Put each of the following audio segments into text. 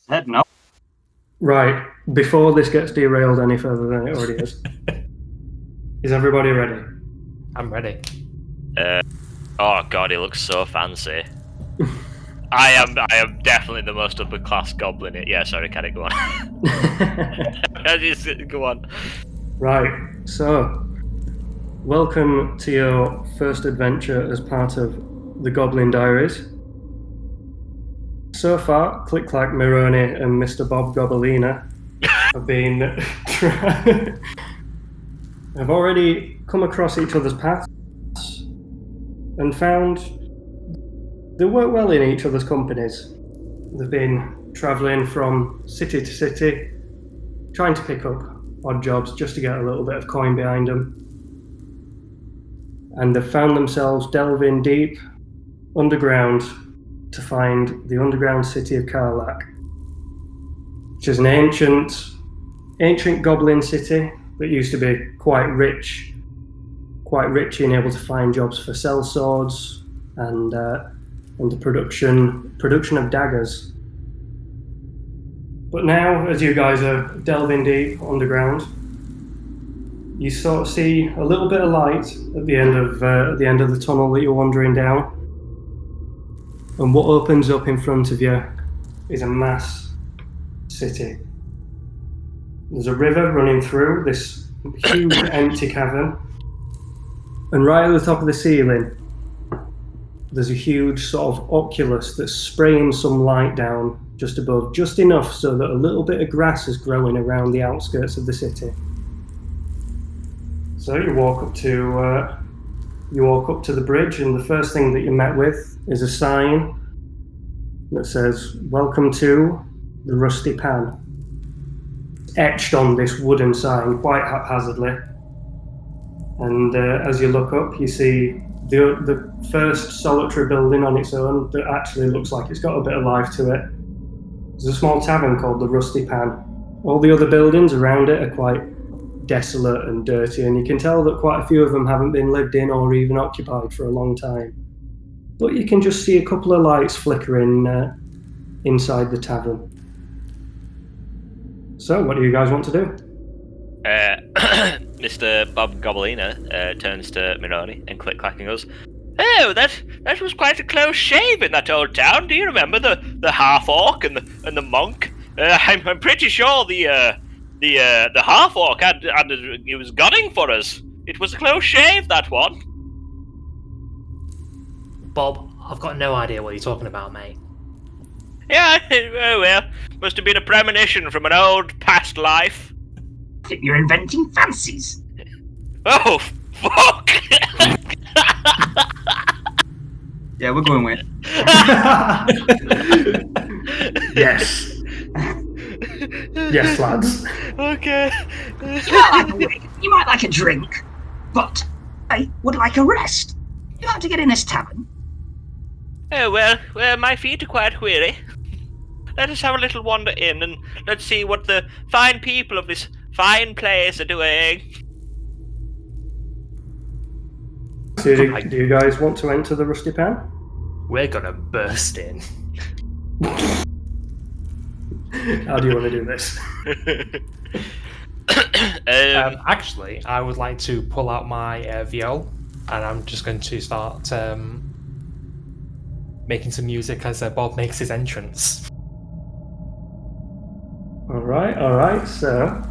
Said no. Right, before this gets derailed any further than it already is everybody ready? I'm ready. Oh god, he looks so fancy. I am definitely the most upper class goblin. Yeah, sorry, can it go on? Just go on. Right, so welcome to your first adventure as part of the Gobbo Diaries. So far, Click Clack, Mironi, and Mr. Bob Gobbolina have been have already come across each other's paths and found they work well in each other's companies. They've been travelling from city to city, trying to pick up odd jobs just to get a little bit of coin behind them. And they've found themselves delving deep underground to find the underground city of Karlak, which is an ancient goblin city that used to be quite rich in able to find jobs for sellswords and the production of daggers. But now, as you guys are delving deep underground, you sort of see a little bit of light at the end of the tunnel that you're wandering down. And what opens up in front of you is a mass city. There's a river running through this huge empty cavern. And right at the top of the ceiling, there's a huge sort of oculus that's spraying some light down just above, just enough so that a little bit of grass is growing around the outskirts of the city. So you walk up to the bridge, and the first thing that you're met with is a sign that says, "Welcome to the Rusty Pan," etched on this wooden sign quite haphazardly. And as you look up, you see the first solitary building on its own that actually looks like it's got a bit of life to it. There's a small tavern called the Rusty Pan. All the other buildings around it are quite desolate and dirty, and you can tell that quite a few of them haven't been lived in or even occupied for a long time. But you can just see a couple of lights flickering inside the tavern. So, what do you guys want to do? Mr. Bob Gobbolina turns to Mironi and Click Clack and goes, "Oh, that was quite a close shave in that old town. Do you remember the half orc and the monk? I'm pretty sure the half orc he was gunning for us. It was a close shave, that one." Bob, I've got no idea what you're talking about, mate. Yeah, oh well, must have been a premonition from an old past life. I think you're inventing fancies. Oh, fuck! Yeah, we're going with. Yes. Yes, lads. Okay. You might like a drink, but I would like a rest. You like to get in this tavern? Oh well, my feet are quite weary. Let us have a little wander in and let's see what the fine people of this fine place are doing. So do you guys want to enter the Rusty Pan? We're gonna burst in. How do you want to do this? Actually, I would like to pull out my viol, and I'm just going to start making some music as Bob makes his entrance. All right, so...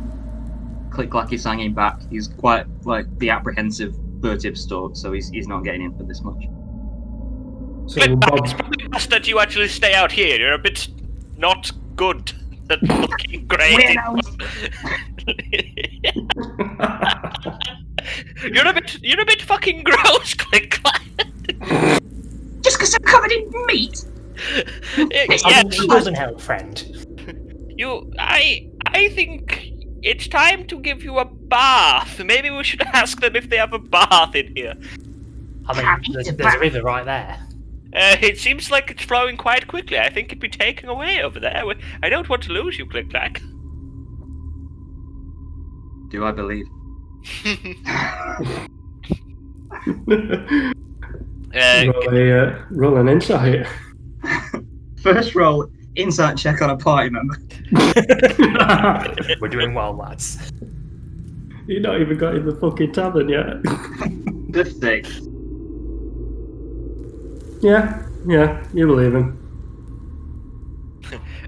Click Clack is hanging back. He's quite like the apprehensive furtive sort, so he's not getting in for this much. So Click Clack, Bob... it's probably best that you actually stay out here. You're a bit not good at looking great. You're a bit fucking gross, Click Clack. Just because I'm covered in meat? Yeah, It doesn't help, friend. I think it's time to give you a bath. Maybe we should ask them if they have a bath in here. I mean, there's a river right there. It seems like it's flowing quite quickly. I think it'd be taken away over there. I don't want to lose you, Click Clack. Do I believe? Roll an insight. First roll Insight check on a party member. We're doing well, lads. You've not even got in the fucking tavern yet. Just 6. Yeah, you believe him.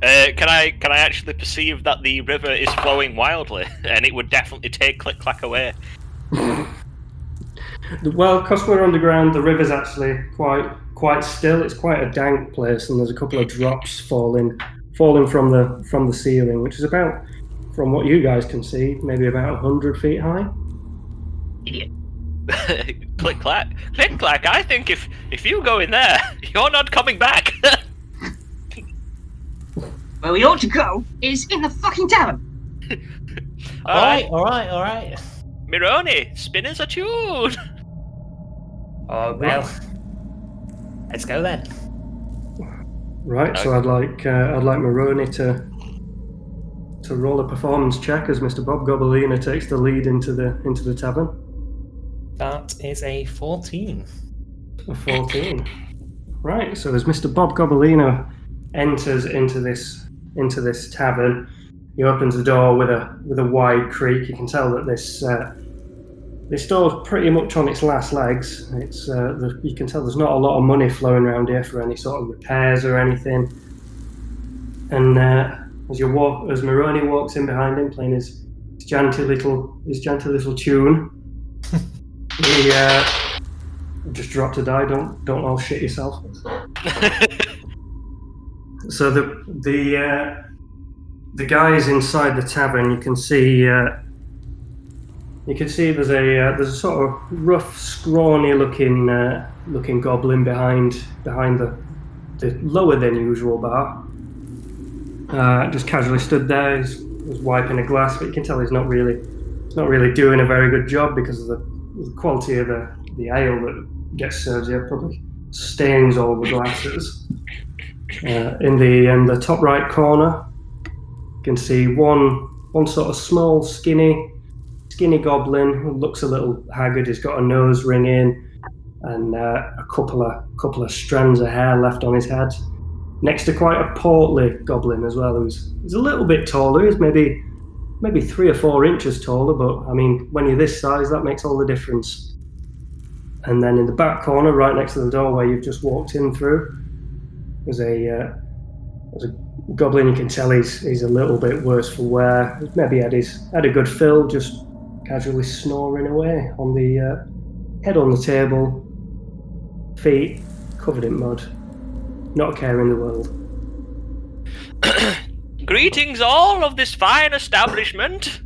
Can I actually perceive that the river is flowing wildly, and it would definitely take Click Clack away? Well, because we're underground, the river's actually quite still. It's quite a dank place, and there's a couple of drops falling from the ceiling, which is about, from what you guys can see, maybe about 100 feet high. Idiot. Click Clack, I think if you go in there, you're not coming back. Where we ought to go is in the fucking tavern. Alright. Mironi, spinners are tuned. Oh, well. Let's go then. Right, so I'd like Moroni to roll a performance check as Mr. Bob Gobbolina takes the lead into the tavern. That is a 14. A 14. Right, so as Mr. Bob Gobbolina enters into this tavern, he opens the door with a wide creak. You can tell that this store's pretty much on its last legs. You can tell there's not a lot of money flowing around here for any sort of repairs or anything. And as Moroni walks in behind him, playing his janty little tune, he just dropped a die. Don't all shit yourself. So the guys inside the tavern, you can see there's a sort of rough, scrawny looking goblin behind the lower than usual bar. Just casually stood there. He's wiping a glass, but you can tell he's not really doing a very good job because of the quality of the ale that gets served here. Probably stains all the glasses. In the top right corner, you can see one sort of small, skinny goblin who looks a little haggard. He's got a nose ring in and a couple of strands of hair left on his head. Next to quite a portly goblin as well, who's a little bit taller. He's maybe 3 or 4 inches taller, but I mean, when you're this size, that makes all the difference. And then in the back corner, right next to the doorway you've just walked in through, there's a goblin. You can tell he's a little bit worse for wear. He's maybe had a good fill, just casually snoring away on the head on the table, feet covered in mud, not a care in the world. Greetings all of this fine establishment.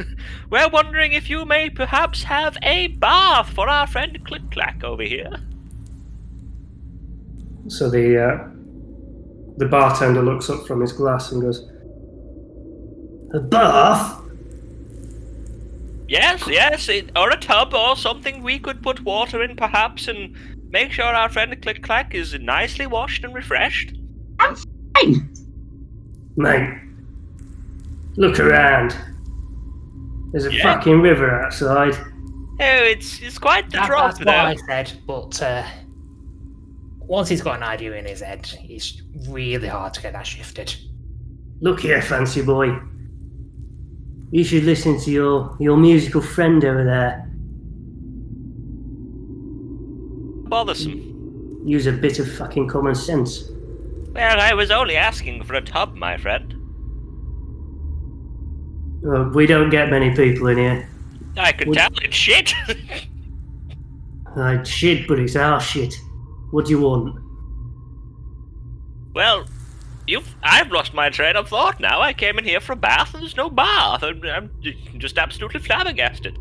We're wondering if you may perhaps have a bath for our friend Click Clack over here. So the bartender looks up from his glass and goes, "A bath?" Yes, or a tub or something we could put water in perhaps and make sure our friend Click Clack is nicely washed and refreshed. I'm fine. Mate, look around. There's a fucking river outside. Oh, it's quite the drop, That's though. what I said, but once he's got an idea in his head, it's really hard to get that shifted. Look here, fancy boy. You should listen to your musical friend over there. Bothersome. Use a bit of fucking common sense. Well, I was only asking for a tub, my friend. We don't get many people in here. I could tell it's shit. It's shit, but it's our shit. What do you want? Well, I've lost my train of thought now. I came in here for a bath and there's no bath. I'm just absolutely flabbergasted.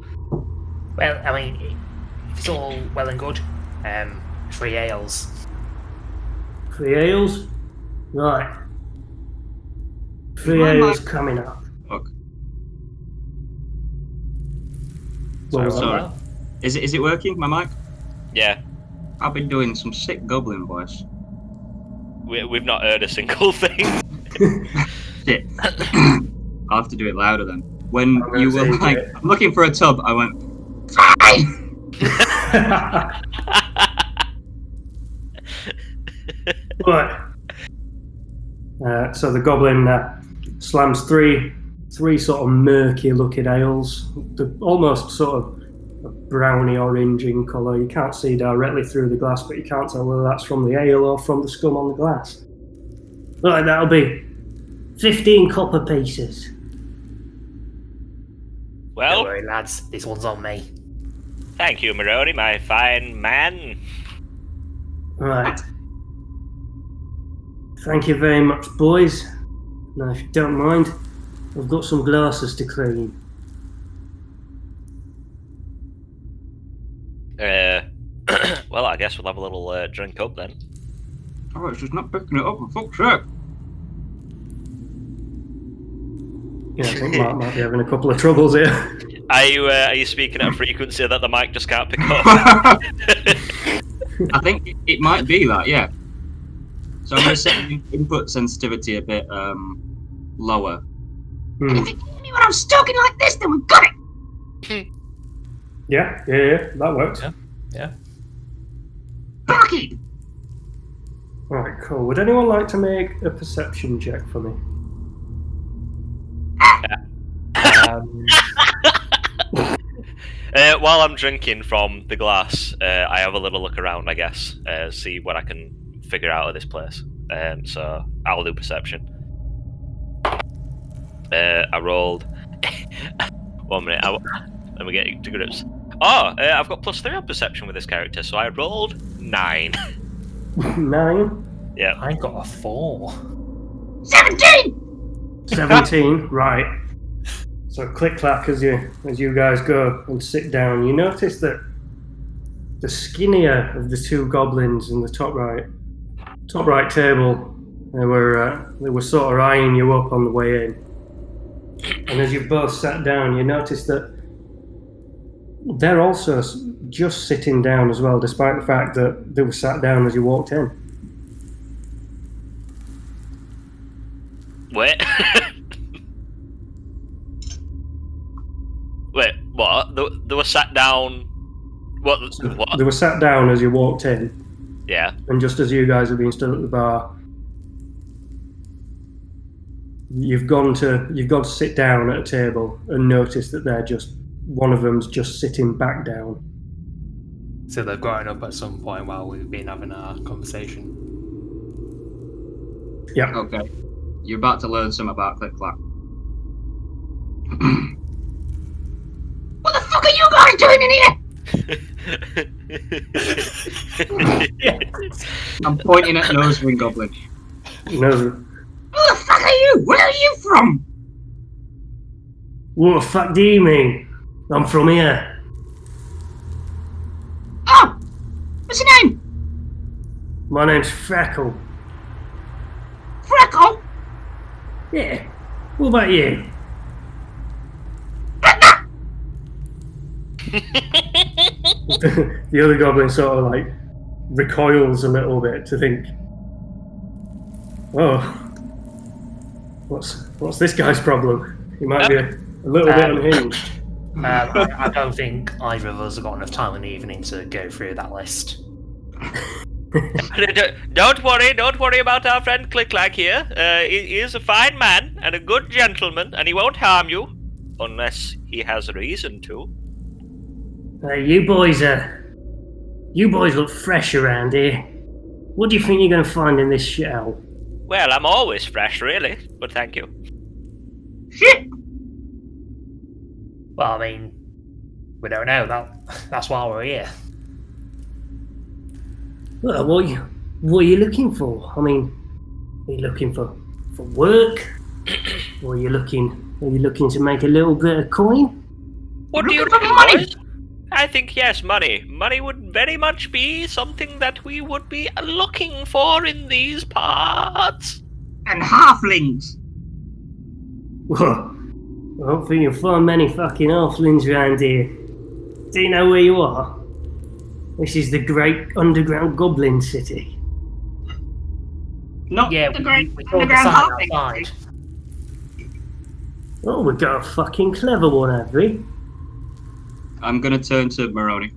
Well, I mean, it's all well and good. 3 ales. 3 ales? Right. 3 ales coming up. Look. What was Sorry. that? Is it working, my mic? Yeah, I've been doing some sick goblin voice. we've not heard a single thing. Shit. I'll have to do it louder then. When I'm you gonna were say like, it. I'm looking for a tub, I went, fine! Right. So the goblin slams three sort of murky-looking ales. They're almost sort of a browny orange in colour. You can't see directly through the glass, but you can't tell whether that's from the ale or from the scum on the glass. Right, that'll be 15 copper pieces. Well, Don't worry, lads. This one's on me. thank you, Moroni, my fine man. Right. Thank you very much, boys. Now, if you don't mind, I've got some glasses to clean. Well, I guess we'll have a little drink up then. Oh, it's just not picking it up, for fuck's sake. Yeah, I think Mark might be having a couple of troubles here. Are you speaking at a frequency that the mic just can't pick up? I think it might be that, yeah. So I'm going to set the input sensitivity a bit lower. If you hear me when I'm talking like this, then we've got it. Yeah, that works. Yeah. Barky! Alright, cool. Would anyone like to make a perception check for me? While I'm drinking from the glass, I have a little look around, I guess, see what I can figure out of this place. So I'll do perception. I rolled. 1 minute. Let me get to grips. Oh, I've got +3 on perception with this character, so I rolled 9. 9? Yeah. I got a 4. 17! 17, right. So click clack as you guys go and sit down. You notice that the skinnier of the two goblins in the top right table, they were sort of eyeing you up on the way in. And as you both sat down, you notice that they're also just sitting down as well, despite the fact that they were sat down as you walked in. Wait. Wait, what? They were sat down. What? They were sat down as you walked in, Yeah. and just as you guys have been stood at the bar, you've gone to sit down at a table and notice that one of them's just sitting back down. So they've gotten up at some point while we've been having our conversation. Yeah. Okay. You're about to learn something about click clack. What the fuck are you guys doing in here? I'm pointing at Nose Ring Goblin. No, Who the fuck are you? Where are you from? what the fuck do you mean? I'm from here. Oh! What's your name? My name's Freckle. Freckle? Yeah. What about you? The other goblin sort of like recoils a little bit to think, oh, what's this guy's problem? He might be a little bit unhinged. I don't think either of us have got enough time in the evening to go through that list. Don't worry about our friend Click-Clack here. He is a fine man and a good gentleman, and he won't harm you unless he has a reason to. You boys look fresh around here. What do you think you're going to find in this shell? Well, I'm always fresh, really, but thank you. Shit! Well, I mean, we don't know. That's why we're here. Well, what are you looking for? I mean, are you looking for work? Or are you looking to make a little bit of coin? What do you Looking for think, money. boys? I think yes, money. Money would very much be something that we would be looking for in these parts. And halflings. Well, I don't think you'll find many fucking halflings around here. Do you know where you are? This is the great underground goblin city. Not Yeah, the great we saw the underground sign halfling. outside. Oh, we got a fucking clever one, have we? I'm gonna turn to Moroni.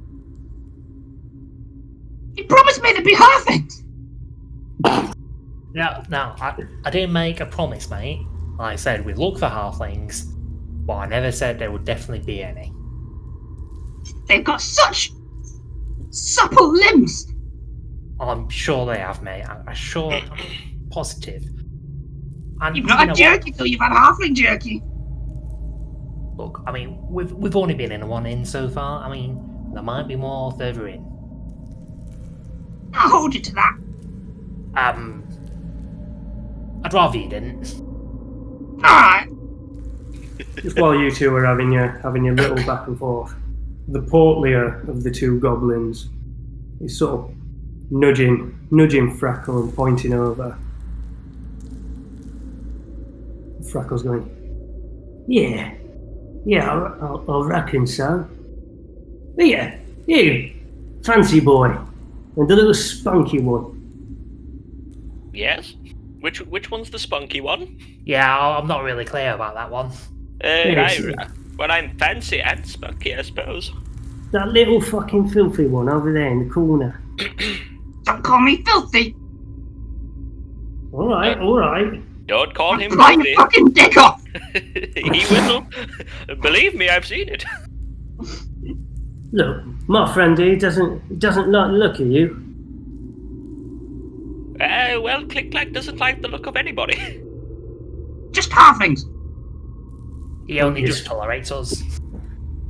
You promised me to be halflings. No, I didn't make a promise, mate. I said we'd look for halflings, but I never said there would definitely be any. They've got such supple limbs. I'm sure they have, mate. I'm positive. And You've not you had know jerky till you've had halfling jerky. Look, I mean, we've only been in one inn so far. I mean, there might be more further in. I'll hold you to that. I'd rather you didn't. Alright. Just while you two are having your little back and forth, the portlier of the two goblins is sort of nudging Frackle and pointing over. Frackle's going, yeah, I reckon so. Here, you, fancy boy, and the little spunky one. Yes? Which one's the spunky one? Yeah, I'm not really clear about that one. Well, I'm fancy and spunky, I suppose. That little fucking filthy one over there in the corner. Don't call me filthy. All right. Don't call him Fly filthy. your fucking dick off. He will. Believe me, I've seen it. Look, my friend here doesn't like the look of you. Well, Click Clack doesn't like the look of anybody. Just halflings. He only just tolerates us.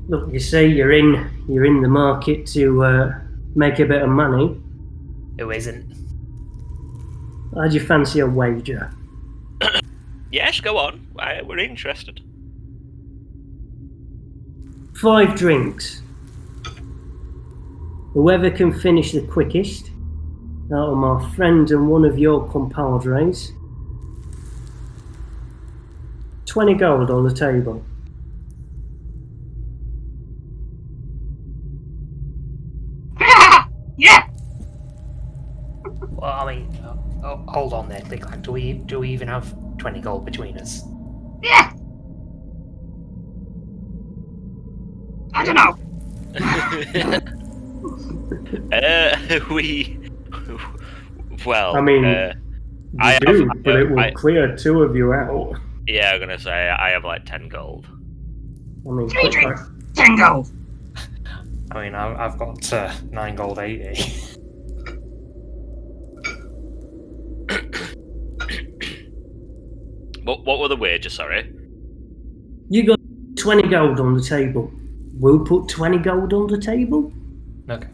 Look, you say you're in the market to make a bit of money. Who isn't? How'd you fancy a wager? Yes, go on. We're interested. 5 drinks. Whoever can finish the quickest, out of my friend and one of your compadres, 20 gold on the table. Yeah. Well, I mean, hold on there, Click Clack. Do we even have 20 gold between us? Yeah. I don't know. Well, I mean, I you have- but it will I- clear 2 of you out. yeah, I'm gonna say I have like 10 gold. I mean, 3 drinks. 10 gold. I mean, I've got 9 gold 80. What were the wages? Sorry. you got 20 gold on the table. We'll put 20 gold on the table. Okay.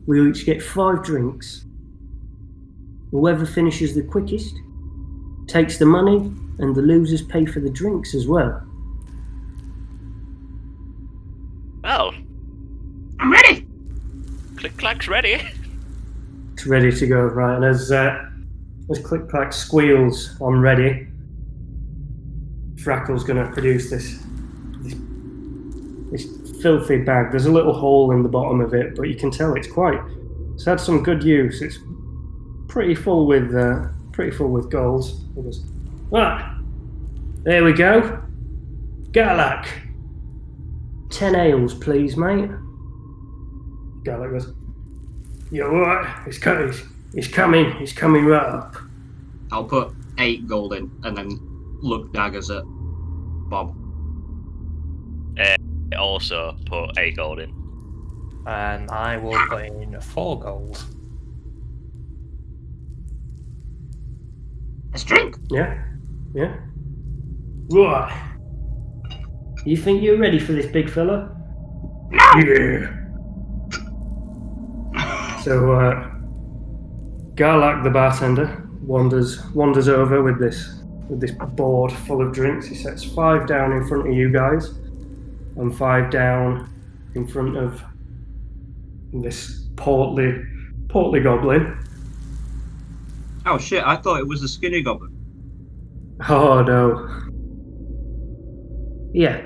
We'll each get 5 drinks. Whoever finishes the quickest takes the money, and the losers pay for the drinks as well. Well, I'm ready. Click Clack's ready. It's ready to go, right? And as Click Clack squeals, I'm ready. Frackle's going to produce this filthy bag. There's a little hole in the bottom of it, but you can tell it's had some good use. It's pretty full with gold. It goes, there we go. Galak, 10 ales, please, mate. Galak goes, you're alright. He's coming right up. I'll put 8 gold in and then look daggers at Bob. Also put 8 gold in. And I will put in 4 gold. Let's drink. Yeah. Right. You think you're ready for this, big fella? No. Yeah. So, Garlak, the bartender, wanders over with this board full of drinks. He sets 5 down in front of you guys, and 5 down in front of this portly goblin. Oh shit, I thought it was the skinny goblin. Oh no. Yeah.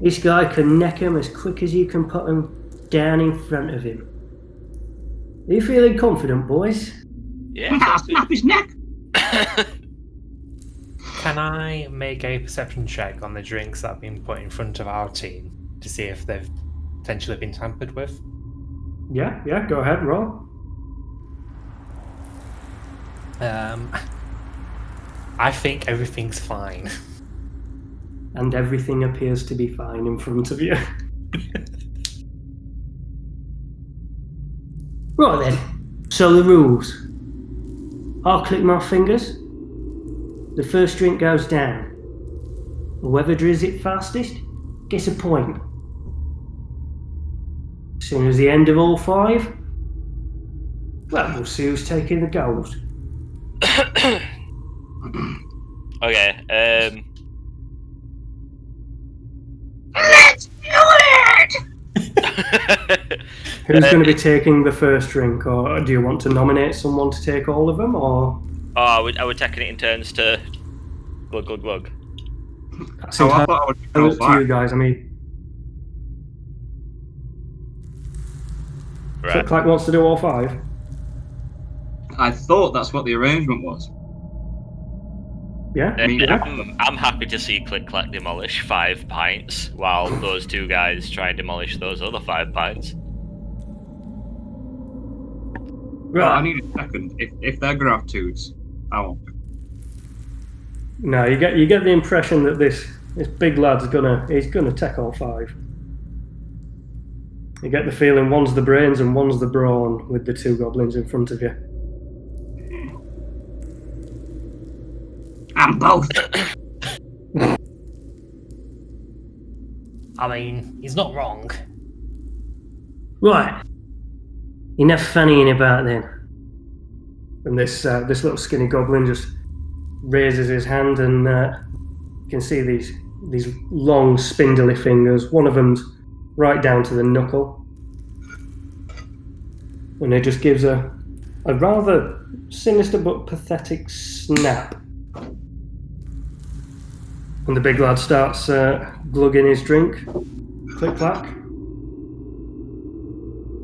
This guy can neck him as quick as you can put him down in front of him. Are you feeling confident, boys? Yeah. I'll snap his neck. Can I make a perception check on the drinks that have been put in front of our team to see if they've potentially been tampered with? Yeah, go ahead, roll. I think everything's fine. And everything appears to be fine in front of you. Right then, so the rules. I'll click my fingers. The first drink goes down. Whoever drinks it fastest gets a point. As soon as the end of all 5, well, we'll see who's taking the gold. Okay. Let's do it! Who's going to be taking the first drink, or do you want to nominate someone to take all of them, or? Oh, are we taking it in turns to glug glug glug? That's Oh, I entirely thought I would go up to you guys. I mean, Right. Click wants to do all 5. I thought that's what the arrangement was. Yeah? I'm happy to see Click Clack demolish 5 pints while those 2 guys try and demolish those other 5 pints. Well, I Right. need a second. If they're gonna have twos, I won't. No, you get the impression that this big lad's he's gonna take all 5. You get the feeling one's the brains and one's the brawn with the 2 goblins in front of you. I'm both. I mean, he's not wrong. Right. Enough fannying about then. And this little skinny goblin just raises his hand, and you can see these long spindly fingers. One of them's right down to the knuckle, and it just gives a rather sinister but pathetic snap. And the big lad starts glugging his drink. Click clack.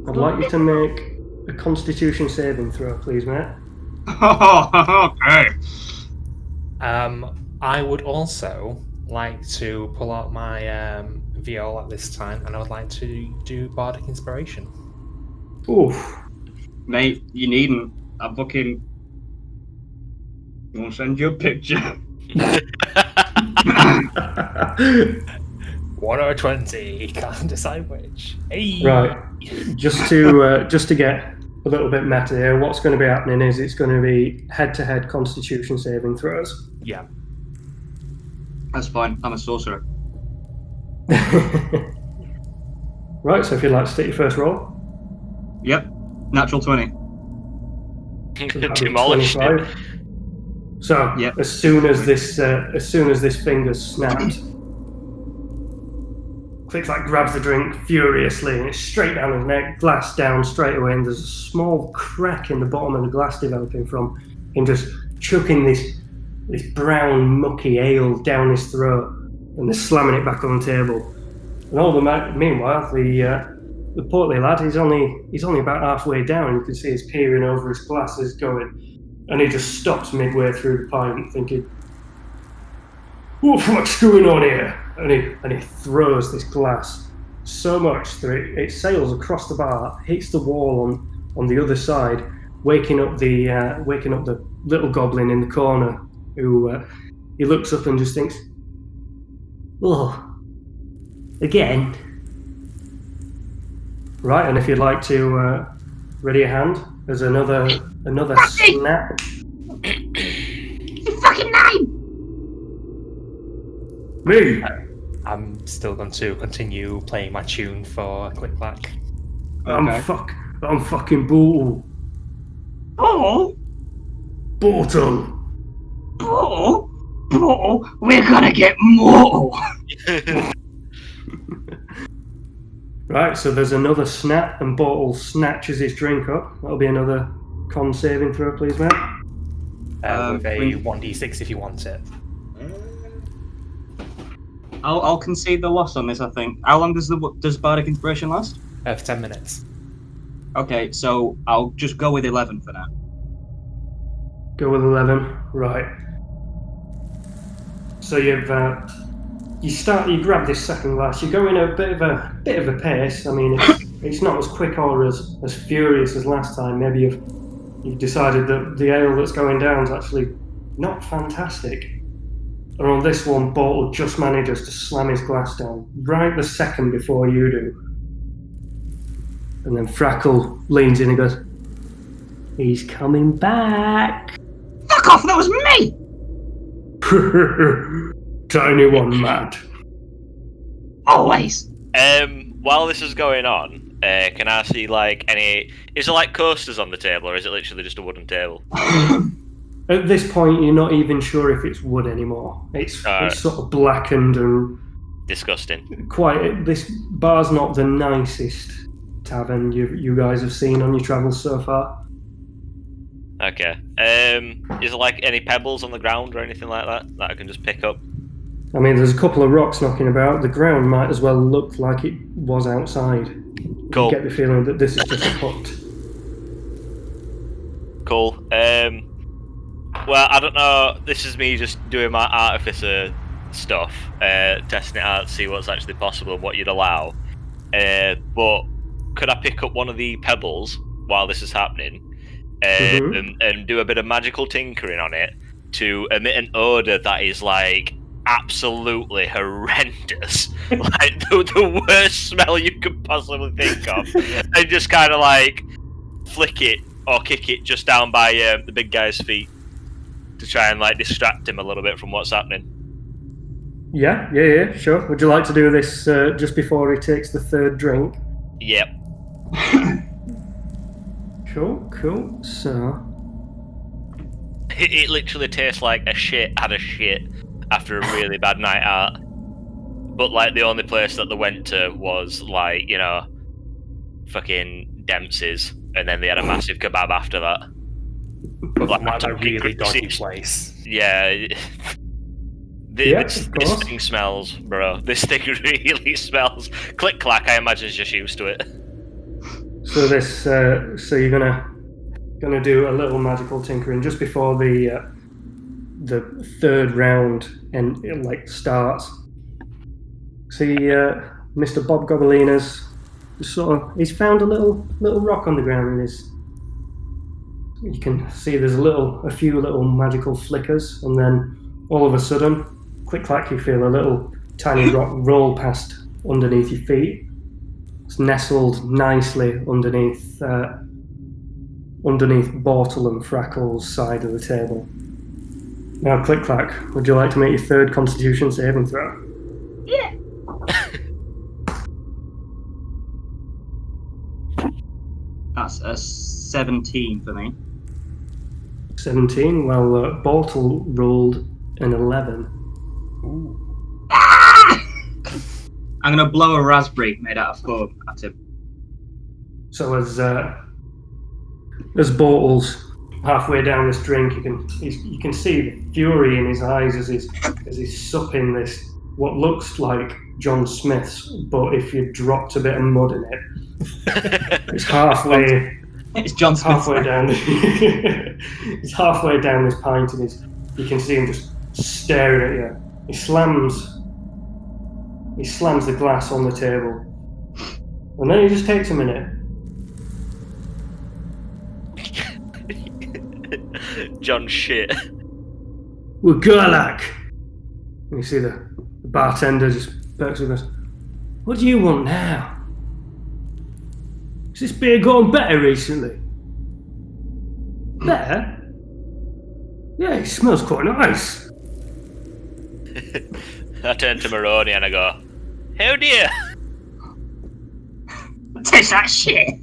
I'd like you to make a Constitution saving throw, please, mate. Okay. I would also like to pull out my viola at this time, and I would like to do Bardic Inspiration. Oof. Mate, you needn't. I'm fucking. I'll send you a picture. 1 or 20, can't decide which. Hey! Right. Just to get a little bit meta here, what's going to be happening is it's going to be head-to-head Constitution saving throws. Yeah. That's fine. I'm a sorcerer. Right, so if you'd like to take your first roll. Yep. Natural 20. So that'd be Demolished it. 25. So Yep. as soon as this finger's snapped, Click like grabs the drink furiously, and it's straight down his neck, glass down straight away, and there's a small crack in the bottom of the glass developing from him just chucking this brown mucky ale down his throat and then slamming it back on the table. And all the meanwhile, the portly lad, he's only about halfway down. You can see he's peering over his glasses, going, and he just stops midway through the pint, thinking, "Oof, what's going on here?" And he throws this glass so much that it sails across the bar, hits the wall on the other side, waking up the little goblin in the corner, who he looks up and just thinks, "Oh, again." Right, and if you'd like to ready a hand, there's another snap. Your fucking name! Me. I'm still going to continue playing my tune for Click Clack. Okay. I'm fucking brutal. Oh, Brutal. Bro, we're gonna get more. Right, so there's another snap, and Bortle snatches his drink up. That'll be another con saving throw, please, mate. With a please. 1d6 if you want it. I'll concede the loss on this, I think. How long does Bardic Inspiration last? For 10 minutes. Okay, so I'll just go with 11 for now. Go with 11. Right. So you grab this second glass. You go in a bit of a pace. I mean, it's not as quick or as furious as last time. Maybe you've decided that the ale that's going down is actually not fantastic. And on this one, Bortle just manages to slam his glass down right the second before you do. And then Frackle leans in and goes, "He's coming back." Fuck off, that was me! Tiny one, Matt. Always. While this is going on, can I see like any? Is there like coasters on the table, or is it literally just a wooden table? At this point, you're not even sure if it's wood anymore. It's sort of blackened and disgusting. Quite. This bar's not the nicest tavern you guys have seen on your travels so far. Okay. Is there like any pebbles on the ground or anything like that I can just pick up? I mean, there's a couple of rocks knocking about. The ground might as well look like it was outside. Cool. You get the feeling that this is just a hut. Cool. Well, I don't know. This is me just doing my artificer stuff, testing it out to see what's actually possible and what you'd allow. But could I pick up one of the pebbles while this is happening, and do a bit of magical tinkering on it to emit an odor that is like absolutely horrendous, like the worst smell you could possibly think of, and just kind of like flick it or kick it just down by the big guy's feet to try and like distract him a little bit from what's happening. Yeah, sure. Would you like to do this just before he takes the third drink? Yep. Cool. So it literally tastes like a shit had a shit after a really bad night out. But like the only place that they went to was like, you know, fucking Dempsey's, and then they had a massive kebab after that. Like a really dodgy place. Yeah. This thing smells, bro. This thing really smells. Click clack. I imagine is just used to it. So this, so you're gonna do a little magical tinkering just before the third round and it like starts. See, Mr. Bob Gobelinas, he's found a little rock on the ground, and you can see there's a few little magical flickers, and then all of a sudden, click clack, you feel a little tiny rock roll past underneath your feet. It's nestled nicely underneath Bortle and Frackle's side of the table. Now, click clack, would you like to make your third Constitution saving throw? Yeah. That's a 17 for me. 17. Well, Bortle rolled an 11. Ooh. I'm gonna blow a raspberry made out of foam at him. So as Bortle's halfway down this drink, you can see the fury in his eyes as he's supping this what looks like John Smith's, but if you dropped a bit of mud in it, it's halfway. It's John Smith. Halfway down. He's halfway down this pint, and you can see him just staring at you. He slams the glass on the table, and then he just takes a minute. John shit. Well, Gerlach! And you see the bartender just perks and goes, "What do you want now? Has this beer gotten better recently?" Better? Yeah, it smells quite nice. I turn to Maroney and I go, "Oh dear." Tastes like shit.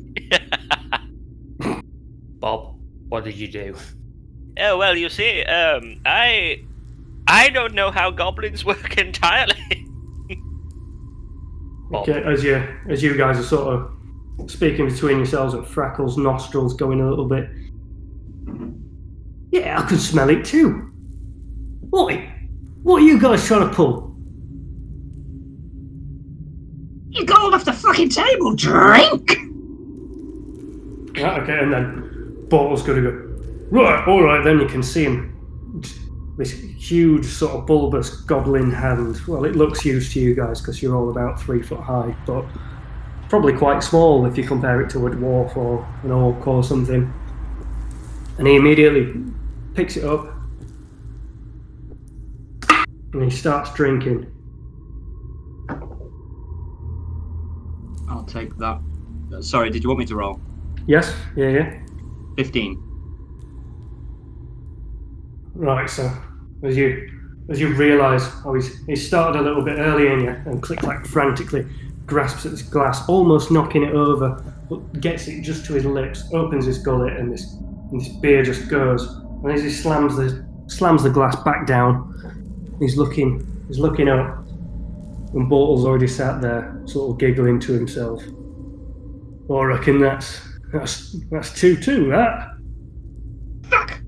Bob, what did you do? Oh well, you see, I don't know how goblins work entirely. Okay, as you guys are sort of speaking between yourselves, and Frackle's nostrils going a little bit. Yeah, I can smell it too. What are you guys trying to pull? You gold off the fucking table, drink! Right, okay, and then Bortle's going to go, right, alright, then you can see him. This huge sort of bulbous goblin hand. Well, it looks huge to you guys because you're all about 3 foot high, but probably quite small if you compare it to a dwarf or an orc or something. And he immediately picks it up, he starts drinking. I'll take that. Sorry, did you want me to roll? Yes? Yeah. 15. Right, so as you realise, he started a little bit earlier and click-clack frantically grasps at this glass, almost knocking it over, but gets it just to his lips, opens his gullet, and this beer just goes. And as he slams the glass back down, he's looking up, and Bortle's already sat there, sort of giggling to himself. Well, I reckon that's 2-2, that. Fuck!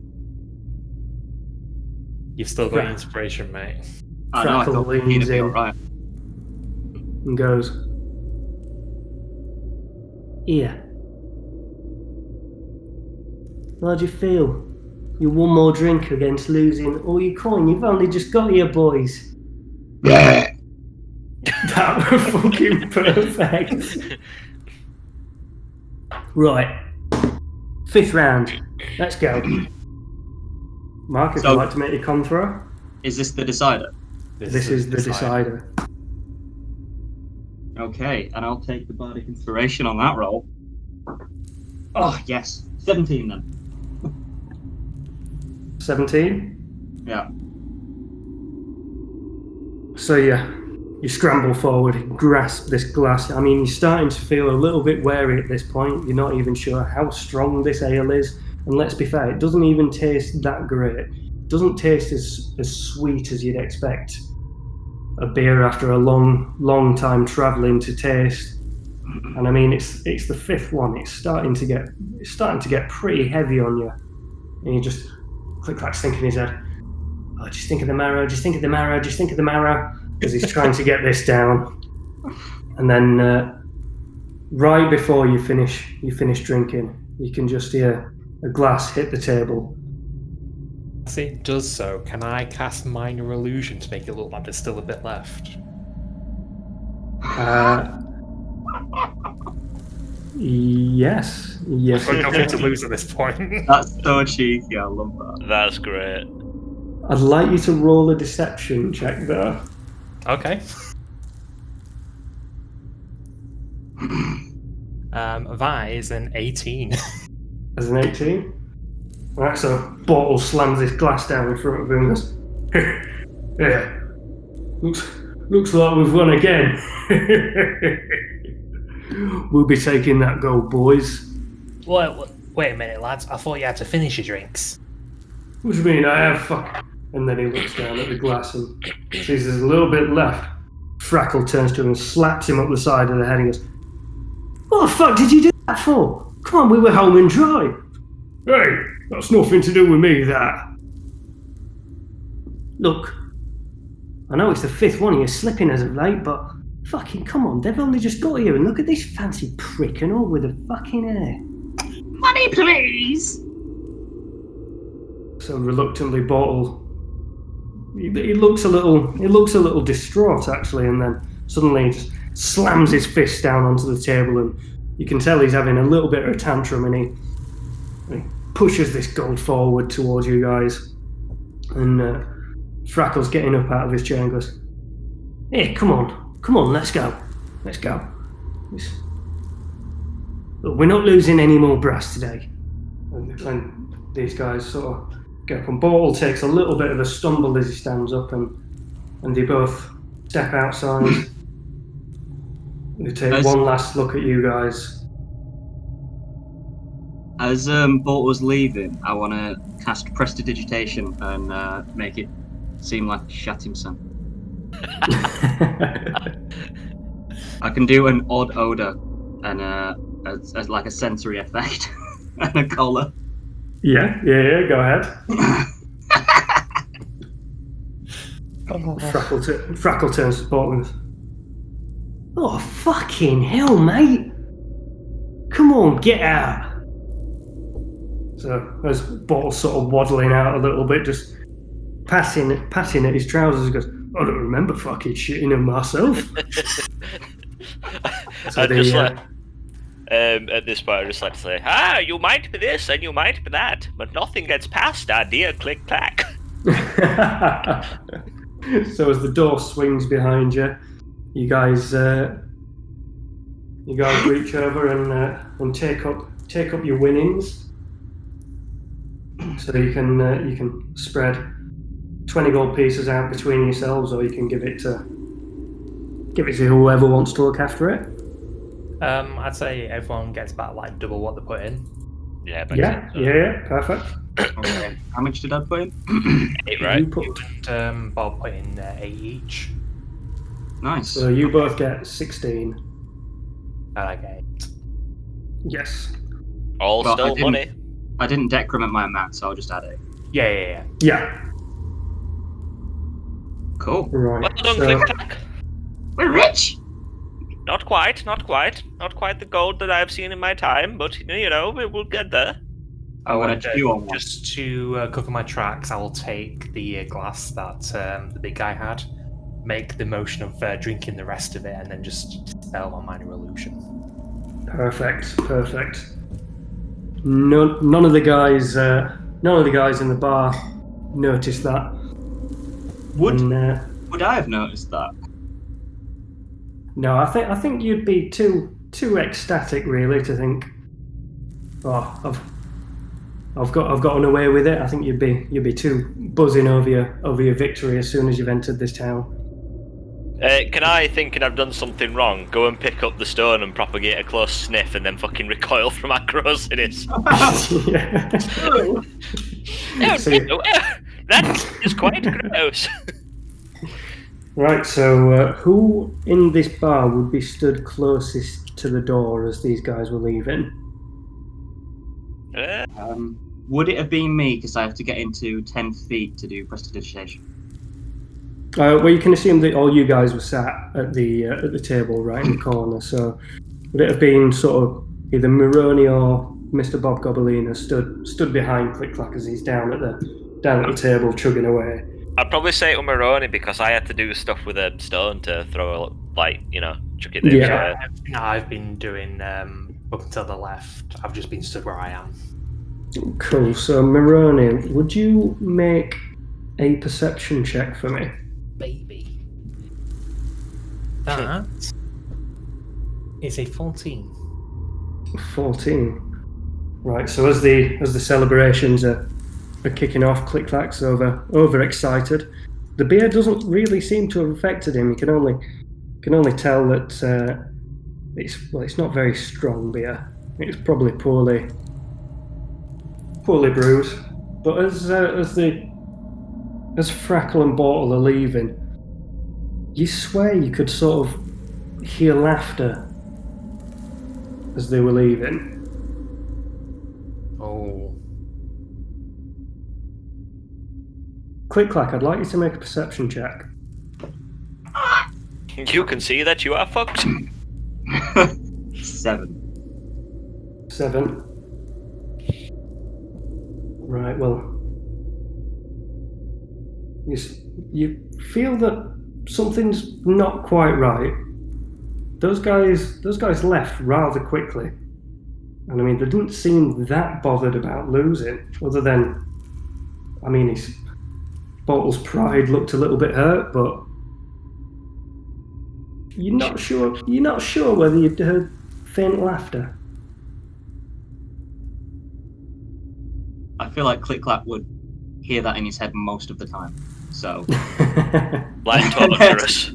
You've still got Yeah. inspiration, mate. I know, I Crackle thought leans he'd be in. alright. And goes, "Here. How do you feel? You one more drink against losing all your coin. You've only just got here, boys." Yeah. That was fucking perfect. Right. 5th round. Let's go. Mark, if So- you'd like to make your con throw. Is this the decider? This is the decider. Okay, and I'll take the bardic inspiration on that roll. Oh, yes. 17 then. 17. Yeah. So you scramble forward, grasp this glass. I mean, you're starting to feel a little bit wary at this point. You're not even sure how strong this ale is. And let's be fair, it doesn't even taste that great. It doesn't taste as sweet as you'd expect a beer after a long time travelling to taste. And I mean, it's the 5th one. It's starting to get pretty heavy on you. And you just click-clacks thinking in his head, "Oh, just think of the marrow, just think of the marrow, just think of the marrow," as he's trying to get this down. And then right before you finish drinking, you can just hear a glass hit the table. As it does so, can I cast Minor Illusion to make it look like there's still a bit left? Yes. I've got nothing to lose at this point. That's so cheeky, I love that. That's great. I'd like you to roll a deception check though. Okay. That is an 18. As an 18. Right, so Bortle slams this glass down in front of him and goes, "Yeah, looks like we've won again. We'll be taking that gold, boys." Wait a minute, lads. I thought you had to finish your drinks. "What do you mean I have fuck?" And then he looks down at the glass and sees there's a little bit left. Frackle turns to him and slaps him up the side of the head and goes, "What the fuck did you do that for? Come on, we were home and dry." "Hey, that's nothing to do with me, that." "Look, I know it's the 5th one you're slipping as of late, but fucking come on, they've only just got here and look at this fancy prick and all with the fucking hair." Money, please! So reluctantly, Bortle, he looks a little distraught actually, and then suddenly he just slams his fist down onto the table, and you can tell he's having a little bit of a tantrum, and he pushes this gold forward towards you guys, and Frackle's getting up out of his chair and goes, "Here, come on, let's go. Look, we're not losing any more brass today." And these guys sort of get up, and Bortle takes a little bit of a stumble as he stands up, and they both step outside. They take one last look at you guys. As Bolt was leaving, I want to cast Prestidigitation and make it seem like he shat himself. I can do an odd odor and as like a sensory effect and a collar. Yeah, go ahead. Frackle turns to Bortle and goes, "Oh, fucking hell, mate. Come on, get out." So as Bortle's sort of waddling out a little bit, just patting at his trousers, he goes, "I don't remember fucking shitting him myself." So at this point, I just like to say, you might be this and you might be that, but nothing gets past our dear click clack. So as the door swings behind you, you guys reach over and take up your winnings. So you can spread 20 gold pieces out between yourselves, or you can give it to whoever wants to look after it. I'd say everyone gets about like double what they put in. Yeah, Yeah, perfect. Okay. How much did I put in? 8, right? You put, And Bob put in 8 each. Nice. so you both get 16. And I get 8. Yes. All Well, still money. I didn't decrement my amount, so I'll just add it. Yeah. Yeah. Cool. Right. Well done, So, Click-Clack. We're rich! Not quite. Not quite the gold that I've seen in my time, but you know, we'll get there. I want And, to chew on one. just to cover my tracks, I will take the glass that the big guy had, make the motion of drinking the rest of it, and then just dispel my minor illusion. perfect. None of the guys in the bar noticed that. Would I have noticed that? No, I think you'd be too ecstatic, really, to think, oh, I've gotten away with it. I think you'd be too buzzing over your victory as soon as you've entered this town. Can I, thinking I've done something wrong, go and pick up the stone and propagate a close sniff and then fucking recoil from my grossness? Yeah. Oh, See- no, that is quite gross. Right, so who in this bar would be stood closest to the door as these guys were leaving? Would it have been me, because I have to get into 10 feet to do prestidigitation? Well, you can assume that all you guys were sat at the table right in the corner. So would it have been sort of either Moroni or Mr. Bob Gobbolina stood behind Click-Clack as he's down at the table chugging away? I'd probably say it was Moroni because I had to do stuff with a stone to throw, like, chuck it there. Yeah. No, I've been doing up until the left. I've just been stood where I am. Cool. So Moroni, would you make a perception check for me? Baby. That is a 14. 14. Right. So as the celebrations are kicking off, Click-Clack's overexcited. The beer doesn't really seem to have affected him. You can only tell that it's not very strong beer. It's probably poorly brewed. But as Frackle and Bortle are leaving, you swear you could sort of hear laughter as they were leaving. Oh. Click-Clack, I'd like you to make a perception check. You can see that you are fucked. 7. 7. Right, well, you feel that something's not quite right. Those guys left rather quickly. And I mean, they didn't seem that bothered about losing, other than, I mean, his Bortle's pride looked a little bit hurt, but you're not sure whether you'd heard faint laughter. I feel like Click-Clack would hear that in his head most of the time. So Like torturous.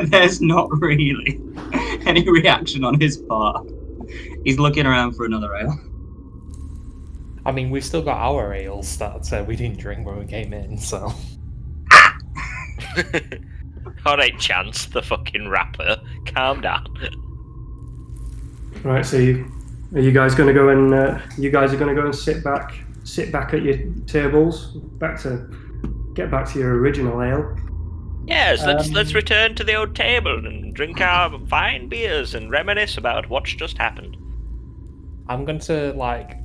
there's not really any reaction on his part. He's looking around for another ale. I mean, we've still got our ales that we didn't drink when we came in, so. Alright, Chance, the fucking rapper. Calm down. Right, so are you guys going to go and sit back at your tables, get back to your original ale? Yes, let's return to the old table and drink our fine beers and reminisce about what's just happened. I'm going to,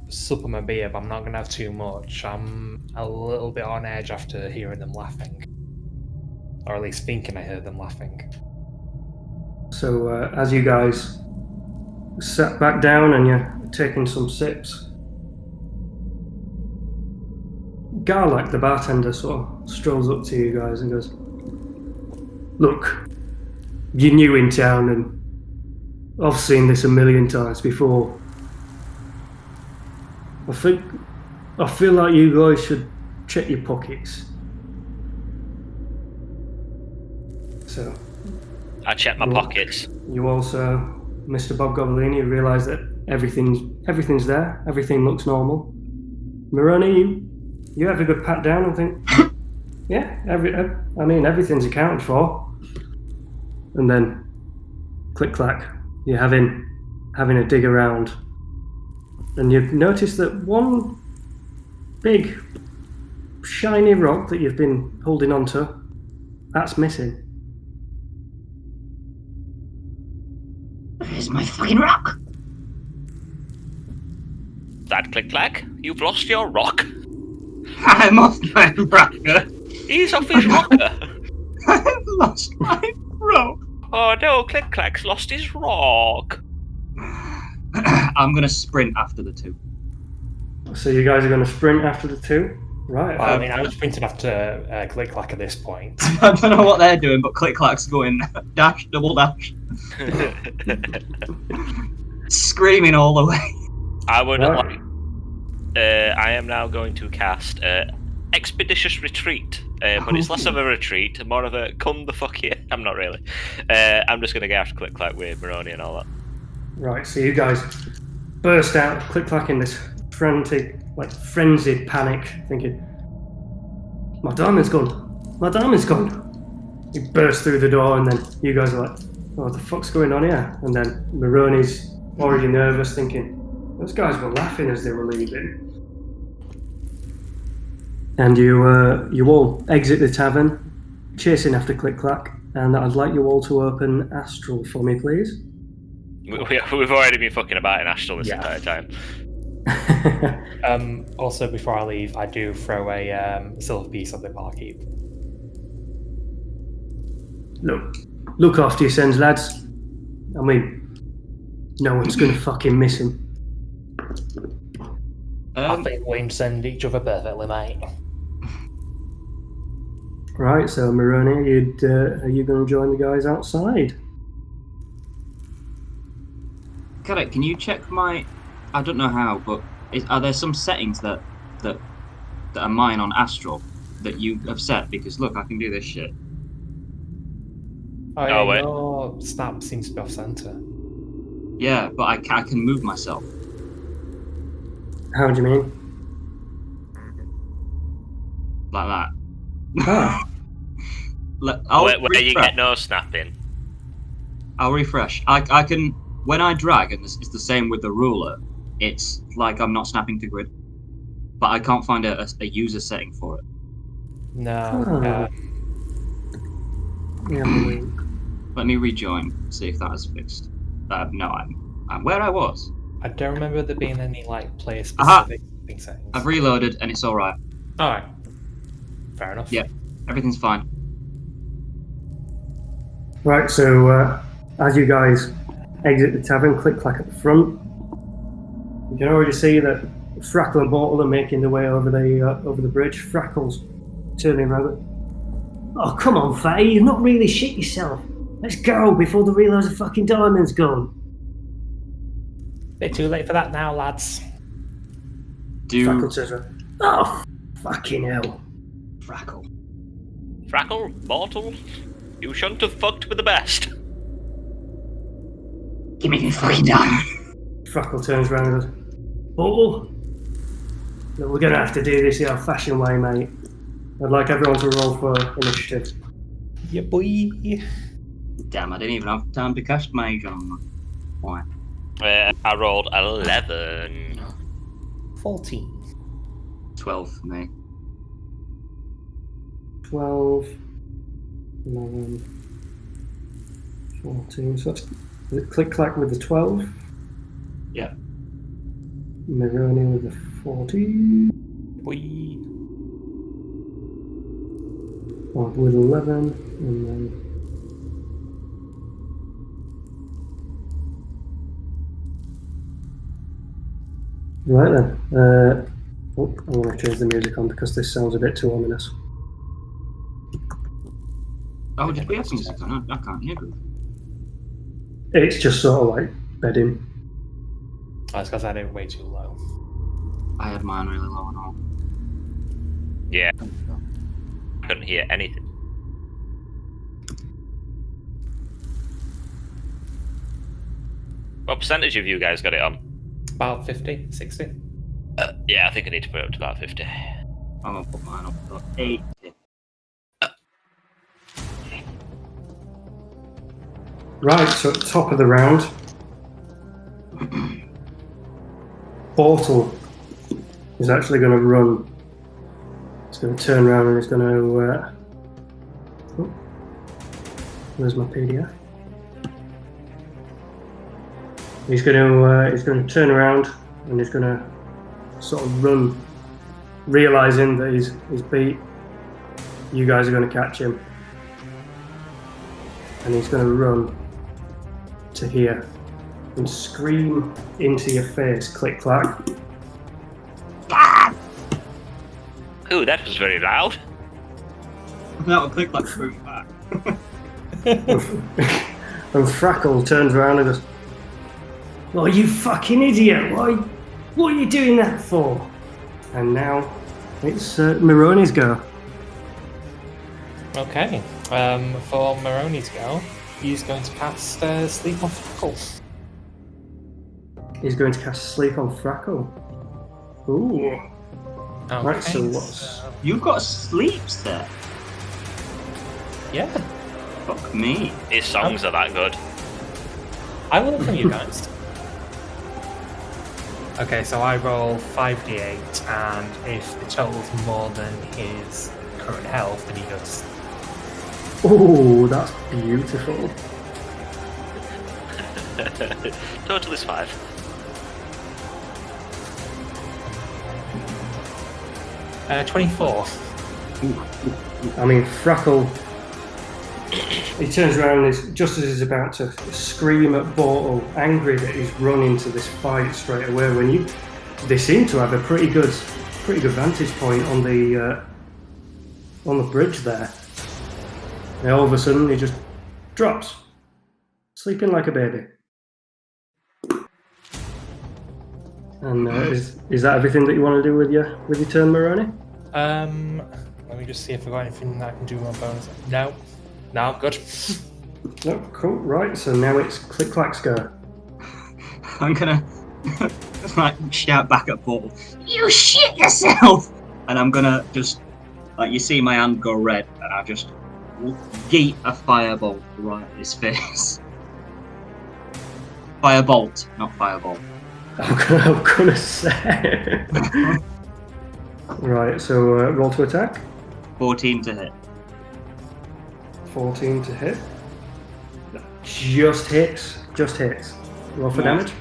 sup on my beer, but I'm not going to have too much. I'm a little bit on edge after hearing them laughing. Or at least thinking I heard them laughing. So as you guys sat back down and you're taking some sips, Garlic, the bartender, sort of strolls up to you guys and goes, Look, you're new in town and I've seen this a million times before. I feel like you guys should check your pockets. So, I check my pockets. You also, Mr. Bob Gobolini, realise that everything's there. Everything looks normal. Moroni, you have a good pat down and think, yeah, everything's accounted for. And then, click clack, you're having a dig around, and you've noticed that one big shiny rock that you've been holding onto, that's missing. Where's my fucking rock? That click clack, you've lost your rock. I'm off my rocker. He's off his rocker. I've lost my rock. Oh no, click clack's lost his rock. I'm gonna sprint after the two. So you guys are going to sprint after the two? Right. Well, I mean, I was sprinting after Click Clack at this point. I don't know what they're doing, but Click Clack's going dash, double dash. Screaming all the way. I would Right. like. I am now going to cast Expeditious Retreat, but it's less of a retreat, more of a come the fuck here. I'm not really. I'm just going to go after Click Clack with Moroni and all that. Right, so you guys burst out, click clack in this frantic, frenzied panic, thinking, my diamond's gone, my diamond's gone. You burst through the door and then you guys are like, oh, what the fuck's going on here? And then Moroni's already nervous, thinking, those guys were laughing as they were leaving. And you all exit the tavern, chasing after Click Clack, and I'd like you all to open Astral for me, please. We've already been fucking about in Astral this entire time. Also, before I leave, I do throw a silver piece of the barkeep. Look after yourselves, lads. I mean, no one's gonna fucking miss him. I think we understand each other perfectly, mate. Right, so Moroni, are you going to join the guys outside? Correct. Can you check my? I don't know how, but are there some settings that are mine on Astral that you have set? Because look, I can do this shit. Oh, yeah, wait. your snap seems to be off center. Yeah, but I can move myself. How do you mean? Like that. Ah, I'll Where you refresh. get no snapping. I'll refresh. I can when I drag, and it's the same with the ruler. It's like I'm not snapping to grid, but I can't find a user setting for it. No. Oh. yeah, I mean, Let me rejoin, see if that is fixed. No, I'm where I was. I don't remember there being any player Aha! specific settings. I've reloaded and it's all right. All right. Fair enough. Yeah. Everything's fine. right, so as you guys exit the tavern, Click Clack at the front, you can already see that Frackle and Bortle are making their way over the bridge. Frackle's turning around. Oh, come on, Fatty, you've not really shit yourself. Let's go before the realize the fucking diamond's gone. Bit too late for that now, lads. Frackle turns around. Oh, fucking hell. Frackle. Frackle, mortal, you shouldn't have fucked with the best. Give me this fucking diamond. Frackle turns around and goes, Bortle, look, we're going to have to do this the old-fashioned way, mate. I'd like everyone to roll for initiative. Yeah, boy. Damn, I didn't even have time to cast Mage on that. Why? I rolled 11. 14. 12 for me. 12, 11, 14. So that's Click Clack with the 12. Yeah. Moroni with the 14. Boy. Bob with 11. And then right then. I'm going to change the music on because this sounds a bit too ominous. Oh, did we have music on? I can't hear it. It's just sort of like bedding. Oh, it's because I had it way too low. I had mine really low and all. Yeah. Couldn't hear anything. What percentage of you guys got it on? About 50, 60. Yeah, I think I need to put it up to about 50. I'm gonna put mine up to 80. Right, so at the top of the round, Portal is actually going to run. It's going to turn around and it's going to. Oh, where's my PDF? He's going to turn around and he's going to sort of run, realizing that he's beat. You guys are going to catch him, and he's going to run to here and scream into your face, click clack. Ooh, that was very loud. That'll click like boom back. And Frackle turns around and goes, "Oh, you fucking idiot! What are you doing that for?" And now it's Moroni's go. Okay. For Moroni's go, he's going to cast Sleep on Freckle. He's going to cast Sleep on Frackle. Ooh. Okay, Right, so what's... You've got a sleep set. Yeah. Fuck me. His songs are that good. I will for you guys. Okay, so I roll 5d8, and if the total's more than his current health, then he goes. Ooh, that's beautiful. Total is 5. 24. I mean, Frackle, he turns around and just as he's about to scream at Bortle, angry that he's run into this fight straight away, when they seem to have a pretty good vantage point on the bridge there. And all of a sudden, he just drops, sleeping like a baby. And is that everything that you want to do with your turn, Moroni? Let me just see if I've got anything that I can do on bonus. No, good. No, cool. Right, so now it's Click Clack's go. I'm gonna like shout back at Paul, "You shit yourself!" And I'm gonna just like, you see my hand go red, and I just yeet a firebolt right at his face. Firebolt, not fireball. I'm gonna say. Right, so roll to attack. 14 to hit. 14 to hit. Just hits. Roll for damage.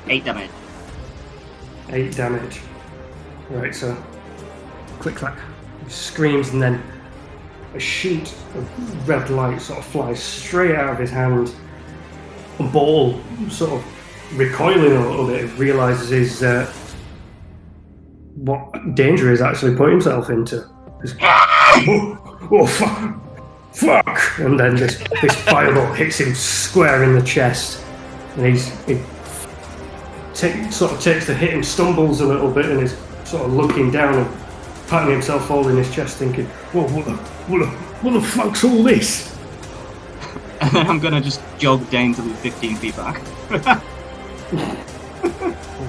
8 damage. 8 damage. Right, so Click Clack screams, and then a sheet of red light sort of flies straight out of his hand. And Ball, sort of recoiling a little bit, realizes what danger he's actually put himself into. Oh, fuck! And then this fireball hits him square in the chest, and he sort of takes the hit and stumbles a little bit, and is sort of looking down and patting himself all in his chest, thinking, "Whoa, what the fuck's all this?" And then I'm gonna just jog down to the 15 feet back.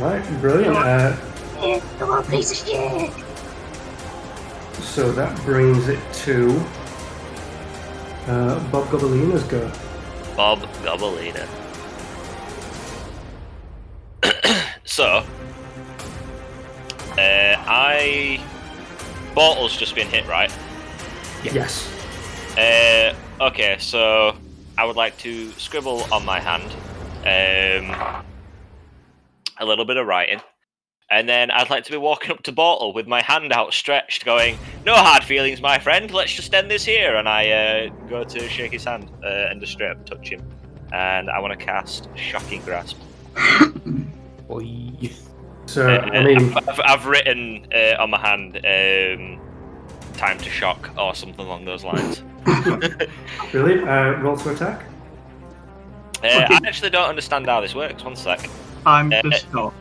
Right, brilliant. Come on, piece of shit! So that brings it to Bob Gobelina's go. Bob Gobelina. So, Bortle's just been hit, right? Yes. Okay, so I would like to scribble on my hand a little bit of writing, and then I'd like to be walking up to Bortle with my hand outstretched, going, "No hard feelings, my friend. Let's just end this here." And I go to shake his hand and just straight up touch him, and I want to cast Shocking Grasp. Boy. So I mean, I've written on my hand, time to shock or something along those lines. Brilliant. Roll to attack. I actually don't understand how this works. One sec. I'm the stock.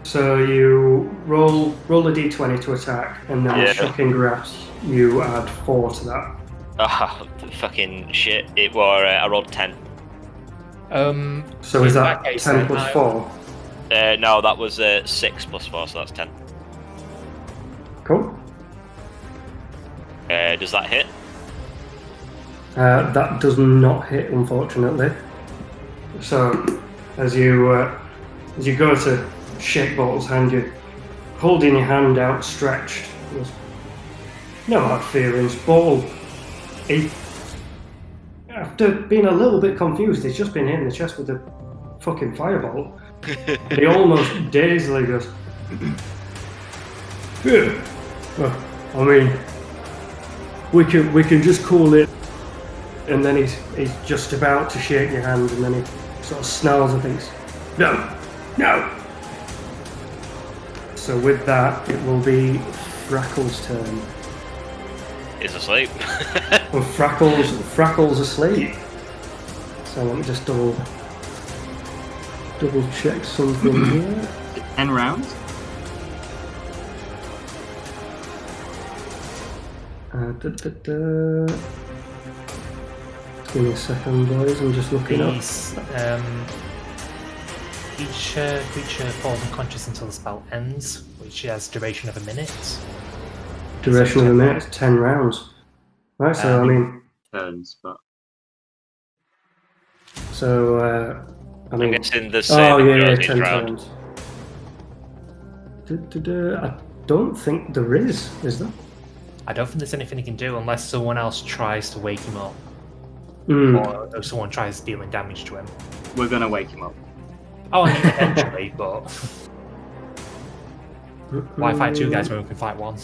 So you roll a d20 to attack, and then Yeah. shocking grasp, you add 4 to that. Ah, fucking shit. It were I rolled 10. So is in that case, 10 plus 4? No, that was 6 plus 4, so that's 10. Cool. Does that hit? That does not hit, unfortunately. So as you go to shake Bortle's hand, you're holding your hand outstretched. There's no hard feelings. Bortle, after being a little bit confused, he's just been hit in the chest with a fucking fireball. And he almost dazedly goes, "Yeah, well, I mean, we can just call it." And then he's just about to shake your hand, and then he sort of snarls and thinks, "No, no." So with that, it will be Frackle's turn. Is asleep. Well, Frackle's asleep. So let me just double check something here. 10 rounds? Give me a second, boys. I'm just looking up. These, each creature falls unconscious until the spell ends, which has duration of a minute. Duration of a minute, 10 rounds. Right, so I mean, Turns, but so I I'm mean, guessing the same oh yeah, goes 10 each round. turns. I don't think there is there? I don't think there's anything he can do unless someone else tries to wake him up, Mm. or someone tries dealing damage to him. we're gonna wake him up. Oh, I mean, eventually, but why fight two guys when we can fight one?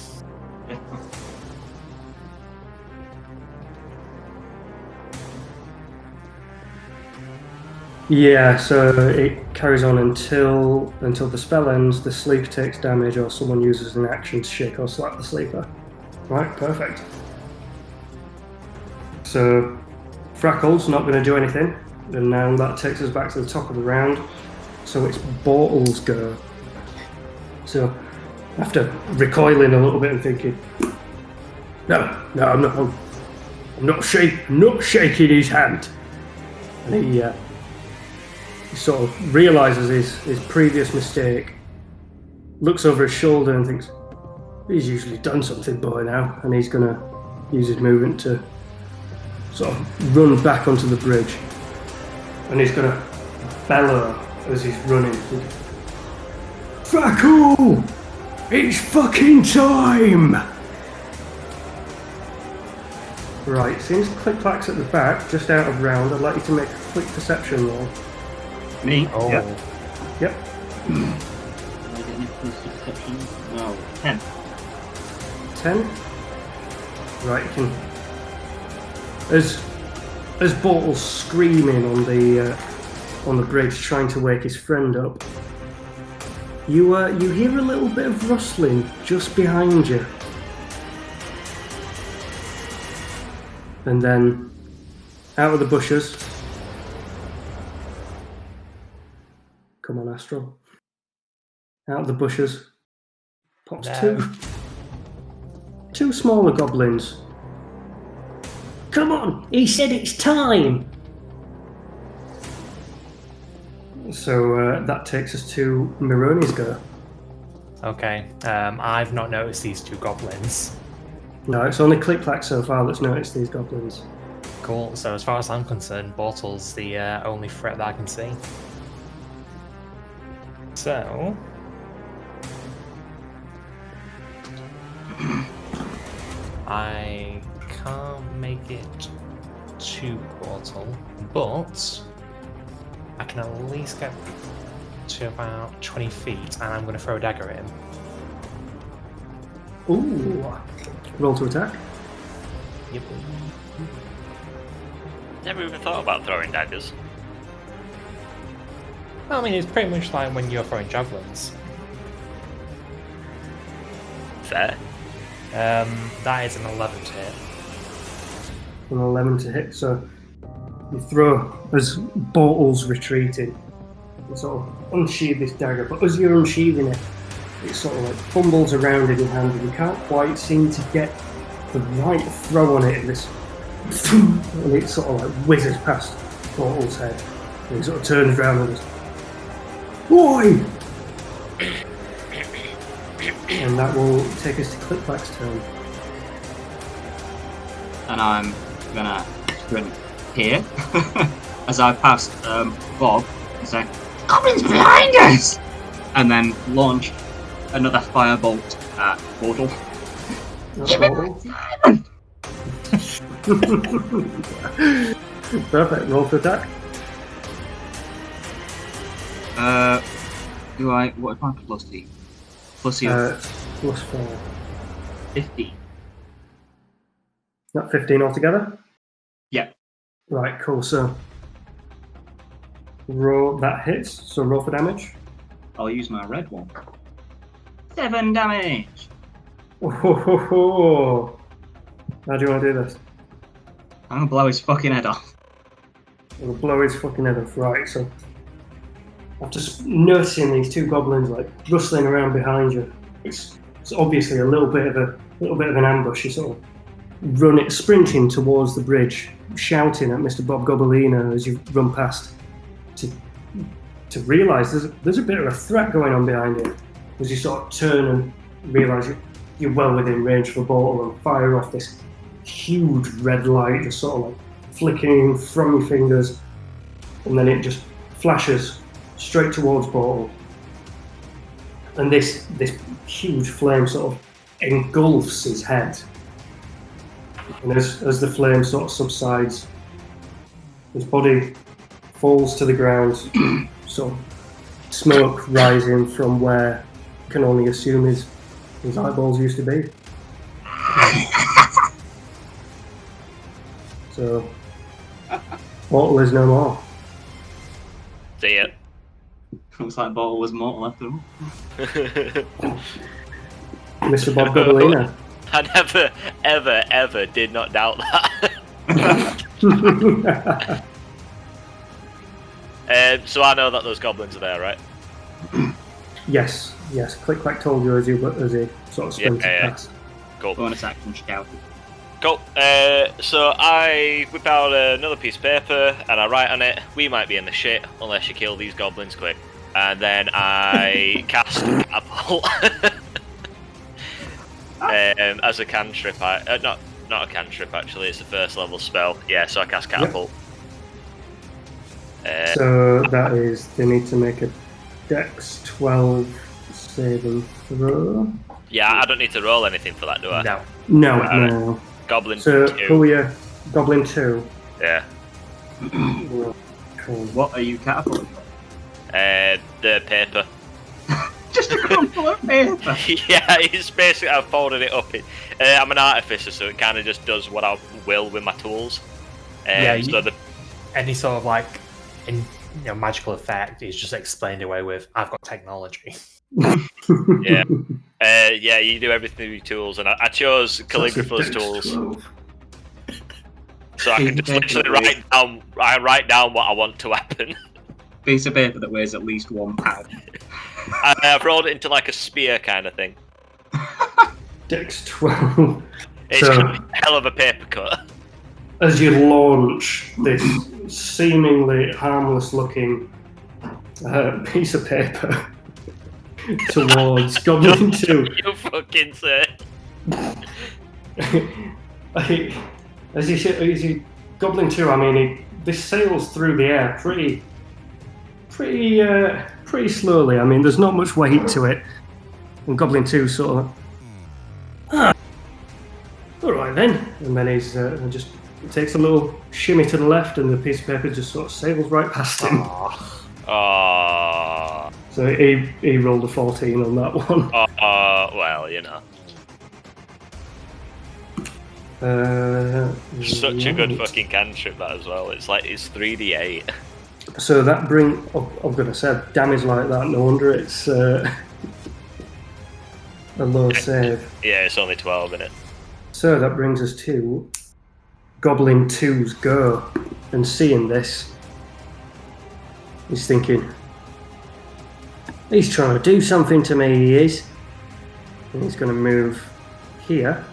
Yeah, so it carries on until the spell ends, the sleeper takes damage, or someone uses an action to shake or slap the sleeper. Right, perfect. So Frackle's not going to do anything, and now that takes us back to the top of the round. So it's Bortle's go. So after recoiling a little bit and thinking, no, I'm not shaking his hand, and he sort of realises his previous mistake, looks over his shoulder and thinks, he's usually done something by now, and he's going to use his movement to sort of run back onto the bridge. And he's going to bellow as he's running. Frackle! It's fucking time! Right, since Click-Clack's at the back, just out of round, I'd like you to make a quick perception roll. Me? Oh, Yep. Yep. Am I getting it close to perception? No. 10. 10. Right, you can. As Bortle's screaming on the bridge, trying to wake his friend up, you hear a little bit of rustling just behind you, and then out of the bushes. Come on, Astral. Out of the bushes pops No. two smaller goblins. Come on, he said it's time. So that takes us to Mironi's go. okay. I've not noticed these two goblins. No, it's only Click-Clack so far that's noticed these goblins. Cool. So as far as I'm concerned, Bortle's the only threat that I can see. So I can't make it to Bortle, but I can at least get to about 20 feet, and I'm going to throw a dagger at him. Ooh. Roll to attack. Yep. Never even thought about throwing daggers. I mean, it's pretty much like when you're throwing javelins. Fair. That is an 11 to hit. An 11 to hit. So you throw as Bortle's retreating. You sort of unsheathe this dagger, but as you're unsheathing it, it sort of like fumbles around in your hand, and you can't quite seem to get the right throw on it. And it sort of like whizzes past Bortle's head. And he sort of turns around and goes, "Boy!" And that will take us to Clickback's turn. And I'm gonna sprint here as I pass Bob and say, "Goblins behind us!" And then launch another firebolt at Bortle. Perfect. Roll for attack. What is my plus D? Plus your Plus 4. 50. Not 15 altogether? Yeah. Right, cool. So roll that hits. So roll for damage. I'll use my red one. 7 damage. Oh. How do you want to do this? I'm gonna blow his fucking head off. It'll blow his fucking head off. Right, so after noticing these two goblins like rustling around behind you, it's obviously a little bit of an ambush. You sort of run it, sprinting towards the bridge, shouting at Mr. Bob Gobbolino as you run past, to realise there's a bit of a threat going on behind you. As you sort of turn and realise you're well within range for a Bortle and fire off this huge red light, just sort of like flickering from your fingers, and then it just flashes straight towards Bortle. And this huge flame sort of engulfs his head. And as the flame sort of subsides, his body falls to the ground, sort of smoke rising from where you can only assume his eyeballs used to be. So, Bortle is no more. See ya. Looks like Bortle was mortal after all. Mr. Bob Gobbolino. I never, ever did not doubt that. So I know that those goblins are there, right? Yes. Click Clack told you as he sort of sprinted past. Cool. Bonus action shouted. Cool. So I whip out another piece of paper and I write on it, "We might be in the shit unless you kill these goblins quick." And then I cast Catapult. As a cantrip. Not a cantrip actually, it's a first level spell. Yeah, so I cast Catapult. Yep. So that is, they need to make a Dex 12 saving throw. Yeah, I don't need to roll anything for that, do I? No. Goblin so 2. Who are you? Goblin 2. Yeah. Cool. What are you catapulting? The paper. Just a crumple of paper. Yeah, it's basically, I've folded it up. I'm an artificer, so it kind of just does what I will with my tools. Any sort of like magical effect is just explained away with, "I've got technology." Yeah. You do everything with your tools, and I chose Calligrapher's tools. So I can just literally write down what I want to happen. Piece of paper that weighs at least 1 pound. I've rolled it into like a spear kind of thing. Dex 12. It's gonna be a hell of a paper cut. As you launch this seemingly harmless looking piece of paper towards Goblin 2. You fucking say. As you Goblin 2, I mean, this sails through the air pretty slowly. I mean, there's not much weight to it. And Goblin 2 sort of, all right then. And then he's just takes a little shimmy to the left, and the piece of paper just sort of sails right past him. Aww. So he rolled a 14 on that one. Well, you know. Such a good fucking cantrip that as well. It's 3d8. So that I've got to say, damage like that, no wonder it's a low save. Yeah, it's only 12 in it. So that brings us to Goblin 2's go. And seeing this, he's thinking, he's trying to do something to me, he is. And he's going to move here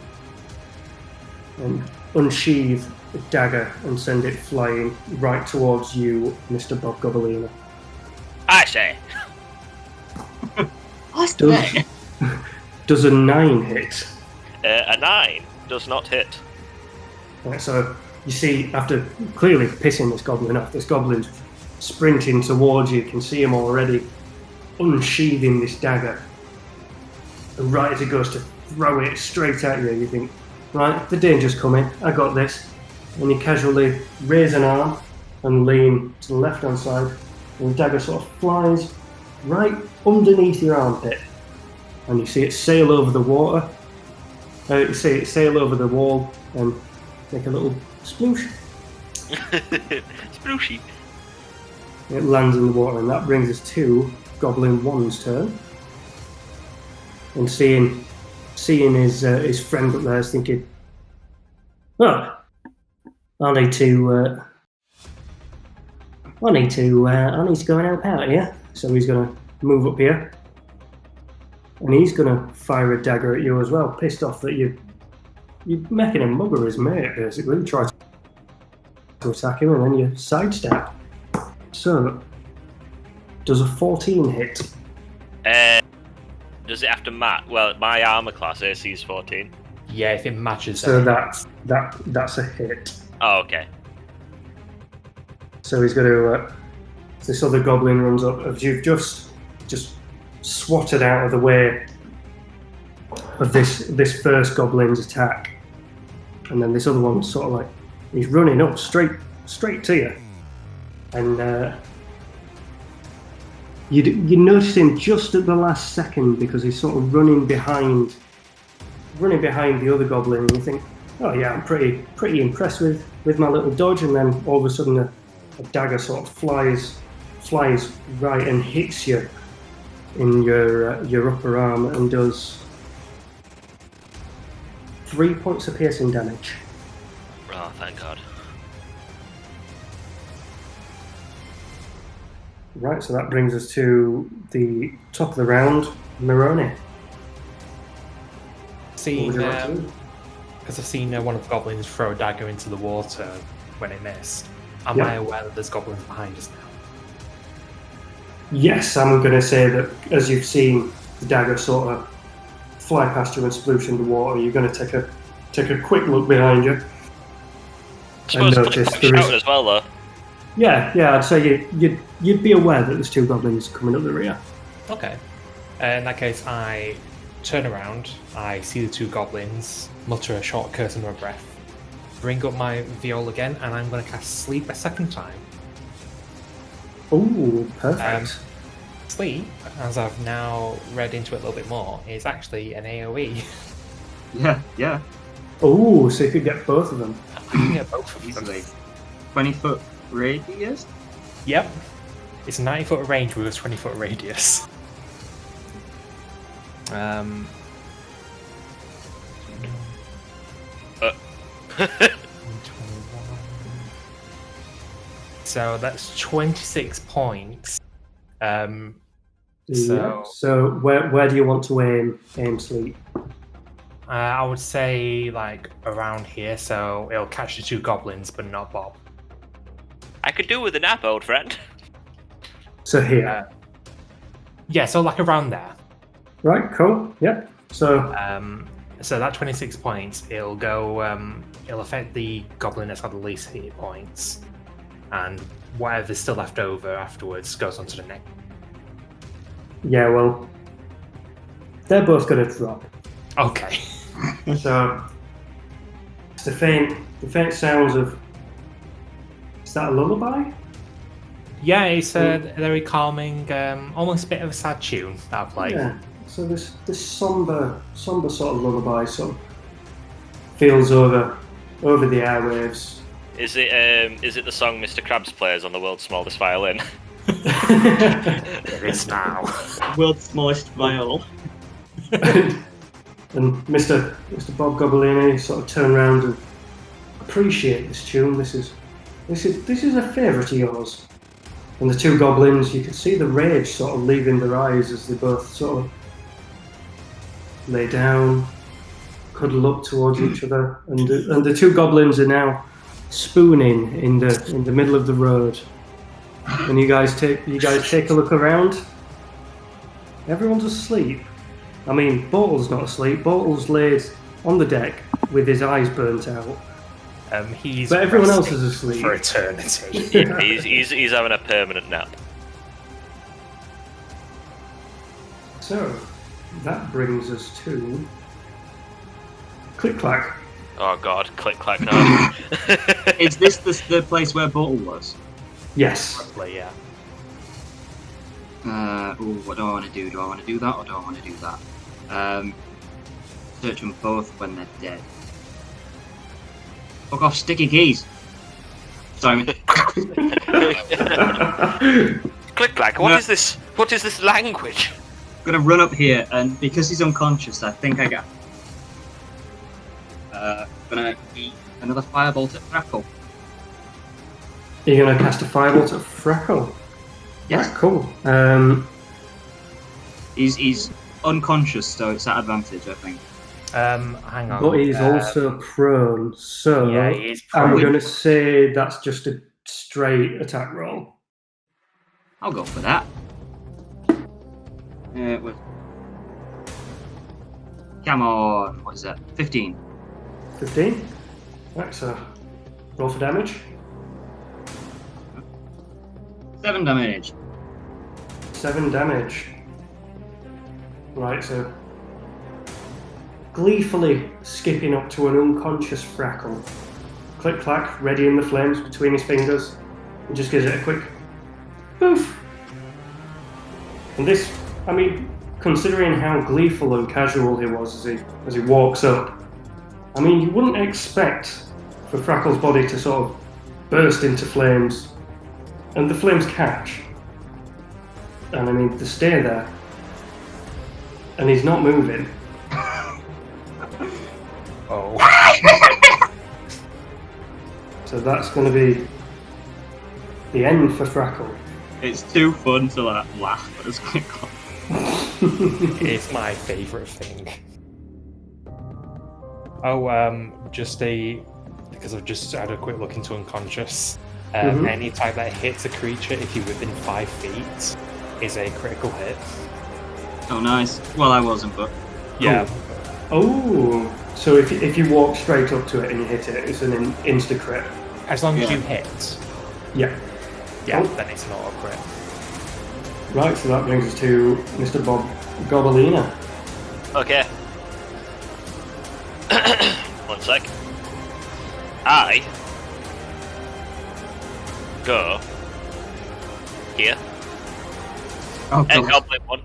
and unsheathe the dagger and send it flying right towards you, Mr. Bob Gobbolina. I say. Does a 9 hit? A 9 does not hit. Right, so you see, after clearly pissing this goblin off, this goblin's sprinting towards you. You can see him already unsheathing this dagger. And right as he goes to throw it straight at you, you think, right, the danger's coming, I got this. And you casually raise an arm and lean to the left-hand side, and the dagger sort of flies right underneath your armpit. And you see it sail over the water. You see it sail over the wall and make a little sploosh. Splooshy. It lands in the water, and that brings us to Goblin 1's turn. And seeing his friend up there is thinking, oh, I need to go and help out here. So he's going to move up here. And he's going to fire a dagger at you as well, pissed off that you're making a mug of his mate, basically. You try to attack him and then you sidestep. So, does a 14 hit? Does it have to match? Well, my armor class AC is 14. Yeah, if it matches. So then. that's a hit. Oh, okay. So he's going to. This other goblin runs up as you've just swatted out of the way of this first goblin's attack, and then this other one's sort of like he's running up straight to you, and you notice him just at the last second because he's sort of running behind the other goblin, and you think, oh yeah, I'm pretty impressed with my little dodge, and then all of a sudden a dagger sort of flies right and hits you in your upper arm and does 3 points of piercing damage. Oh, thank God. Right, so that brings us to the top of the round, Moroni. Because I've seen one of the goblins throw a dagger into the water when it missed. Am I aware that there's goblins behind us now? Yes, I'm going to say that as you've seen the dagger sort of fly past you and sploosh in the water, you're going to take a quick look behind you. I suppose notice there is as well, though. Yeah, I'd say you'd be aware that there's two goblins coming up the rear. Okay. In that case, I turn around, I see the two goblins, mutter a short curse under my breath, bring up my viol again, and I'm going to cast Sleep a second time. Ooh, perfect. Sleep, as I've now read into it a little bit more, is actually an AoE. Yeah. Ooh, so you could get both of them. I can get both of them. Easily. 20-foot radius? Yep. It's a 90-foot range with a 20-foot radius. So that's 26 points. So where do you want to aim Sleep? I would say like around here, so it'll catch the two goblins, but not Bob. I could do with a nap, old friend. So here. Yeah, so like around there. Right, cool. Yep. So So that 26 points, it'll go. It'll affect the goblin that's got the least hit points, and whatever's still left over afterwards goes onto the next. Yeah, well, they're both going to drop. Okay. So it's the faint sounds of. Is that a lullaby? Yeah, it's a very calming, almost a bit of a sad tune that I play. Yeah. So this somber sort of lullaby sort of feels over the airwaves. Is it the song Mr. Krabs plays on the world's smallest violin? It is now. World's smallest viol. And Mr. Bob Gobbolini sort of turn around and appreciate this tune. This is a favourite of yours. And the two goblins, you can see the rage sort of leaving their eyes as they both sort of lay down, cuddle up towards each other, and the two goblins are now spooning in the middle of the road. And you guys take a look around. Everyone's asleep. I mean, Bortle's not asleep. Bortle's laid on the deck with his eyes burnt out. But everyone else is asleep for eternity. Yeah, he's having a permanent nap. So that brings us to Click Clack. Oh god, click clack now. Is this the place where Bottle was? Yes. Probably, yeah. What do I want to do? Do I want to do that or do I want to do that? Search them both when they're dead. Fuck off, sticky keys. Simon. Click clack. What is this? What is this language? I'm gonna run up here, and because he's unconscious, I think I got. Gonna eat another firebolt at Freckle. You're gonna cast a firebolt at Freckle. Yes. Right, cool. He's unconscious, so it's at advantage, I think. Hang on. But he's also prone, so yeah, he is I'm prone. going to say that's just a straight attack roll. I'll go for that. Come on, what is that? 15. 15. Right, so roll for damage. 7 damage. 7 damage. Right, so gleefully skipping up to an unconscious Freckle. Click clack, readying the flames between his fingers, and just gives it a quick poof. And this, I mean, considering how gleeful and casual he was as he walks up, I mean, you wouldn't expect for Freckle's body to sort of burst into flames, and the flames catch. And I mean, they stay there. And he's not moving. Oh. So that's going to be the end for Freckle. It's too fun to laugh as Click Clack. It's my favourite thing. Oh, because I've just had a quick look into unconscious. Any type that hits a creature if you're within 5 feet is a critical hit. Oh, nice. Well, I wasn't, but Yeah. Oh, so if you walk straight up to it and you hit it, it's an insta crit. As long as Yeah. you hit, Yeah. yeah, Oh. then it's not a crit. Right, so that brings us to Mr. Bob Gobbolina. Okay. One sec. I go here oh, and God. goblin one.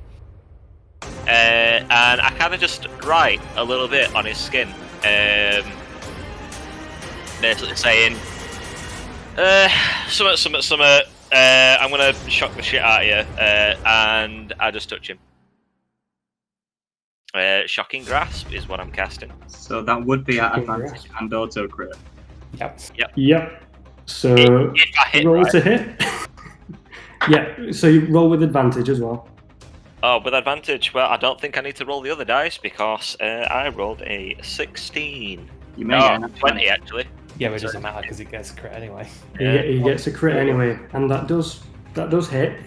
And I kind of just write a little bit on his skin, basically saying, "Summer, I'm gonna shock the shit out of you," and I just touch him. Shocking grasp is what I'm casting. So that would be at Shocking advantage grasp. and auto crit. Yep. Yep. So If I hit roll right. to hit. Yeah, so you roll with advantage as well. Oh, with advantage. Well, I don't think I need to roll the other dice because I rolled a 16. You may No, get an 20 actually. Yeah, but it doesn't matter because it gets a crit anyway. He gets a crit anyway, and that does hit.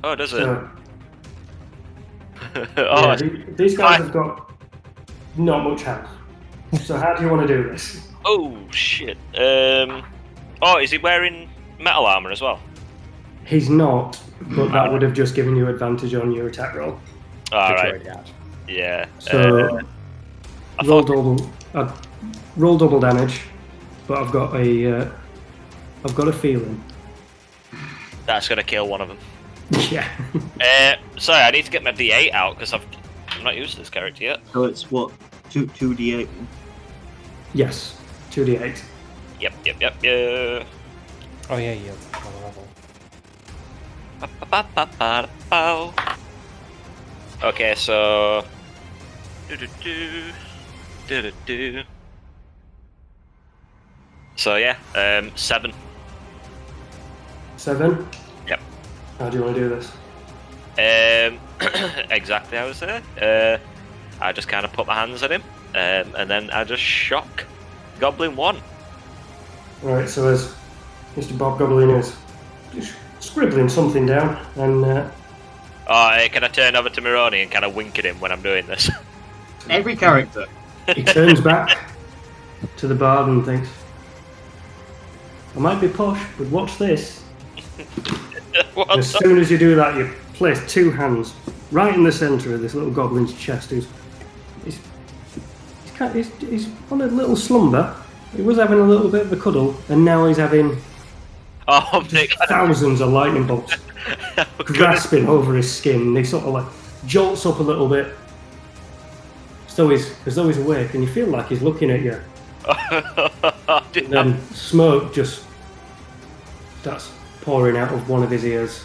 Oh, does it? So, Oh, yeah, these guys fine. have got not much health. So how do you want to do this? oh shit. Oh, is he wearing metal armor as well? He's not, but that would have just given you advantage on your attack roll. All Which right. already had. Yeah. So I roll thought, roll double damage, but I've got a feeling. that's gonna kill one of them. Yeah. Sorry, I need to get my D8 out because I've not used this character yet. So it's what? 2d8? Yes. 2d8. Yep. Oh yeah, yeah. On the level. Okay, so Do. So yeah, 7. 7? Yep. How do you want to do this? Exactly, I was there. I just kind of put my hands on him, and then I just shock Goblin 1. Right, so as Mr. Bob Goblin is just scribbling something down, and Can I turn over to Mironi and kind of wink at him when I'm doing this? Every character. he turns back to the bard and thinks, I might be posh, but watch this. What As soon as you do that, you place 2 hands right in the centre of this little goblin's chest. He's on a little slumber. He was having a little bit of a cuddle, and now he's having thousands of lightning bolts grasping over his skin. And he sort of like jolts up a little bit, as though he's awake, and you feel like he's looking at you. And then smoke just starts pouring out of one of his ears,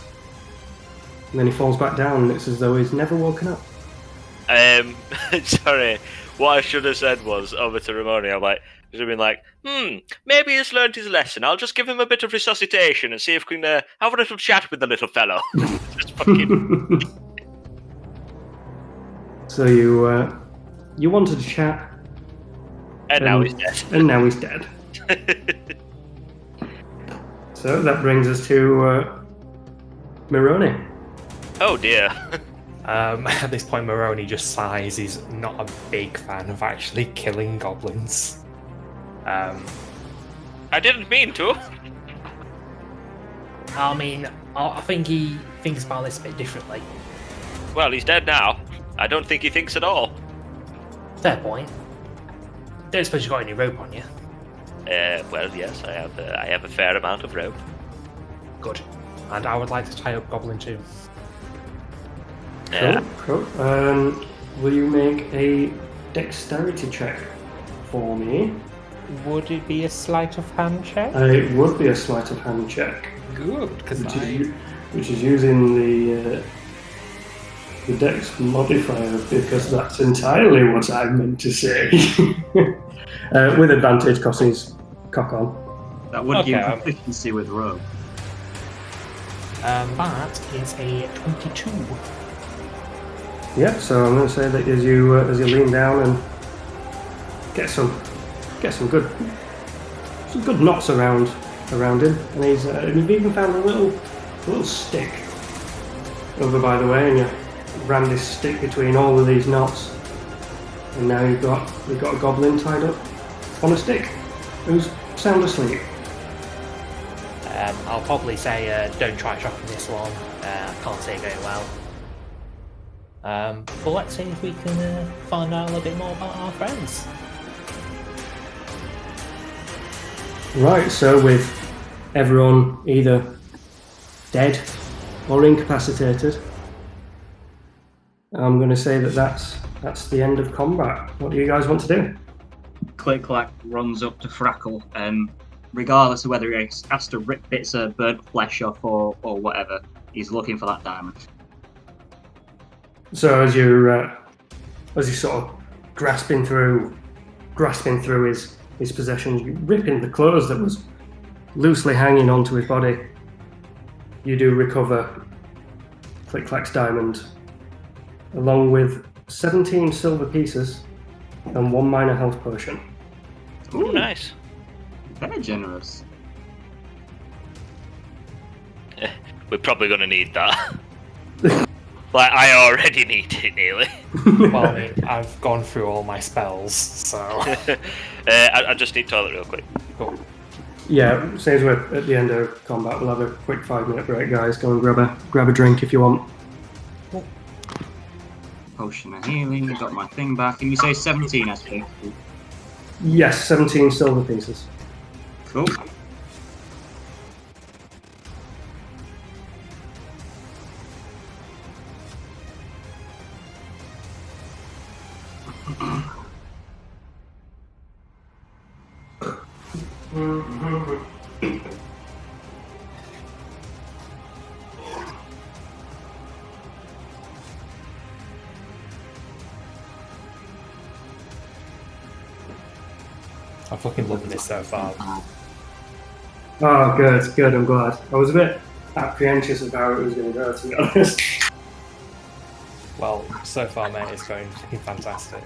and then he falls back down, and it's as though he's never woken up. Sorry, what I should have said was over to Ramoni. I'm like, should have been like, maybe he's learned his lesson. I'll just give him a bit of resuscitation and see if we can have a little chat with the little fellow. Just fucking. So you wanted to chat, and now he's dead. And now he's dead. So that brings us to Mironi. Oh dear. At this point, Moroni just sighs. He's not a big fan of actually killing goblins. I didn't mean to. I mean, I think he thinks about this a bit differently. Well, he's dead now. I don't think he thinks at all. Fair point. Don't suppose you got any rope on you? Well, yes, I have a fair amount of rope. Good. And I would like to tie up Goblin too. Cool. Will you make a dexterity check for me? Would it be a sleight of hand check? It would be a sleight of hand check. Good, because which is using the dex modifier, because that's entirely what I meant to say. With advantage, because he's cock on. That would give proficiency with rope. That is a 22. Yeah, so I'm going to say that as you lean down and get some good knots around him, and you've even found a little stick over by the way, and you ran this stick between all of these knots, and now you've got a goblin tied up on a stick who's sound asleep. I'll probably say don't try shocking this one. I can't see it going well. But let's see if we can find out a little bit more about our friends. Right, so with everyone either dead or incapacitated, I'm going to say that's the end of combat. What do you guys want to do? Click Clack runs up to Frackle, regardless of whether he has to rip bits of bird flesh off or whatever, he's looking for that diamond. So as you're sort of grasping through his possessions, you're ripping the clothes that was loosely hanging onto his body, you do recover Click Clack's diamond, along with 17 silver pieces and 1 minor health potion. Ooh, nice. Very generous. We're probably going to need that. Like, I already need it, nearly. Well, I mean, I've gone through all my spells, so... I just need toilet real quick. Cool. Yeah, since we're at the end of combat, we'll have a quick 5-minute break, guys. Go and grab a drink if you want. Cool. Potion of healing, got my thing back. And you say 17 SP? Yes, 17 silver pieces. Cool. fucking loving this so far. Oh, good. I'm glad. I was a bit apprehensive of how it was going to go, to be honest. Well, so far, mate, it's going fucking fantastic.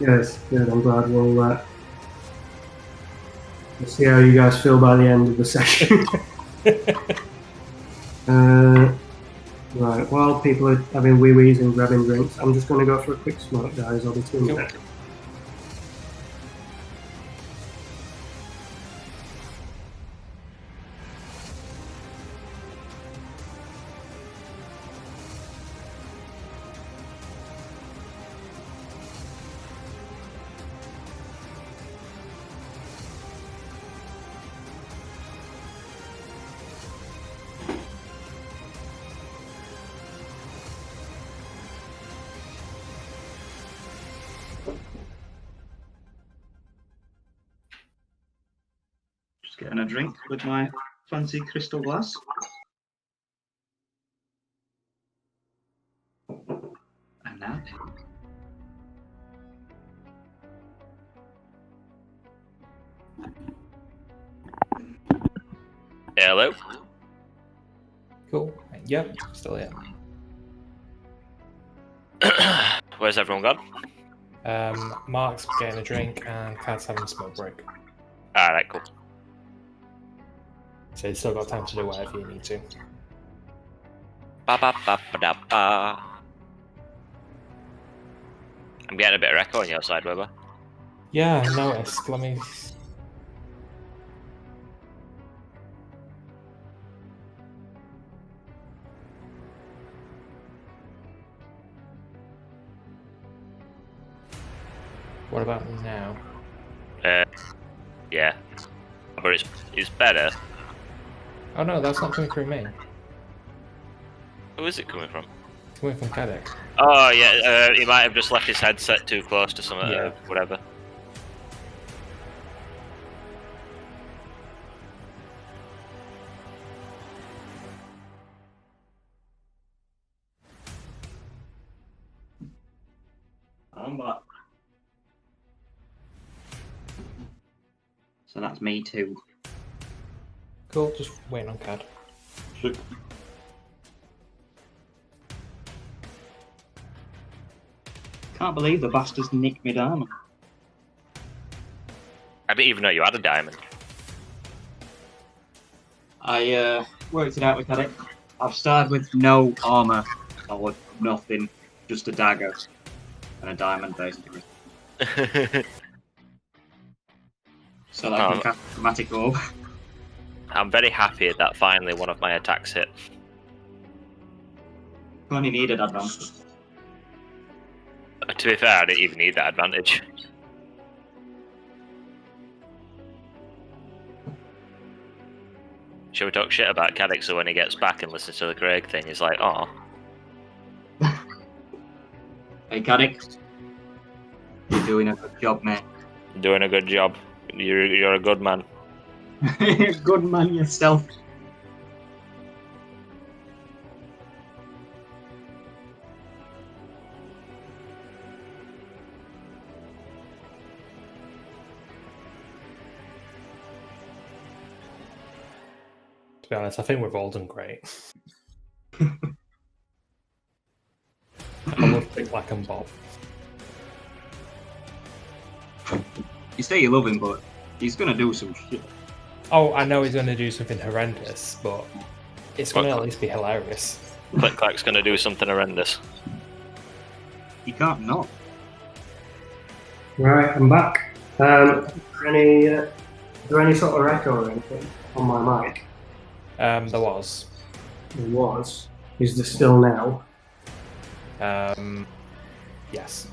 Yes, good. I'm glad. We'll see how you guys feel by the end of the session. Right. While people are having wee-wees and grabbing drinks, I'm just going to go for a quick smoke, guys. I'll be 2 minutes. Just getting a drink with my fancy crystal glass. And now. Hello. Cool. Yep, still here. Where's everyone gone? Mark's getting a drink and Cad's having a smoke break. Alright, cool. So you've still got time to do whatever you need to. Ba ba ba ba da ba. I'm getting a bit of echo on your side, Weber. Yeah, I noticed. Let me. What about now? Yeah. But it's better. Oh no, that's not coming through me. Who is it coming from? It's coming from Caddick. Oh yeah, he might have just left his headset too close to something, Yeah. Whatever. I'm back. So that's me too. Cool, just waiting on Cad. Can't believe the bastards nicked me down. I didn't even know you had a diamond. I worked it out with Caddick. I've started with no armour or nothing, just a dagger and a diamond basically. So that I can cast chromatic orb. I'm very happy that finally one of my attacks hit. Only needed advantage. To be fair, I didn't even need that advantage. Shall we talk shit about Caddick so when he gets back and listens to the Craig thing, he's like, oh. Hey Caddick, you're doing a good job, mate. Doing a good job. You're a good man. Good man yourself. To be honest, I think we've all done great. I love Big Black and Bob. You say you love him, but he's gonna do some shit. Oh, I know he's going to do something horrendous, but it's going to at least be hilarious. Click Clack's gonna do something horrendous. He can't not. Right, I'm back. Is there any sort of echo or anything on my mic? There was. There was. Is there still now? Yes.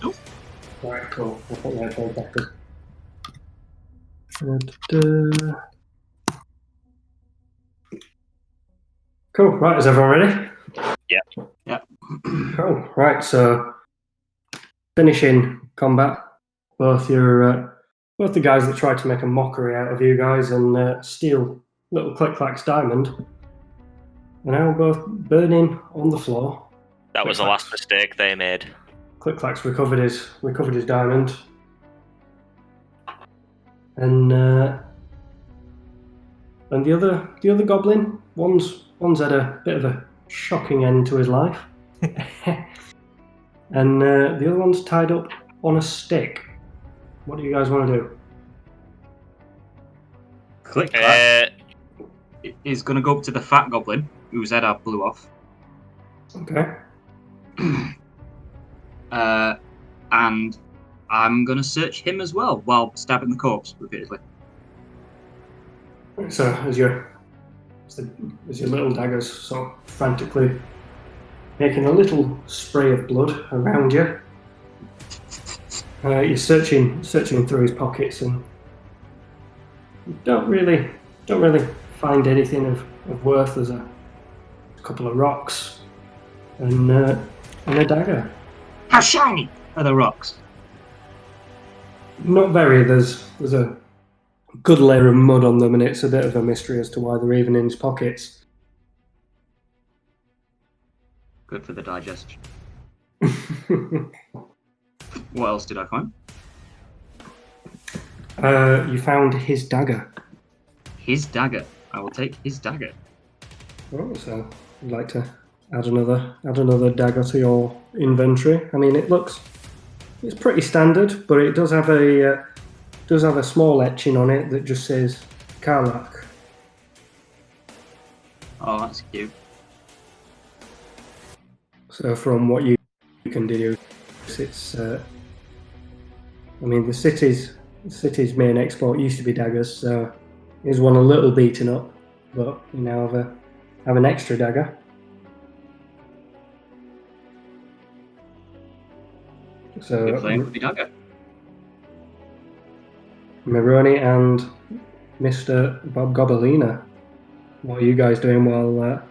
Right, cool. I put my headphones back in. Cool. Right, is everyone ready? Yeah. Cool. Right, so finishing combat. Both the guys that tried to make a mockery out of you guys and steal little Click Clack's diamond are now both burning on the floor. That was the last mistake they made. Click Clack's recovered his diamond. And the other goblin, one's had a bit of a shocking end to his life, and the other one's tied up on a stick. What do you guys want to do? Click clack is going to go up to the fat goblin whose head I blew off. Okay. And I'm going to search him as well while stabbing the corpse repeatedly. So as your little daggers sort of frantically making a little spray of blood around you, you're searching through his pockets and don't really find anything of worth. There's a couple of rocks and a dagger. How shiny are the rocks? Not very. There's a good layer of mud on them, and it's a bit of a mystery as to why they're even in his pockets. Good for the digestion. What else did I find? You found his dagger. His dagger. I will take his dagger. Oh, so you'd like to add another dagger to your inventory? I mean, it's pretty standard, but it does have a small etching on it that just says Karlach. Oh, that's cute. So from what you can deduce, it's I mean, the city's main export used to be daggers, so here's one a little beaten up, but you now have an extra dagger. So Good playing with the dagger. Maroni and Mr. Bob Gobolina, what are you guys doing while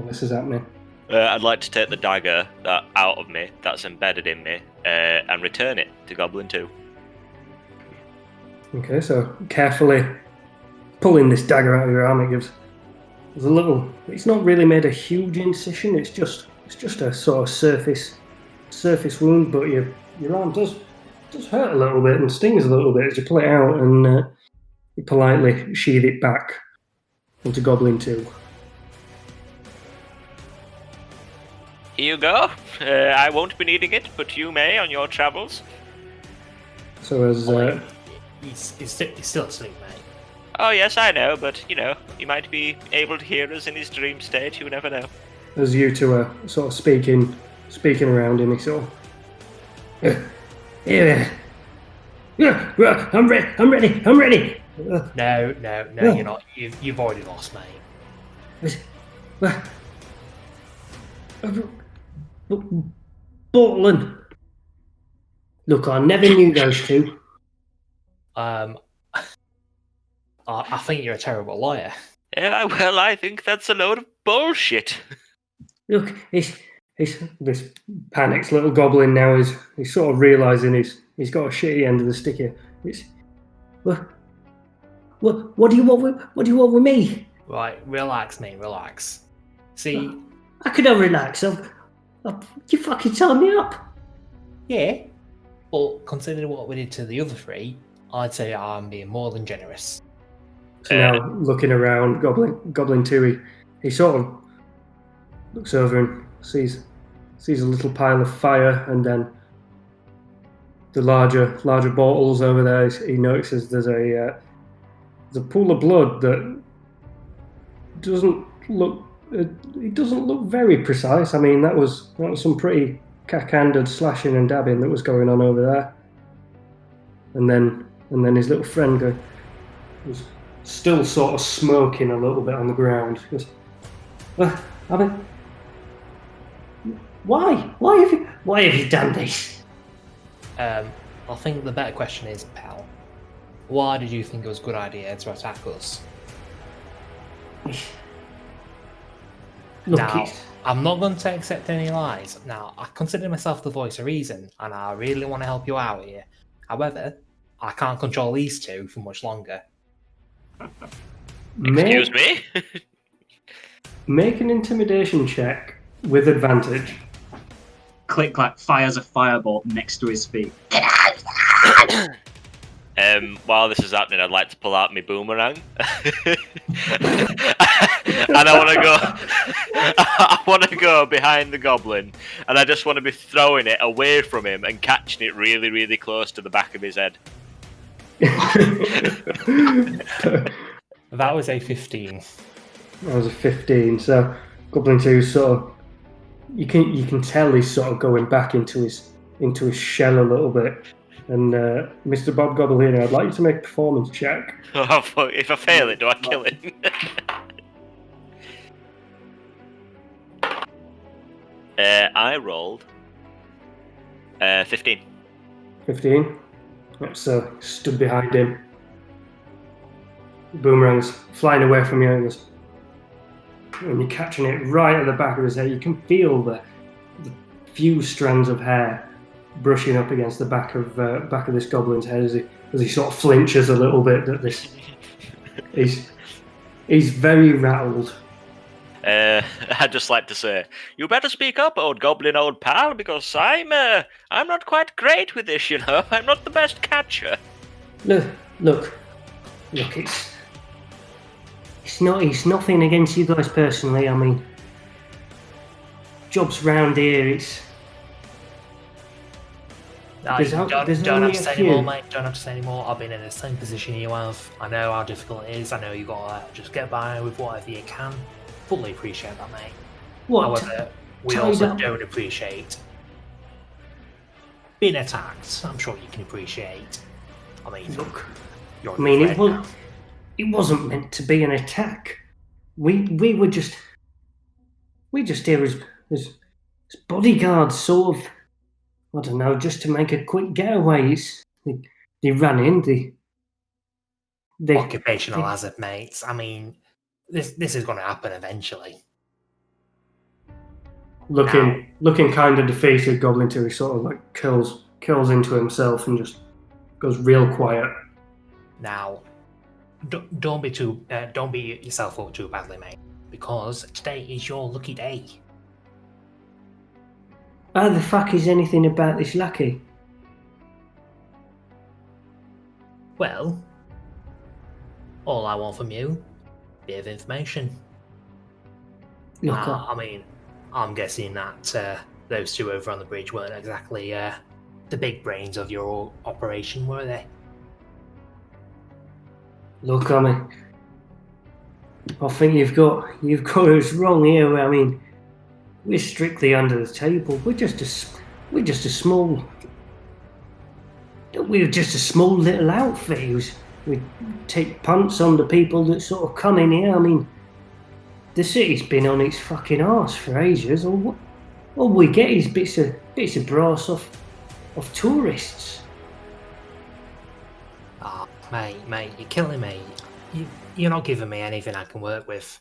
this is happening? I'd like to take the dagger out of me, that's embedded in me, and return it to Goblin 2. Okay, so carefully pulling this dagger out of your arm, there's a little. It's not really made a huge incision. It's just a sort of surface wound, but your arm does hurt a little bit and stings a little bit as you pull it out, and you politely sheathe it back into Goblin 2. Here you go. I won't be needing it, but you may on your travels. So as He's still asleep, mate. Oh yes, I know, but he might be able to hear us in his dream state. You never know. as you two are sort of speaking around him, he sort of, yeah, I'm ready. No, you're not. You've already lost, mate. Portland. Look, I never knew those two. I think you're a terrible liar. Yeah, well, I think that's a load of bullshit. Look, he's this panicked little goblin now. He's sort of realising he's got a shitty end of the stick here. What do you want with me? Right, relax, mate, relax. See, I could never relax. You fucking tied me up. yeah, but considering what we did to the other three, I'd say I'm being more than generous. So now, looking around, Goblin 2, he sort of looks over and sees a little pile of fire, and then the larger bottles over there. He notices there's a pool of blood that doesn't look very precise. I mean, that was some pretty cack-handed slashing and dabbing that was going on over there. And then his little friend was still sort of smoking a little bit on the ground. He goes, I mean, why have you done this? I think the better question is, pal, why did you think it was a good idea to attack us? Look, now, I'm not going to accept any lies. Now, I consider myself the voice of reason, and I really want to help you out here. However, I can't control these two for much longer. Excuse me? Make an intimidation check with advantage. Click clack fires a fireball next to his feet. While this is happening, I'd like to pull out my boomerang, and I want to go behind the goblin, and I just want to be throwing it away from him and catching it really, really close to the back of his head. That was a 15. That was a 15. So Goblin 2 sort of, you can tell he's sort of going back into his shell a little bit. And Mr. Bob Gobble here, I'd like you to make a performance check. Oh, fuck. If I fail it, do I kill him? I rolled 15. 15. Yep, so stood behind him. Boomerang's flying away from you, and you're catching it right at the back of his head. You can feel the few strands of hair brushing up against the back of this goblin's head as he sort of flinches a little bit. That this he's very rattled. I'd just like to say, you better speak up, old goblin, old pal, because I'm not quite great with this, you know. I'm not the best catcher. Look, it's nothing against you guys personally. I mean, jobs round here, Don't have to say few. anymore, mate. Don't have to say anymore. I've been in the same position you have. I know how difficult it is. I know you gotta just get by with whatever you can. Fully appreciate that, mate. What? However, we also don't appreciate being attacked. I'm sure you can appreciate. I mean, Look, you're I mean, now. it wasn't meant to be an attack. We were just here as bodyguards, sort of. I don't know, just to make a quick getaway. They ran in. They Occupational hazard, mates. I mean, this is going to happen eventually. looking kind of defeated. Goblin 2, he sort of like curls into himself and just goes real quiet. Now, don't beat yourself up too badly, mate, because today is your lucky day. How the fuck is anything about this lucky? Well, all I want from you, bit of information. Look, I mean, I'm guessing that those two over on the bridge weren't exactly the big brains of your operation, were they? Look, I mean, I think you've got us wrong here. I mean, we're strictly under the table. We're just a small little outfit. We take punts on the people that sort of come in here. I mean, the city's been on its fucking arse for ages. All we get is bits of brass off tourists. Oh, mate, you're killing me. You're not giving me anything I can work with.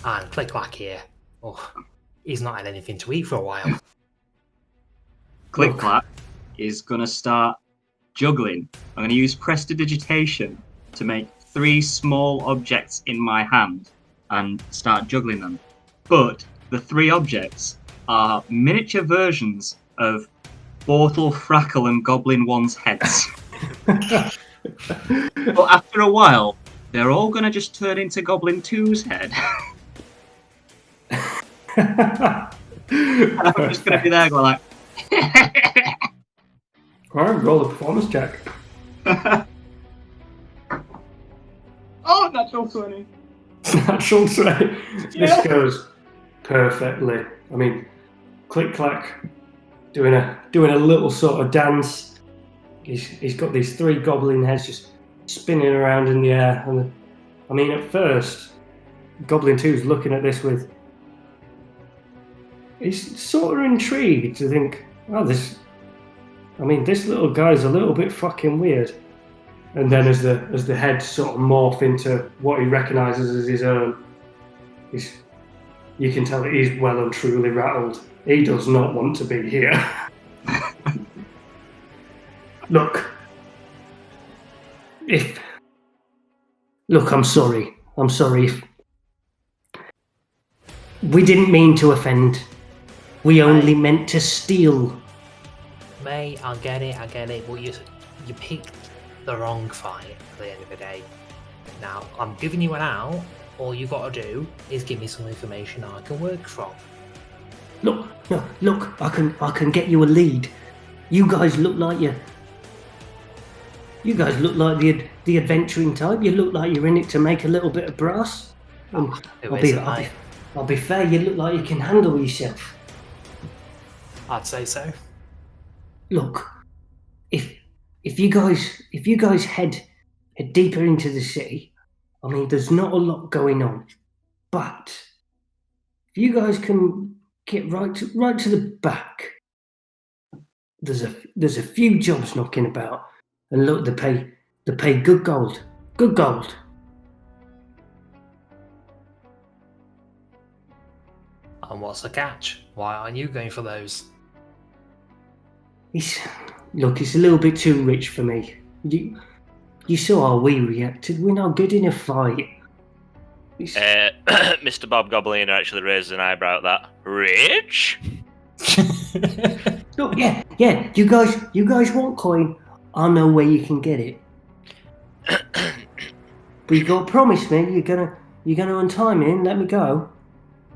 And Click-Clack here. Oh, he's not had anything to eat for a while. Click-Clack is going to start juggling. I'm going to use prestidigitation to make 3 small objects in my hand and start juggling them. But the 3 objects are miniature versions of Bortle, Frackle, and Goblin 1's heads. But after a while, they're all going to just turn into Goblin 2's head. And I'm just going to be there going like... Alright, roll a performance check. Oh, natural 20. Natural 20. Yeah. This goes perfectly. I mean, Click-Clack doing a little sort of dance. He's got these 3 goblin heads just spinning around in the air. And I mean, at first, Goblin 2's looking at this with... He's sort of intrigued to think, oh, this little guy's a little bit fucking weird. And then as the heads sort of morph into what he recognises as his own, you can tell that he's well and truly rattled. He does not want to be here. Look, I'm sorry. We didn't mean to offend. We only meant to steal. Mate, I get it, but you picked the wrong fight at the end of the day. Now, I'm giving you an out. All you got to do is give me some information I can work from. Look, no, look, I can get you a lead. You guys look like the adventuring type. You look like you're in it to make a little bit of brass. I'll be fair, you look like you can handle yourself. I'd say so. Look, if you guys head deeper into the city, I mean, there's not a lot going on, but if you guys can get right to the back, there's a few jobs knocking about, and look, they pay good gold. And what's the catch? Why aren't you going for those? It's a little bit too rich for me. You saw how we reacted. We're not good in a fight. Mr. Bob Goblin actually raises an eyebrow at that. Rich? Look, yeah. You guys want coin? I know where you can get it. But you gotta promise me you're gonna untie me and let me go.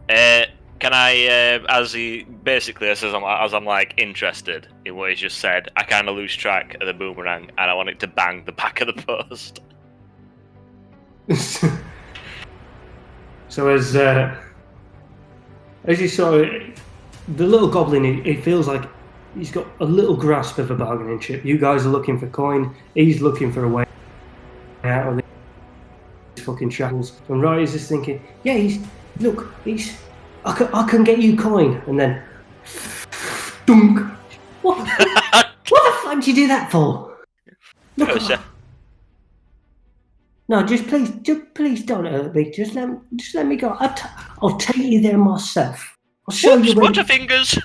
Can I, as I'm like interested in what he's just said, I kind of lose track of the boomerang and I want it to bang the back of the post. So as you saw, the little goblin, it feels like he's got a little grasp of a bargaining chip. You guys are looking for coin. He's looking for a way out of these fucking shackles. And Riley's just thinking, yeah, I can get you coin. And then, dunk. What the fuck did you do that for? Look, no, just please don't hurt me. Just let me go. I'll take you there myself. I'll show you where. Butterfingers.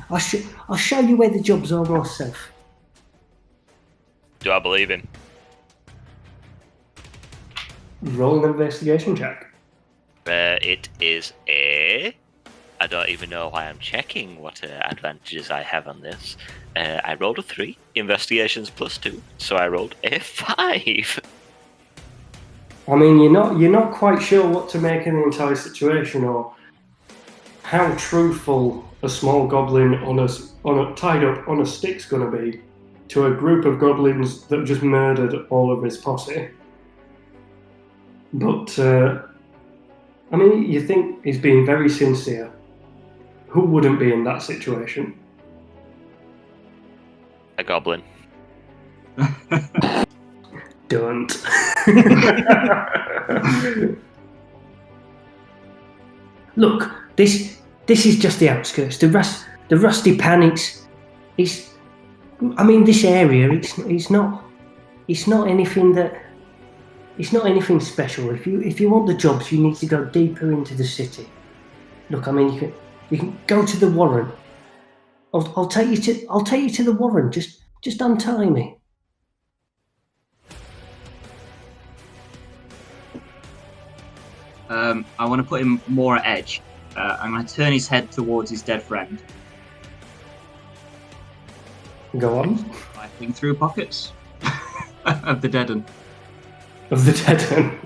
I'll show you where the jobs are myself. Do I believe him? Roll an investigation check. It is a... I don't even know why I'm checking what advantages I have on this. I rolled a 3. Investigations +2. So I rolled a 5. I mean, you're not quite sure what to make in the entire situation, or how truthful a small goblin tied up on a stick's gonna be to a group of goblins that just murdered all of his posse. But I mean, you think he's being very sincere. Who wouldn't be in that situation? A goblin. Don't. Look, this is just the outskirts. The rusty pan. I mean, this area. It's not anything that. It's not anything special. If you want the jobs, you need to go deeper into the city. Look, I mean, you can go to the Warren. I'll take you to the Warren. Just untie me. I want to put him more at edge. I'm going to turn his head towards his dead friend. Go on. Rifling through pockets of the dead one. Of the dead one.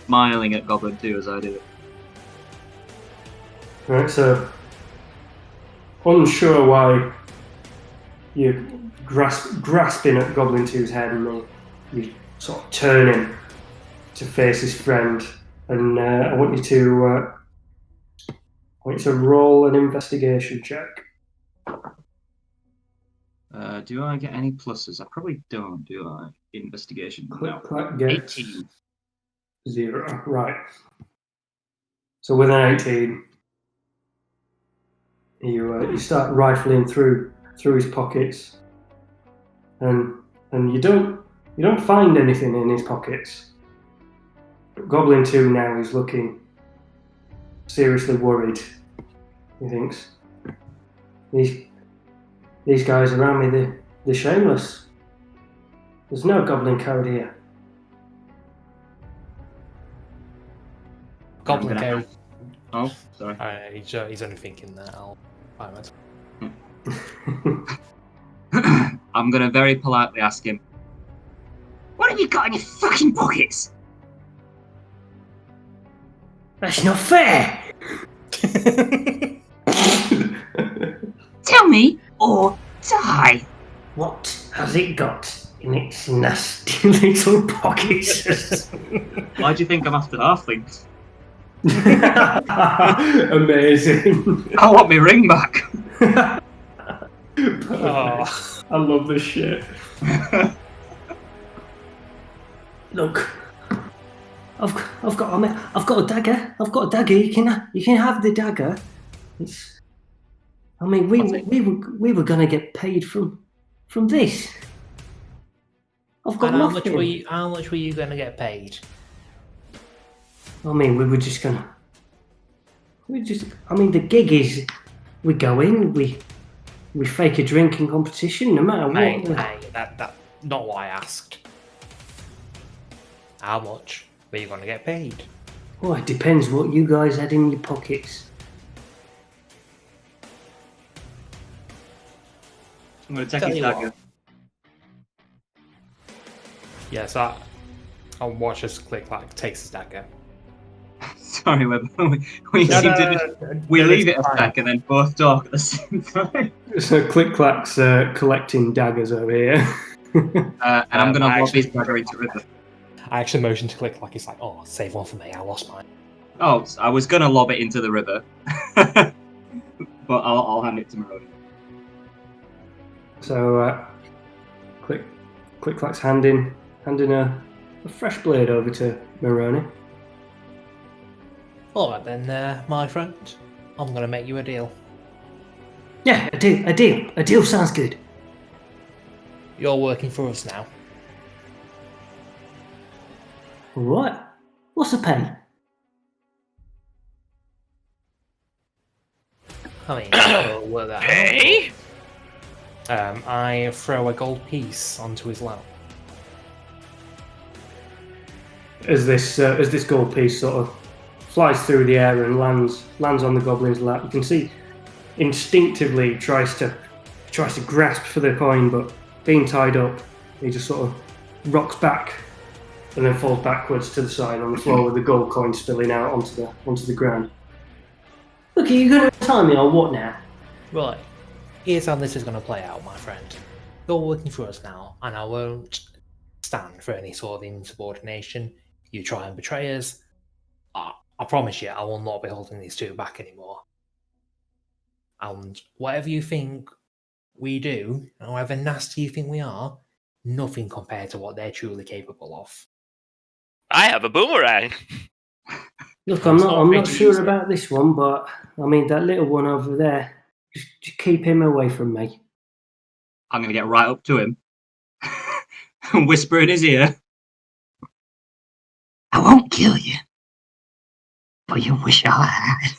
Smiling at Goblin too as I do it. Right, so unsure why you're grasping at Goblin 2's head, and you sort of turn him to face his friend, and I want you to roll an investigation check. Do I get any pluses? I probably don't, do I? Investigation. No. Gets 18. 0. Right. So with an 18, you start rifling through his pockets, and you don't find anything in his pockets. But Goblin 2 now is looking seriously worried. He thinks, these guys around me, they're shameless. There's no goblin code here. Goblin code. Oh, sorry. He's only thinking that. I'll find I'm going to very politely ask him, What have you got in your fucking pockets? That's not fair! Tell me or die. What has it got in its nasty little pockets? why do you think I'm after halflings? Amazing. I want my ring back. Oh. I love this shit. Look, I've got a dagger. I've got a dagger. You can have the dagger. We were gonna get paid from this. I've got And nothing. how much were you going to get paid? I mean, we were just gonna. The gig is, we go in, we fake a drinking competition, no matter Hey, what. that not what I asked. How much were you going to get paid? Well, it depends what you guys had in your pockets. I'm going to take Tell his you dagger. what. Yes, I'll watch as Click Clack takes his dagger. Sorry, Webber. We seem to just, we leave it a sec and then both talk at the same time. So Click Clack's collecting daggers over here. And I'm going to I lob his actually- dagger into the river. I actually motioned to Click Clack. He's like, "Oh, save one for me. I lost mine." Oh, I was going to lob it into the river. But I'll hand it to Maroni. So Click Clack's handing a fresh blade over to Maroni. All right then, my friend. I'm going to make you a deal. Yeah, a deal sounds good. You're working for us now. What? What's the pay? I mean, I'll work that out. Hey? I throw a gold piece onto his lap. As this gold piece sort of flies through the air and lands on the goblin's lap, you can see instinctively tries to grasp for the coin, but being tied up, he just sort of rocks back and then falls backwards to the side on the floor with the gold coin spilling out onto the ground. Look, are you going to time me or what now? Right. Here's how this is going to play out, my friend. You're working for us now, and I won't stand for any sort of insubordination. You try and betray us. I promise you, I will not be holding these two back anymore. And whatever you think we do, however nasty you think we are, nothing compared to what they're truly capable of. I have a boomerang. Look, It's not I'm free not to sure use it. about this one, but I mean that little one over there. Just keep him away from me. I'm going to get right up to him and whisper in his ear. I won't kill you. But you wish I had.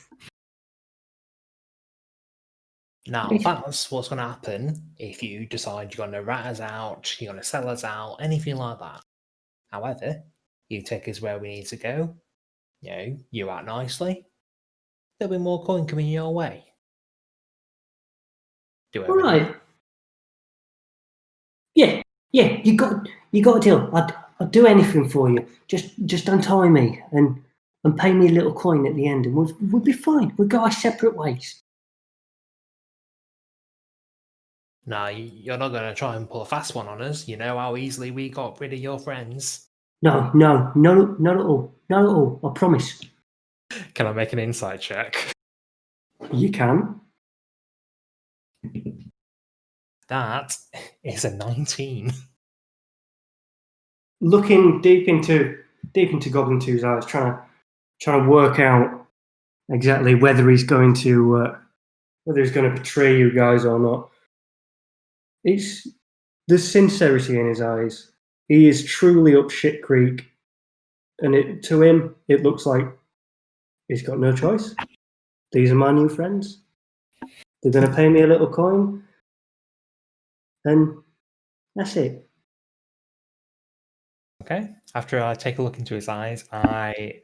Now, that's what's going to happen if you decide you're going to rat us out, you're going to sell us out, anything like that. However, you take us where we need to go, you act nicely, there'll be more coin coming your way. Do All everything. right. Yeah, you got a deal. I'd do anything for you. Just untie me and pay me a little coin at the end, and we'll be fine. We'll go our separate ways. Now, you're not going to try and pull a fast one on us. You know how easily we got rid of your friends. No, not at all. Not at all. I promise. Can I make an insight check? You can. That is a 19. Looking deep into Goblin 2's eyes, trying to work out exactly whether he's going to betray you guys or not. It's the sincerity in his eyes. He is truly up shit creek, and to him it looks like he's got no choice. These are my new friends. They're going to pay me a little coin, and that's it. Okay. After I take a look into his eyes, I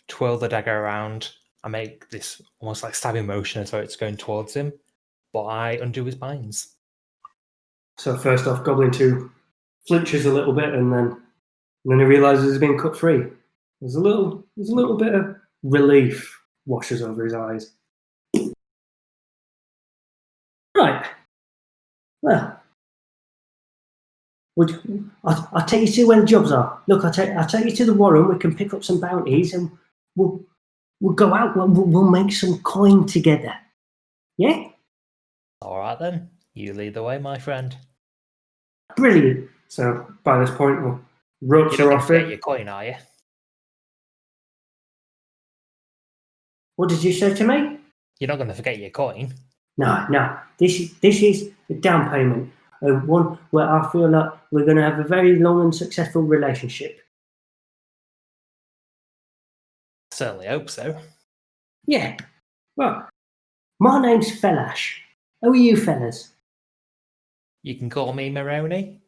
twirl the dagger around. I make this almost like stabbing motion as though it's going towards him, but I undo his binds. So first off, Goblin 2 flinches a little bit, and then he realizes he's been cut free. There's a little bit of relief washes over his eyes. Right. Well, I'll take you to where the jobs are. Look, I'll take you to the Warren. We can pick up some bounties, and we'll go out. We'll make some coin together. Yeah. All right then. You lead the way, my friend. Brilliant. So by this point, we'll ropes You're are not off going to get it. your coin, are you? What did you say to me? You're not going to forget your coin. No. This is a down payment, one where I feel like we're going to have a very long and successful relationship. Certainly hope so. Yeah. Well, my name's Felash. Who are you fellas? You can call me Maroney.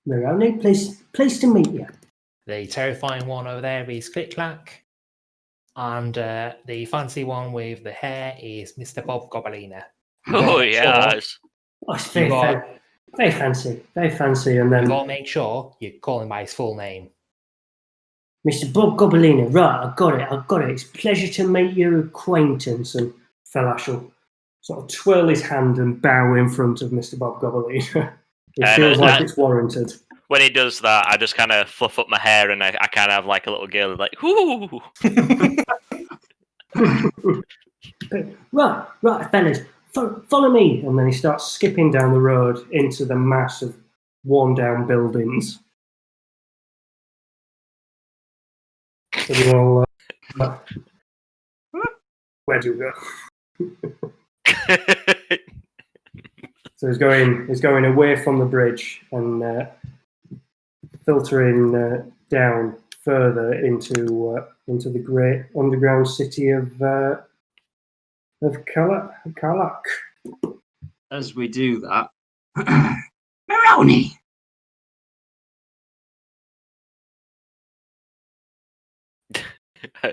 Maroney, pleased to meet you. The terrifying one over there is Click Clack. And the fancy one with the hair is Mr. Bob Gobalina. Oh, yes. Oh, it's very fancy. Very fancy. And then You've got to make sure you call him by his full name. Mr. Bob Gobalina. Right, I've got it. It's a pleasure to make your acquaintance. And Felash will sort of twirl his hand and bow in front of Mr. Bob Gobalina. It feels like it's warranted. When he does that, I just kind of fluff up my hair and I kind of have like a little girl like, whoo! Right, fellas, follow me. And then he starts skipping down the road into the mass of worn-down buildings. So we all, where do we go? So he's going away from the bridge and filtering down further into the great underground city of Karlak. As we do that, Maroney!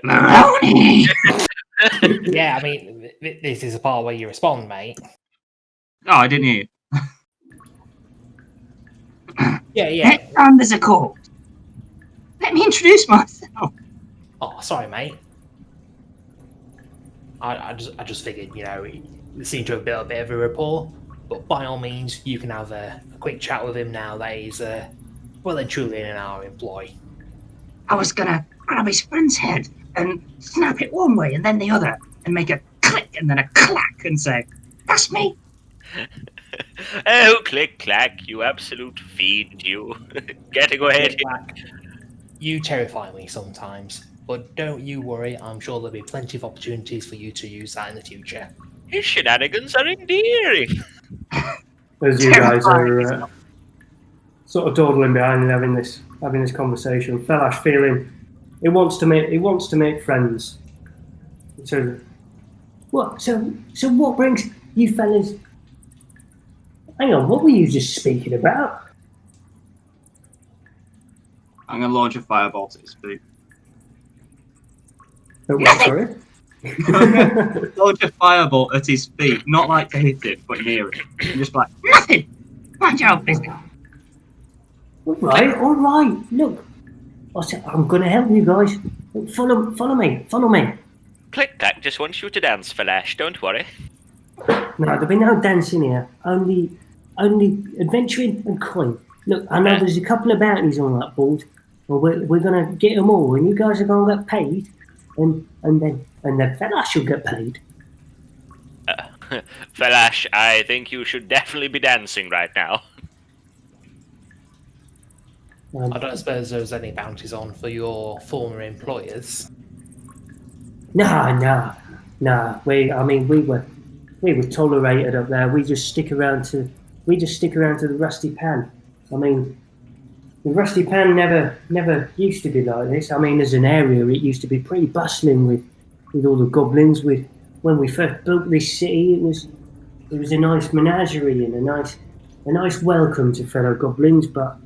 Maroney! Yeah, I mean, this is the part where you respond, mate. oh, I didn't hear you. Yeah. There's a call. Let me introduce myself. Oh, sorry, mate. I just figured, we seem to have built a bit of a rapport. But by all means, you can have a quick chat with him now that he's well and truly in our employ. I was gonna grab his friend's head and snap it one way and then the other and make a click and then a clack and say, "That's me." Oh, Click Clack, you absolute fiend, you. Getting ahead. You terrify me sometimes, but don't you worry, I'm sure there'll be plenty of opportunities for you to use that in the future. His shenanigans are endearing. As you guys are sort of dawdling behind and having this conversation, Felash feeling he wants to make friends. So what brings you fellas? Hang on, what were you just speaking about? I'm going to launch a fireball to his feet. Oh, what, sorry? Launch a fireball at his feet, not like to hit it, but near it. And just like, Nothing. Mind your own business. All right. Look, I'm going to help you guys. Follow me. Click Clack just wants you to dance, Felash, don't worry. No, there'll be no dancing here. Only adventuring and coin. Look, I know there's a couple of bounties on that board. Well, we're going to get them all, and you guys are going to get paid, and then Felash will get paid. Felash, I think you should definitely be dancing right now. I don't suppose there's any bounties on for your former employers. No. We were tolerated up there. We just stick around to the Rusty Pan. I mean, the Rusty Pan never used to be like this. I mean, as an area, it used to be pretty bustling with all the goblins. When we first built this city, it was a nice menagerie and a nice welcome to fellow goblins. But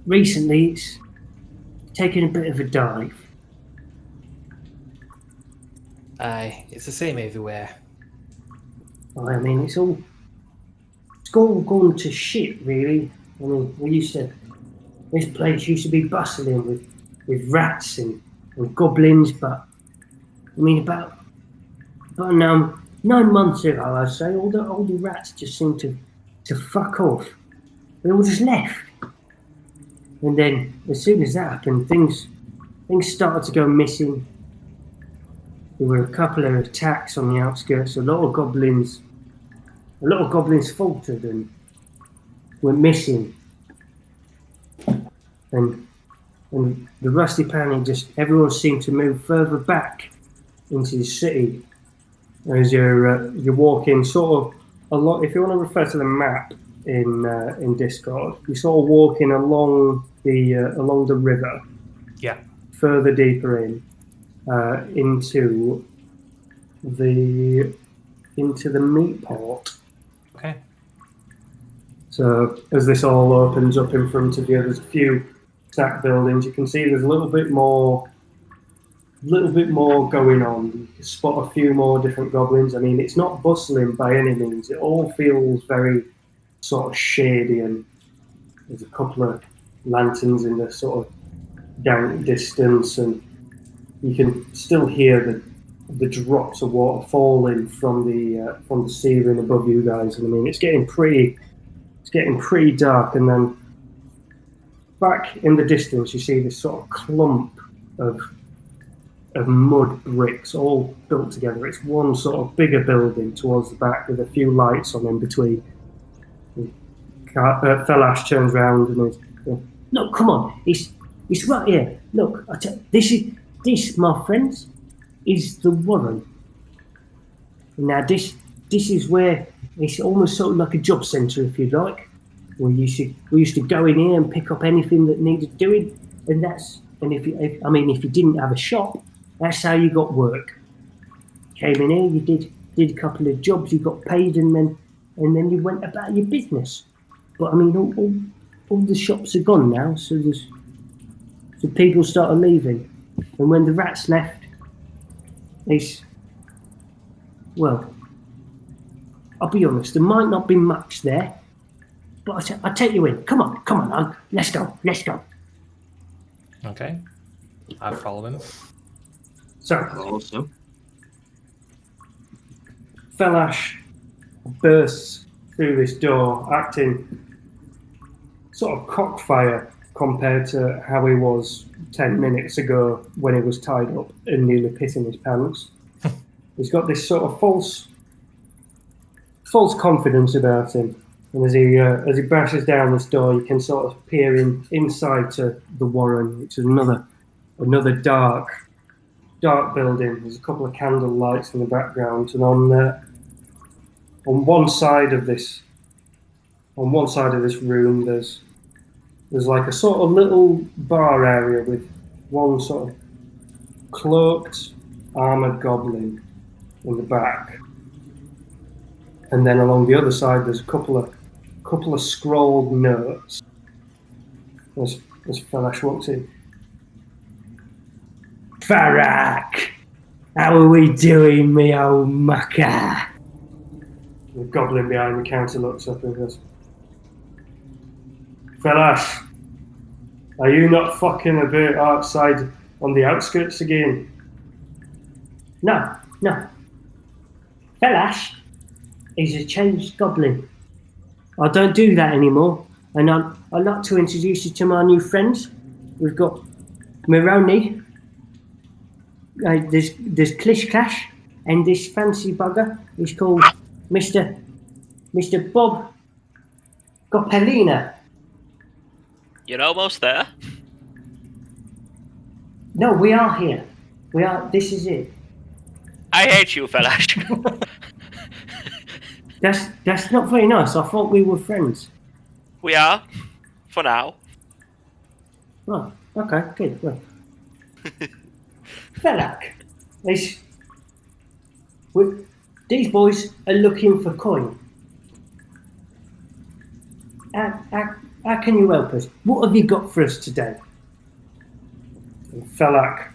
recently, it's taken a bit of a dive. It's the same everywhere. I mean, it's all gone to shit, really. I mean, this place used to be bustling with rats and goblins, but I mean, about 9 months ago, I'd say, all the rats just seemed to fuck off. They all just left. And then, as soon as that happened, things started to go missing. There were a couple of attacks on the outskirts. A lot of goblins faltered and went missing. And the Rusty Pan, everyone seemed to move further back into the city. As you're walking, sort of a lot. If you want to refer to the map in Discord, you're sort of walking along the river. Yeah. Further deeper into the meat port. Okay. So as this all opens up in front of you, there's a few stack buildings. You can see there's a little bit more going on. You can spot a few more different goblins. I mean, it's not bustling by any means. It all feels very sort of shady, and there's a couple of lanterns in the sort of down distance, and you can still hear the drops of water falling from the ceiling above you guys. And I mean, it's getting pretty dark. And then back in the distance, you see this sort of clump of mud bricks all built together. It's one sort of bigger building towards the back with a few lights on in between. Felash turns around and goes, "No, come on, it's right here. Look, this, my friends, is the Warren. Now this is where it's almost sort of like a job centre, if you like. We used to go in here and pick up anything that needed doing, and if you didn't have a shop, that's how you got work. Came in here, you did a couple of jobs, you got paid, and then you went about your business. But I mean, all the shops are gone now, so people started leaving, and when the rats left, I'll be honest, there might not be much there, but I'll take you in. Come on, let's go. Okay. I follow him. So, Also, Felash bursts through this door, acting sort of cockfire compared to how he was 10 minutes ago when he was tied up and nearly pissing his pants. He's got this sort of false confidence about him, and as he bashes down this door, you can sort of peer inside to the Warren, which is another dark building. There's a couple of candle lights in the background, and on one side of this room, there's like a sort of little bar area with one sort of cloaked, armored goblin in the back, and then along the other side, there's a couple of scrolled notes. As Felash walks in. Farak! How are we doing, me old mucker? The goblin behind the counter looks up and goes, Felash, are you not fucking a bit outside on the outskirts again? No. Felash is a changed goblin. I don't do that anymore, and I'd like to introduce you to my new friends. We've got Mironi, there's Clish Clash, and this fancy bugger is called Mr. Bob Gopelina. You're almost there. No, we are here. This is it. I hate you, Felash. That's not very nice. I thought we were friends. We are, for now. Oh, okay, good. Well. Felak, these boys are looking for coin. How can you help us? What have you got for us today? And Felak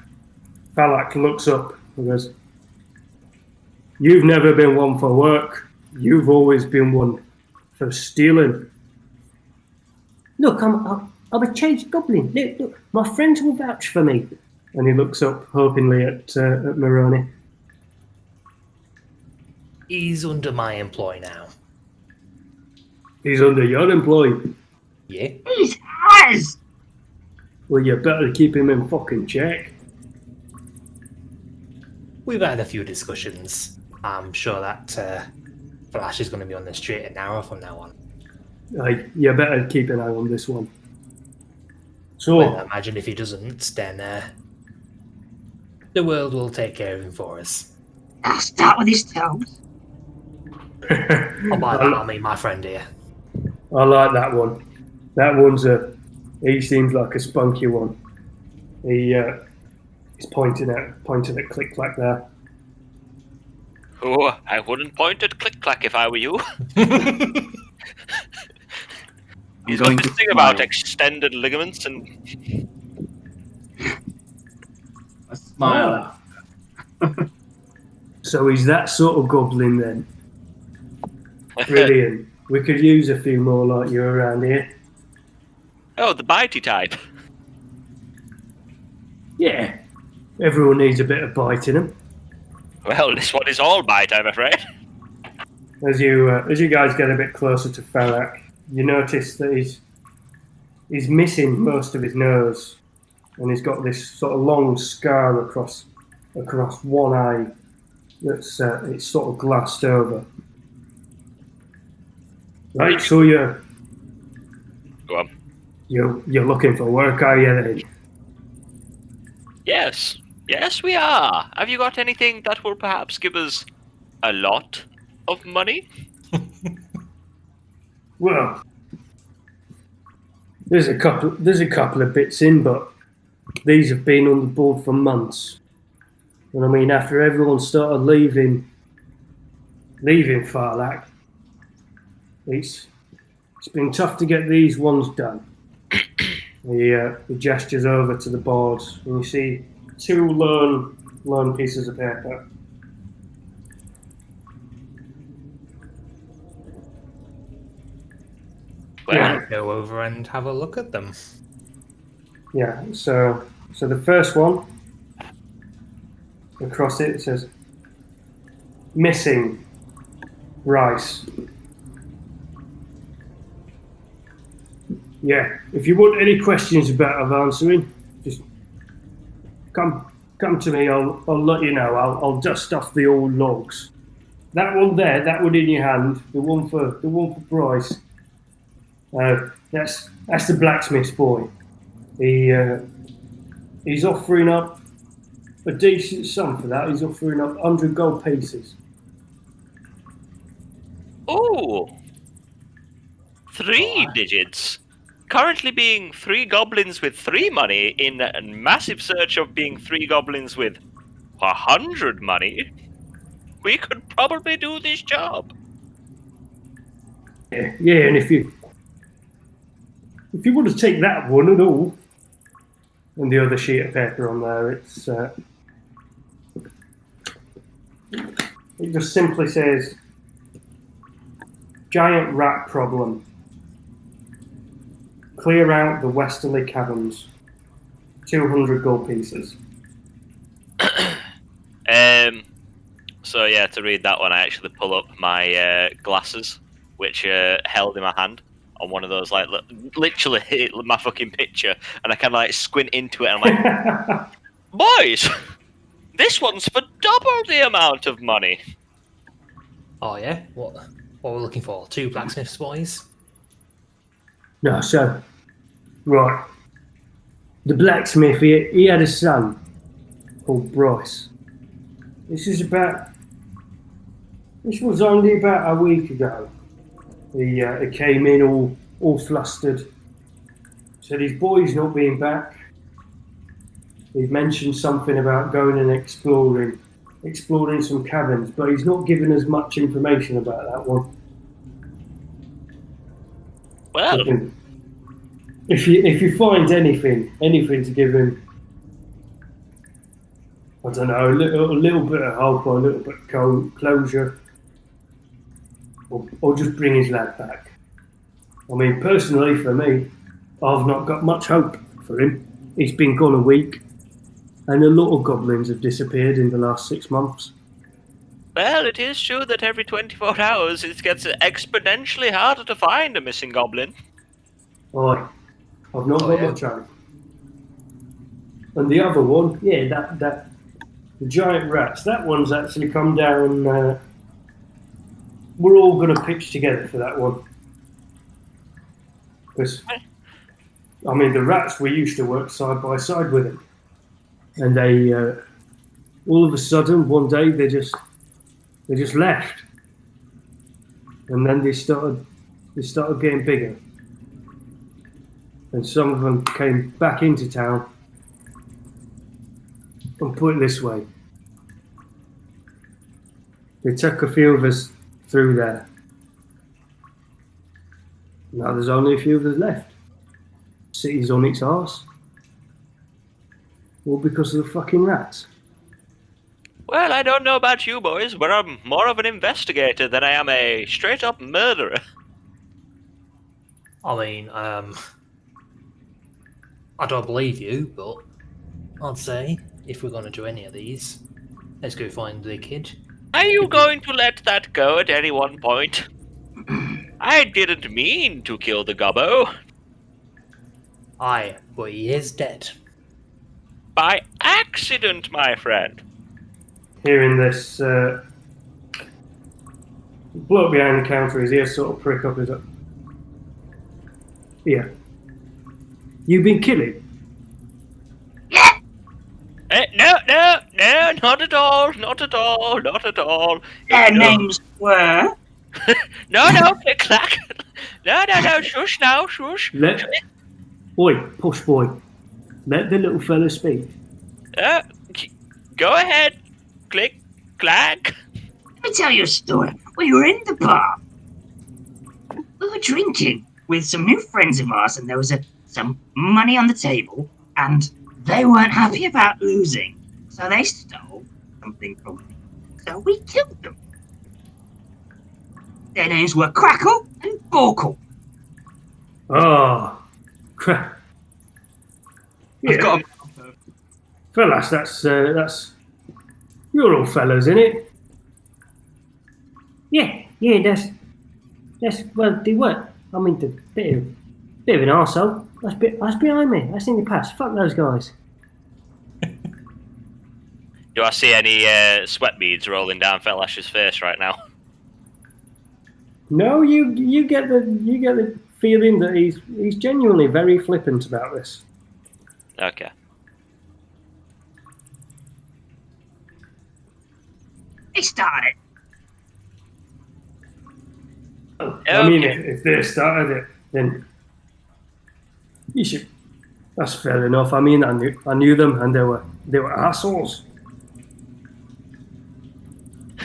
looks up and goes, "You've never been one for work. You've always been one for stealing. Look, I'm a changed goblin. Look, my friends will vouch for me. And he looks up hopingly at Moroni. He's under my employ now. He's under your employ. Yeah? He's ours! Well, you better keep him in fucking check. We've had a few discussions. I'm sure that Flash is going to be on the straight and narrow from now on. You better keep an eye on this one. So, Well, I imagine if he doesn't, then the world will take care of him for us. I'll start with his toes. Oh, by that, I mean my friend here. I like that one. That one's he seems like a spunky one. He's pointing at Click Clack there. Oh, I wouldn't point at Click Clack if I were you. He's going got to this thing smile. about extended ligaments and I smile. So he's that sort of goblin then. Brilliant. We could use a few more like you around here. Oh, the bitey type. Yeah. Everyone needs a bit of bite in them. Well, this one is all bite, I'm afraid. As you guys get a bit closer to Farak, you notice that he's missing most of his nose, and he's got this sort of long scar across one eye that's it's sort of glassed over. Right, so Go on. you're looking for work, are you then? Yes. Yes, we are. Have you got anything that will perhaps give us a lot of money? Well, there's a couple of bits in, but these have been on the board for months. And I mean, after everyone started leaving Farlak, it's been tough to get these ones done. He gestures over to the boards, and you see two lone pieces of paper. Well, Yeah. Go over and have a look at them. Yeah, so the first one, across it says, missing rice. Yeah, if you want any questions about answering, just come to me. I'll let you know. I'll dust off the old logs. That one there, that one in your hand, the one for Bryce. That's the blacksmith's boy. He's offering up a decent sum for that. He's offering up 100 gold pieces. oh, 3 digits. Currently being 3 goblins with 3 money in a massive search of being 3 goblins with 100 money. We could probably do this job. Yeah, and if you want to take that one and all, and the other sheet of paper on there, it just simply says giant rat problem. Clear out the westerly caverns. 200 gold pieces. So yeah, to read that one, I actually pull up my glasses, which held in my hand on one of those, like literally hit my fucking picture, and I kind of like squint into it, and I'm like, boys, this one's for double the amount of money. Oh yeah? What we're looking for? 2 blacksmiths boys? No, so, right. The blacksmith, he had a son called Bryce. This was only about a week ago. He came in all flustered. Said his boy's not being back. He mentioned something about going and exploring some caverns, but he's not given us much information about that one. Well, If you find anything to give him, I don't know, a little bit of hope or a little bit of closure, or just bring his lad back. I mean, personally, for me, I've not got much hope for him. He's been gone a week, and a lot of goblins have disappeared in the last 6 months. Well, it is true that every 24 hours it gets exponentially harder to find a missing goblin. Aye, I've not got much hope. And the other one, yeah, that the giant rats, that one's actually come down. We're all going to pitch together for that one. Because, I mean, the rats, we used to work side by side with them. And they, all of a sudden, one day, they just left. And then they started getting bigger. And some of them came back into town. And put it this way, they took a few of us through there. Now there's only a few of us left. City's on its arse. All because of the fucking rats. Well, I don't know about you boys, but I'm more of an investigator than I am a straight-up murderer. I mean, I don't believe you, but I'd say if we're going to do any of these, let's go find the kid. Are you going to let that go at any one point? I didn't mean to kill the Gobbo. Aye, but he is dead. By accident, my friend. Hearing this, bloke behind the counter, his ears sort of prick up. His up. Yeah. You've been killing? No, not at all, not at all, not at all. Their names were. No, click-clack. No, shush now, shush. Oi, push boy. Let the little fella speak. Go ahead, click-clack. Let me tell you a story. We were in the bar. We were drinking with some new friends of ours, and there was some money on the table, and they weren't happy about losing, so they stole something from me. So we killed them. Their names were Crackle and Borkle. Oh, crap. Yeah. I've got Fellas, that's you're all fellas, innit? Yeah, that's well, they were. I mean, the bit of an arsehole. That's behind me. That's in the past. Fuck those guys. Do I see any sweat beads rolling down Felash's face right now? No, you get the feeling that he's genuinely very flippant about this. Okay. They started. I mean, if they started it, then you should. That's fair enough. I mean, I knew them, and they were assholes.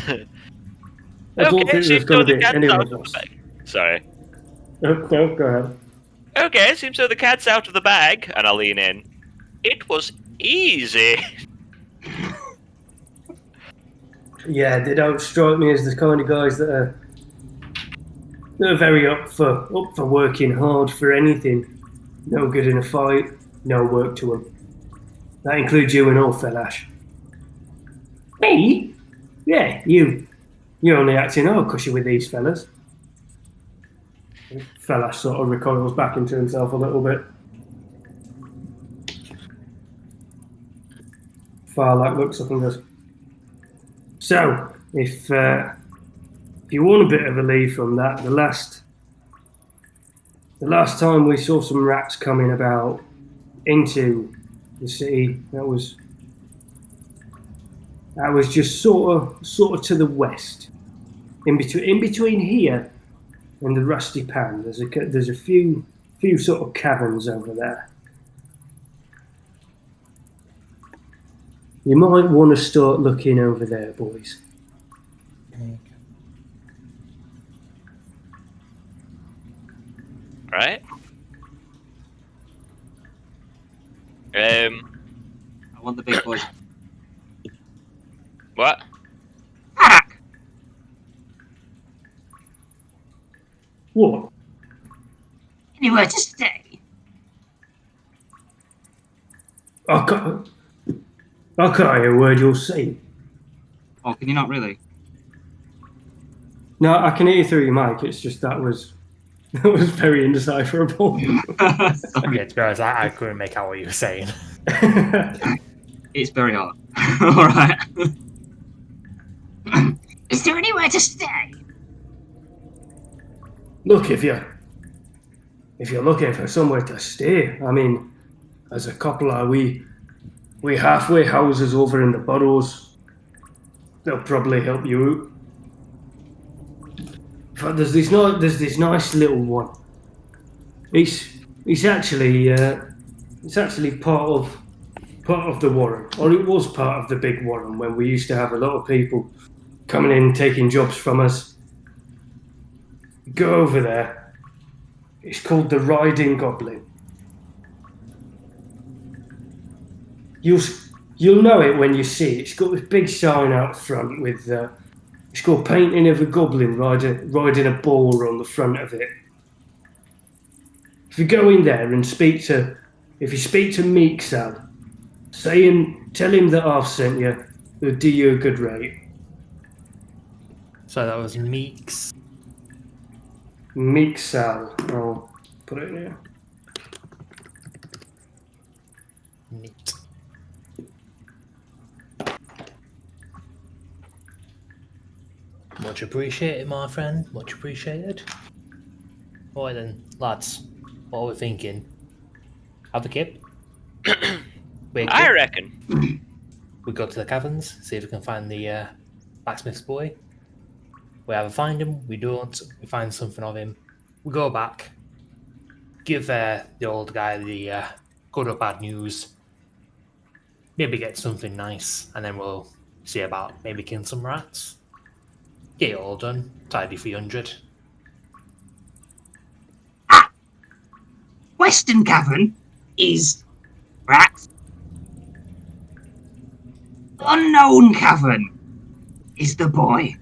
I don't think there's going to be anyone else. Sorry. No, go ahead. Okay, seems so the cat's out of the bag, and I'll lean in. It was easy. Yeah, they don't strike me as the kind of guys that are very up for working hard for anything. No good in a fight, no work to them. That includes you and all, Felash. Me? Yeah, you. You're only acting odd because you're with these fellas. Felash sort of recoils back into himself a little bit. Farlight looks up and goes, so, if you want a bit of a lead from that, the last time we saw some rats coming about into the city, that was just sort of to the west, in between here and the Rusty Pan. There's a few sort of caverns over there. You might want to start looking over there, boys. Right? I want the big boys. What? What? anywhere to stay? I can't hear a word you're saying. Oh, can you not really? No, I can hear you through your mic. It's just that was very indecipherable. Sorry. Okay, to be honest, I couldn't make out what you were saying. It's very hard. All right. Is there anywhere to stay? Look, if you're looking for somewhere to stay, I mean, as a couple, we halfway houses over in the burrows. They'll probably help you out. But there's this nice little one. It's actually part of the warren, or it was part of the big warren when we used to have a lot of people coming in taking jobs from us. Go over there. It's called the Riding Goblin. You'll know it when you see it. It's got this big sign out front with it's got a painting of a goblin riding a boar on the front of it. If you go in there and speak to Meeksal, tell him that I've sent you, he'll do you a good rate. So that was Meeks. Meeksal, I'll put it in here. Neat. Much appreciated, my friend. Much appreciated. Right then, lads. What are we thinking? Have a kip? I reckon. We go to the caverns, see if we can find the blacksmith's boy. We either find him, we don't, we find something of him. We go back, give the old guy the good or bad news. Maybe get something nice, and then we'll see about maybe killing some rats. Get it all done. Tidy 300. Western Cavern is rats. Unknown Cavern is the boy.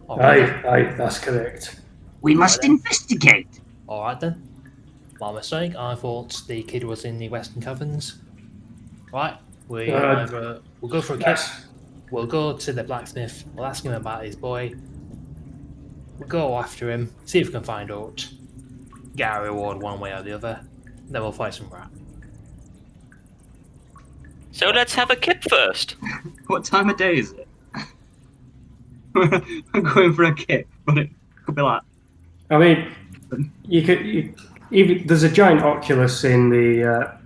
Aye, that's correct. We must investigate. Alright then. My mistake, I thought the kid was in the Western Caverns. Right, we'll go for a kid. We'll go to the blacksmith, we'll ask him about his boy. We'll go after him, see if we can find out. Get our reward one way or the other. Then we'll fight some rat. So let's have a kip first. What time of day is it? I'm going for a kick, but it could be like. I mean, even there's a giant oculus in the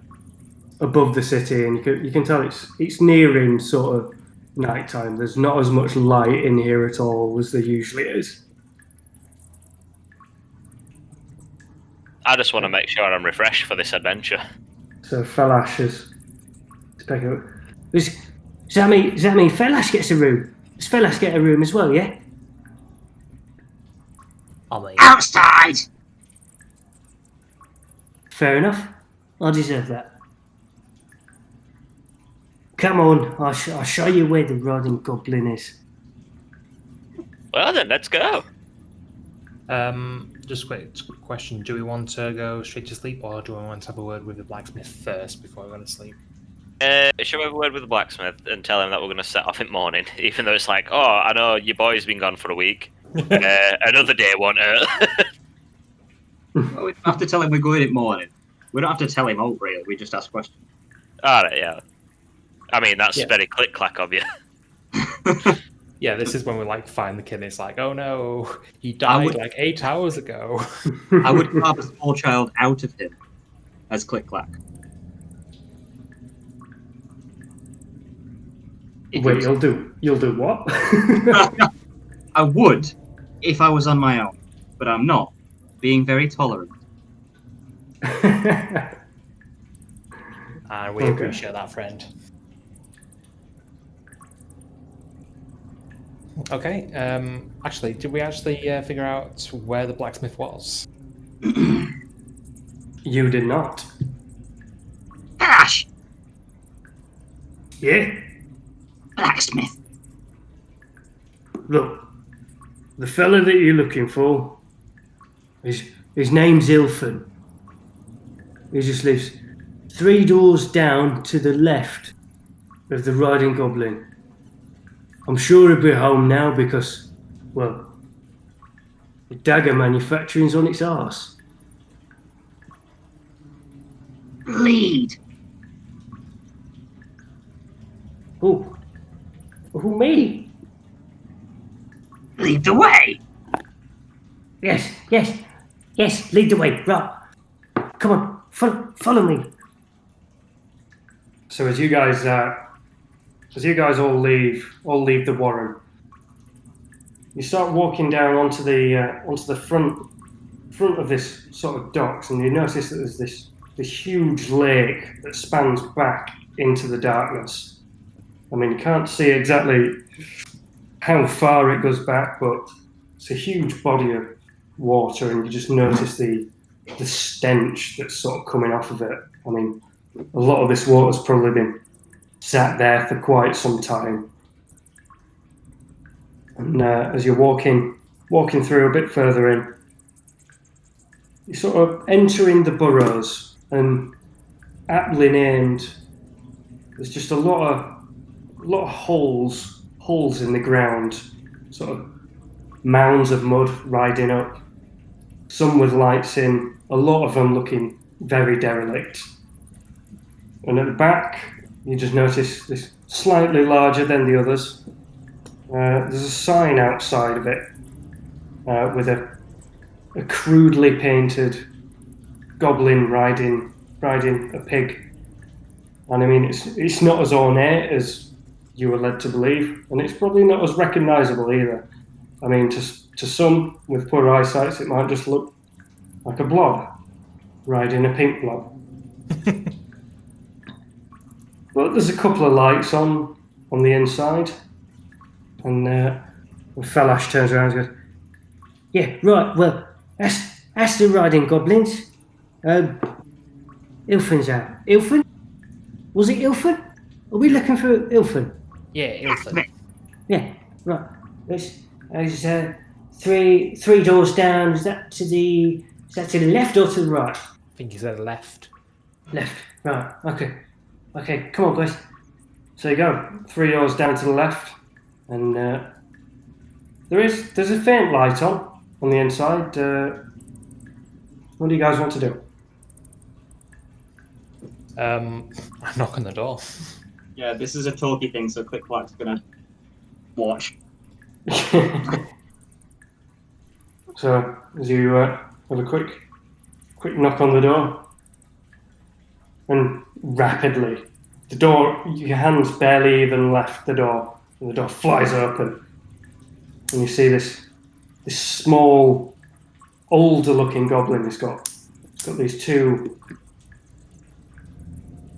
above the city, and you can tell it's nearing sort of nighttime. There's not as much light in here at all as there usually is. I just want to make sure I'm refreshed for this adventure. So Falash is take a. Does that mean Falash gets a room? Does Falash get a room as well? Yeah. Outside! Fair enough. I deserve that. Come on, I'll show you where the Riding Goblin is. Well then, let's go. Just a quick question. Do we want to go straight to sleep, or do we want to have a word with the blacksmith first before we go to sleep? Shall we have a word with the blacksmith and tell him that we're going to set off in the morning, even though it's like, oh, I know your boy's been gone for a week. Another day won't hurt. Well, we don't have to tell him we're going in morning. We don't have to tell him out, really. We just ask questions. Alright, yeah. I mean, that's very click-clack of you. Yeah, this is when we find the kid and it's like, oh no, he died 8 hours ago. I would carve a small child out of him as click-clack. Wait, you'll do what? I would if I was on my own, but I'm not. Being very tolerant. And we appreciate that, friend. Okay, actually, did we actually figure out where the blacksmith was? You did not. Ash! Yeah? Blacksmith. Look, the fella that you're looking for, His name's Ilfin. He just lives 3 doors down to the left of the riding goblin. I'm sure he'll be home now because, well, the dagger manufacturing's on its arse. Lead. Who? Who, me? Lead the way. Yes, lead the way. Right. Come on, follow me. So as you guys all leave the warren, you start walking down onto the front of this sort of docks, and you notice that there's this huge lake that spans back into the darkness. I mean, you can't see exactly how far it goes back, but it's a huge body of water, and you just notice the stench that's sort of coming off of it. I mean, a lot of this water's probably been sat there for quite some time. And as you're walking through a bit further in, you're sort of entering the burrows, and aptly named, there's just a lot of holes in the ground, sort of mounds of mud riding up, some with lights in, a lot of them looking very derelict. And at the back, you just notice this slightly larger than the others. There's a sign outside of it with a crudely painted goblin riding a pig. And I mean, it's not as ornate as you were led to believe, and it's probably not as recognisable either. I mean, to some with poor eyesight, it might just look like a blob riding a pink blob. But there's a couple of lights on the inside, and Falash turns around and goes, "Yeah, right. Well, that's the riding goblins. Ilfin's out. Ilfin? Was it Ilfin? Are we looking for Ilfin? Yeah, Ilfin. Yeah, right. There's three doors down. Is that to the left or to the right? I think he said left. Left. Right. Okay. Come on, guys. So you go 3 doors down to the left, and there's a faint light on the inside. What do you guys want to do? I knock on the door. Yeah, this is a talky thing, so Click Clack's gonna watch. So as you have a quick knock on the door, and rapidly the door, your hands barely even left the door, and the door flies open, and you see this small, older looking goblin. He's got these two.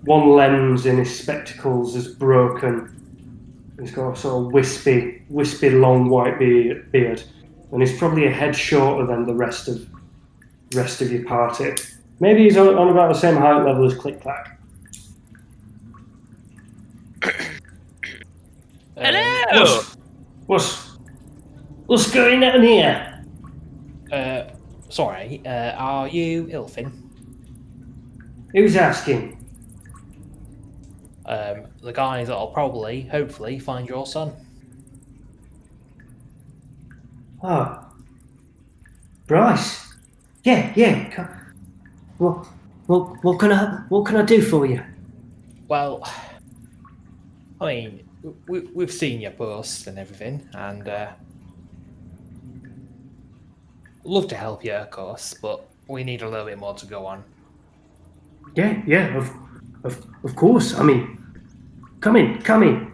One lens in his spectacles is broken. He's got a sort of wispy, long white beard, and he's probably a head shorter than the rest of your party. Maybe he's on about the same height level as Click Clack. Hello. What's going on here? Sorry, are you Ilfin? Who's asking? The guys that'll probably, hopefully, find your son. Oh, Bryce. Yeah. What can I do for you? Well, I mean, we've seen your posts and everything, and love to help you, of course, but we need a little bit more to go on. Yeah, of course. I mean, come in.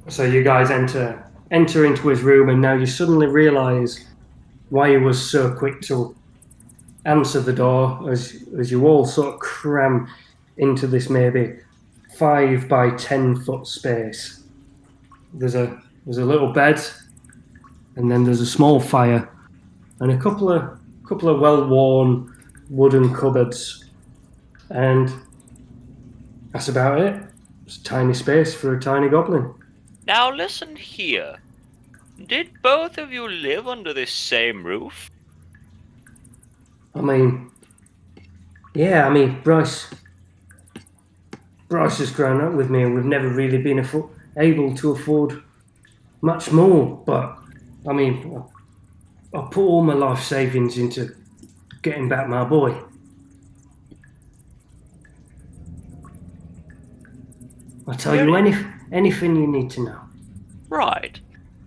So you guys enter into his room, and now you suddenly realise why he was so quick to answer the door, as you all sort of cram into this maybe 5 by 10 foot space. There's a little bed, and then there's a small fire, and a couple of well-worn wooden cupboards, and that's about it. It's a tiny space for a tiny goblin. Now listen here. Did both of you live under this same roof? I mean, yeah, I mean, Bryce has grown up with me and we've never really been able to afford much more. But, I mean, I put all my life savings into getting back my boy. I'll tell you anything you need to know. Right.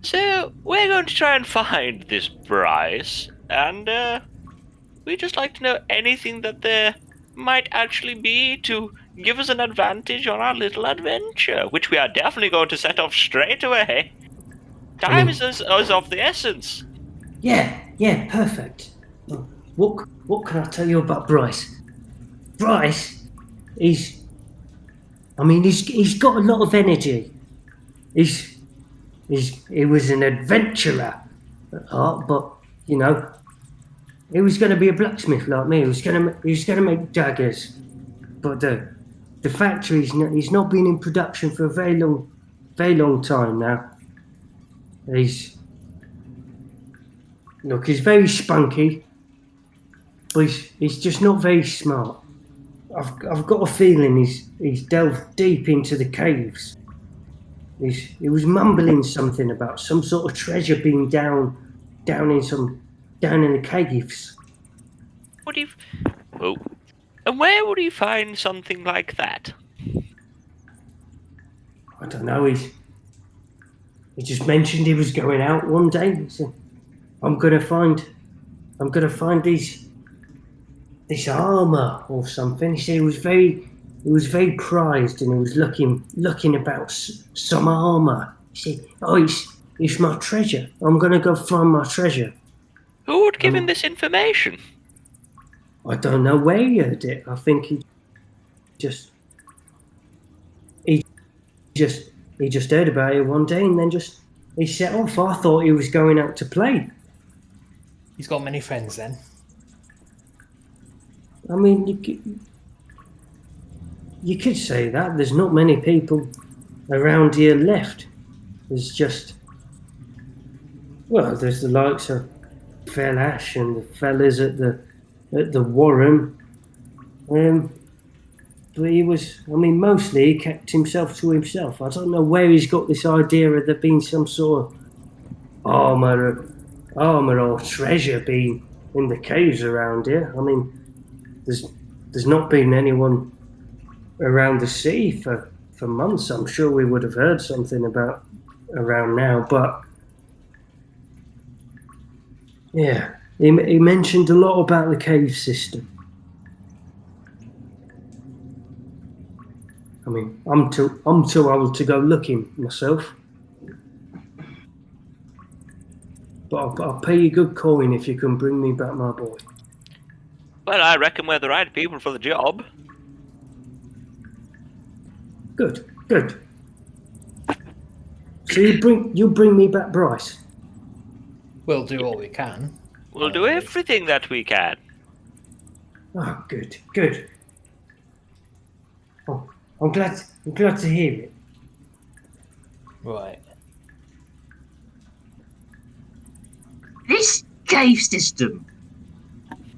So, we're going to try and find this Bryce, and we'd just like to know anything that there might actually be to give us an advantage on our little adventure, which we are definitely going to set off straight away. Time is of the essence. Yeah, perfect. What can I tell you about Bryce? Bryce, he's got a lot of energy. He was an adventurer at heart, but you know, he was going to be a blacksmith like me. He was going to make daggers, but the factory's he's not been in production for a very long time now. He's very spunky, but he's just not very smart. I've got a feeling he's delved deep into the caves. He was mumbling something about some sort of treasure being down in the caves. What do you... Oh. And where would he find something like that? I don't know. He just mentioned he was going out one day. He said, I'm gonna find this armor or something. He said he was very prized and he was looking about some armor. He said, "Oh, it's my treasure. I'm gonna go find my treasure." Who would give him this information? I don't know where he heard it. I think he just heard about it one day and then he set off. I thought he was going out to play. He's got many friends then. I mean, you could say that. There's not many people around here left. There's there's the likes of Felash and the fellas at the Warren. But mostly he kept himself to himself. I don't know where he's got this idea of there being some sort of armor or treasure being in the caves around here. I mean, there's not been anyone around the sea for months. I'm sure we would have heard something about around now, but yeah, he mentioned a lot about the cave system. I mean, I'm too old to go looking myself, but I'll pay you good coin if you can bring me back my boy. Well, I reckon we're the right people for the job. Good. So you bring me back Bryce. We'll do all we can. We'll do everything that we can. Oh, good. Oh, I'm glad to hear it. Right. This cave system.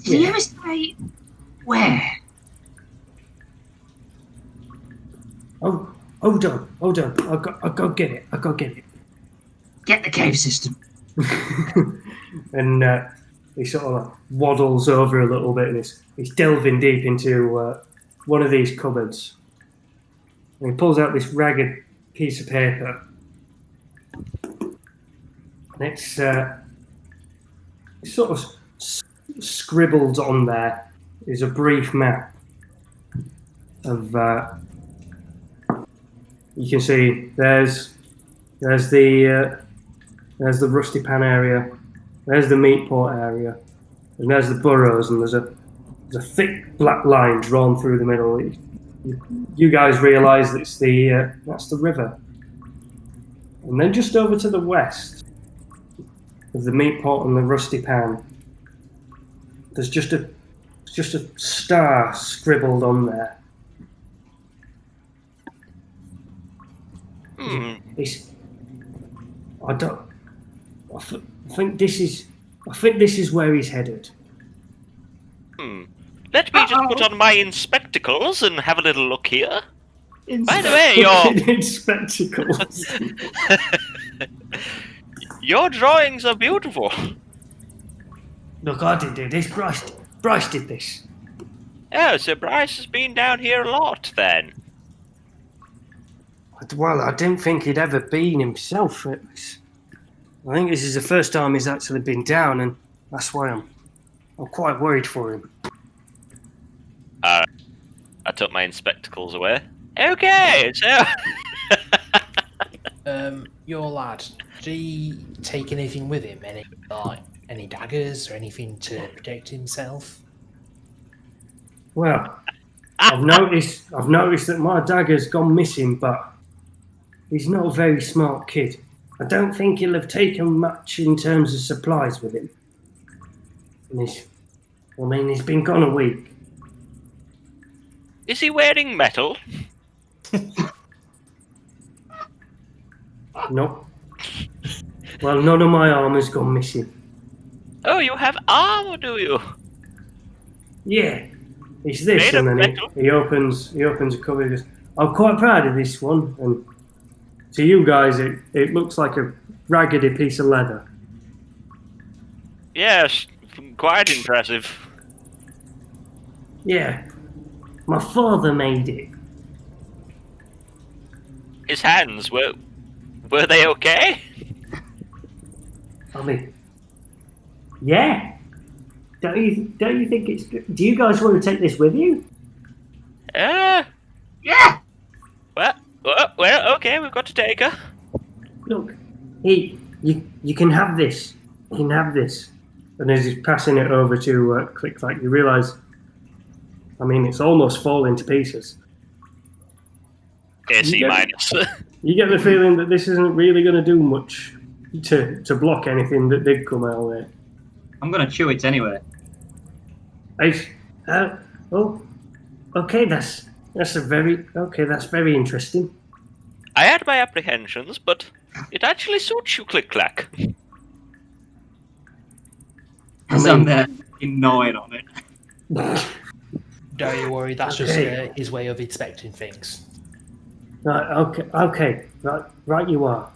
Did you ever say where? Oh, hold on. I'll go get it. Get the cave system. And he sort of like waddles over a little bit and he's delving deep into one of these cupboards. And he pulls out this ragged piece of paper. And it's sort of scribbled on there is a brief map of you can see there's the Rusty Pan area, there's the Meatport area, and there's the Burrows, and there's a thick black line drawn through the middle. You guys realise that's the river. And then just over to the west of the Meatport and the Rusty Pan, there's just a star scribbled on there. I think this is where he's headed. Let me just put on my spectacles and have a little look here. By the way, In spectacles. your drawings are beautiful. Look, I didn't do this. Bryce did this. Oh, so Bryce has been down here a lot, then. Well, I didn't think he'd ever been himself. I think this is the first time he's actually been down, and that's why I'm quite worried for him. I took my spectacles away. Okay, so... Your lad, did he take anything with him? Any daggers or anything to protect himself? Well, I've noticed that my dagger's gone missing, but he's not a very smart kid. I don't think he'll have taken much in terms of supplies with him. And he's been gone a week. Is he wearing metal? No. Well, none of my armor's gone missing. Oh, you have armor, do you? Yeah. It's this, Made and of then metal? he opens a cover. He goes, I'm quite proud of this one, and to you guys, it looks like a raggedy piece of leather. Yes, quite impressive. Yeah. My father made it. His hands, were they okay? I mean, yeah. Don't you think it's good? Do you guys want to take this with you? Yeah. Well, okay, we've got to take her. Look, you can have this. You can have this. And as he's passing it over to Click Clack, you realise, I mean, it's almost falling to pieces. AC Yeah. minus. You get the feeling that this isn't really going to do much to block anything that did come our way. I'm gonna chew it anyway. Okay, that's very interesting. I had my apprehensions, but it actually suits you, Click Clack. As I'm there, gnawing on it. Don't you worry, that's Okay. just his way of inspecting things. Right, okay, right you are.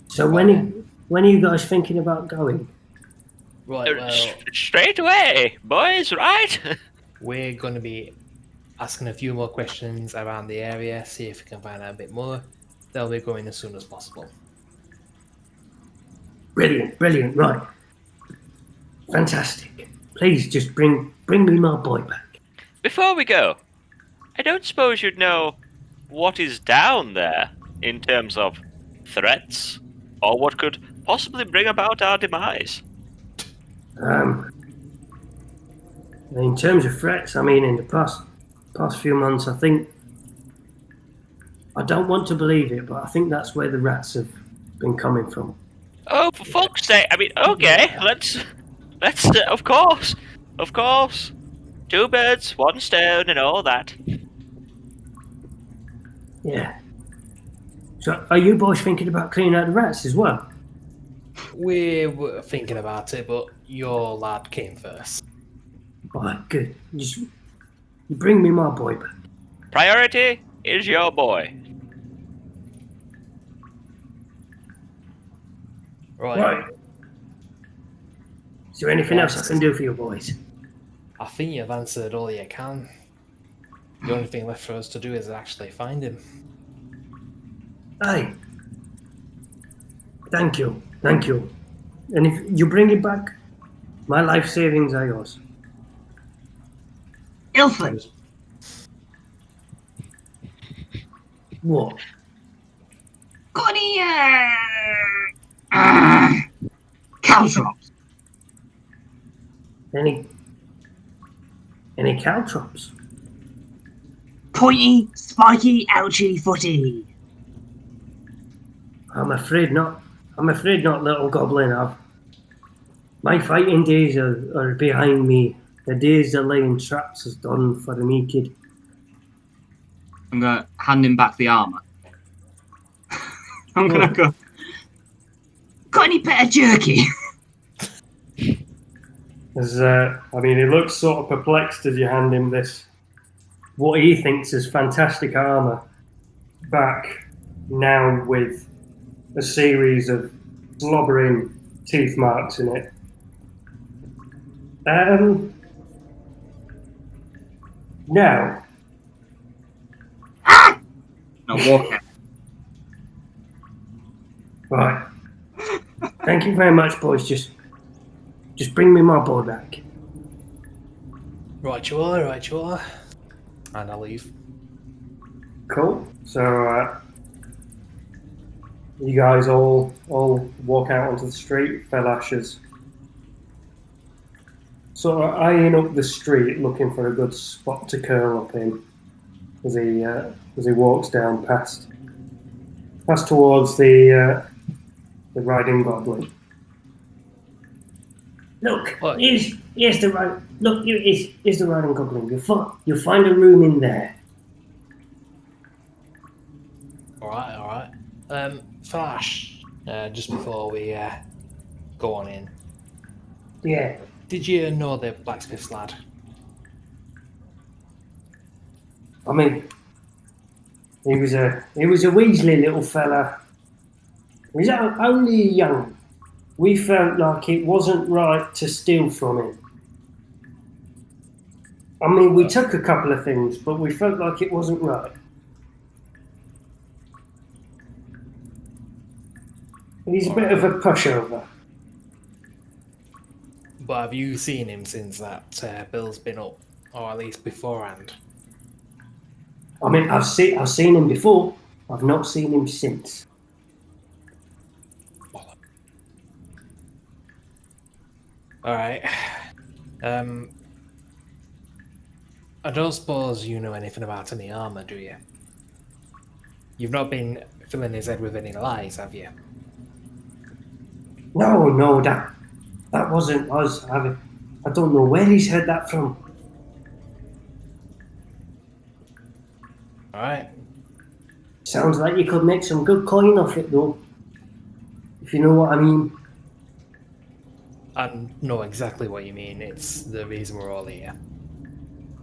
So when are you guys thinking about going? Right, well, Straight away, boys, right? we're going to be asking a few more questions around the area, see if we can find out a bit more. They'll be going as soon as possible. Brilliant, right. Fantastic. Please just bring me my boy back. Before we go, I don't suppose you'd know what is down there in terms of threats, or what could possibly bring about our demise. In terms of threats, I mean, in the past few months, I think, I don't want to believe it, but I think that's where the rats have been coming from. Oh, for fuck's sake! I mean, okay, let's of course, two birds, one stone, and all that. Yeah. So, are you boys thinking about cleaning out the rats as well? We were thinking about it, but your lad came first. Alright, good. Just you bring me my boy back. Priority is your boy. Right. Is there anything else I can do for you boys? I think you've answered all you can. The only thing left for us to do is actually find him. Aye. Thank you. And if you bring it back, my life savings are yours. Ilford, What? got any caltrops? Any caltrops? Pointy, spiky, ouchy, footy. I'm afraid not, little goblin. My fighting days are behind me. The days of laying traps is done for the me kid. I'm gonna hand him back the armor. I'm gonna go. Got any better jerky? He looks sort of perplexed as you hand him this, what he thinks is fantastic armour, back now with a series of slobbering teeth marks in it. Now, Now walk out. right. Thank you very much, boys. Just bring me my board back. Right you are. And I'll leave. Cool. So, you guys all walk out onto the street. Felash is sort of eyeing up the street, looking for a good spot to curl up in as he walks down past towards the riding goblin. Look, What? here's the right. Look, here's the riding goblin. You'll find a room in there. Alright. Flash, just before we go on in, Yeah. did you know the blacksmith's lad? I mean, he was a Weasley little fella. He was only young. We felt like it wasn't right to steal from him. I mean, we took a couple of things, but we felt like it wasn't right. He's a bit of a pushover. But have you seen him since that bill's been up, or at least beforehand? I mean, I've seen him before. I've not seen him since. Alright. I don't suppose you know anything about any armour, do you? You've not been filling his head with any lies, have you? No, that wasn't us. I don't know where he's heard that from. Alright. Sounds like you could make some good coin off it, though. If you know what I mean. I know exactly what you mean. It's the reason we're all here.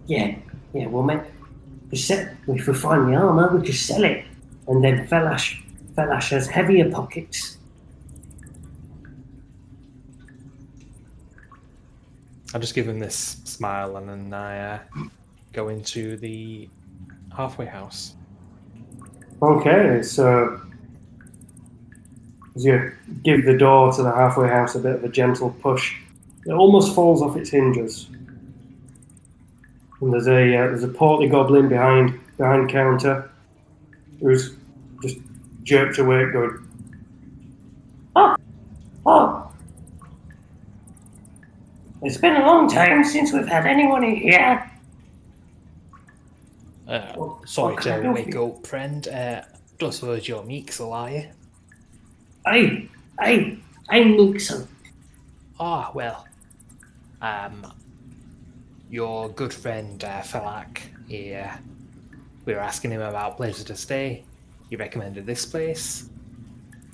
Yeah, we'll make. If we find the armour, we just sell it. And then Felash has heavier pockets. I just give him this smile and then I go into the halfway house. Okay, so as you give the door to the halfway house a bit of a gentle push, it almost falls off its hinges. And there's a portly goblin behind counter who's just jerked awake, going, "Oh! It's been a long time since we've had anyone in here." Sorry what can I to do for wake you? up, friend. Don't suppose you're Meeksel, are you? I'm Nixon. Ah, well. Your good friend Felak, we were asking him about places to stay. He recommended this place.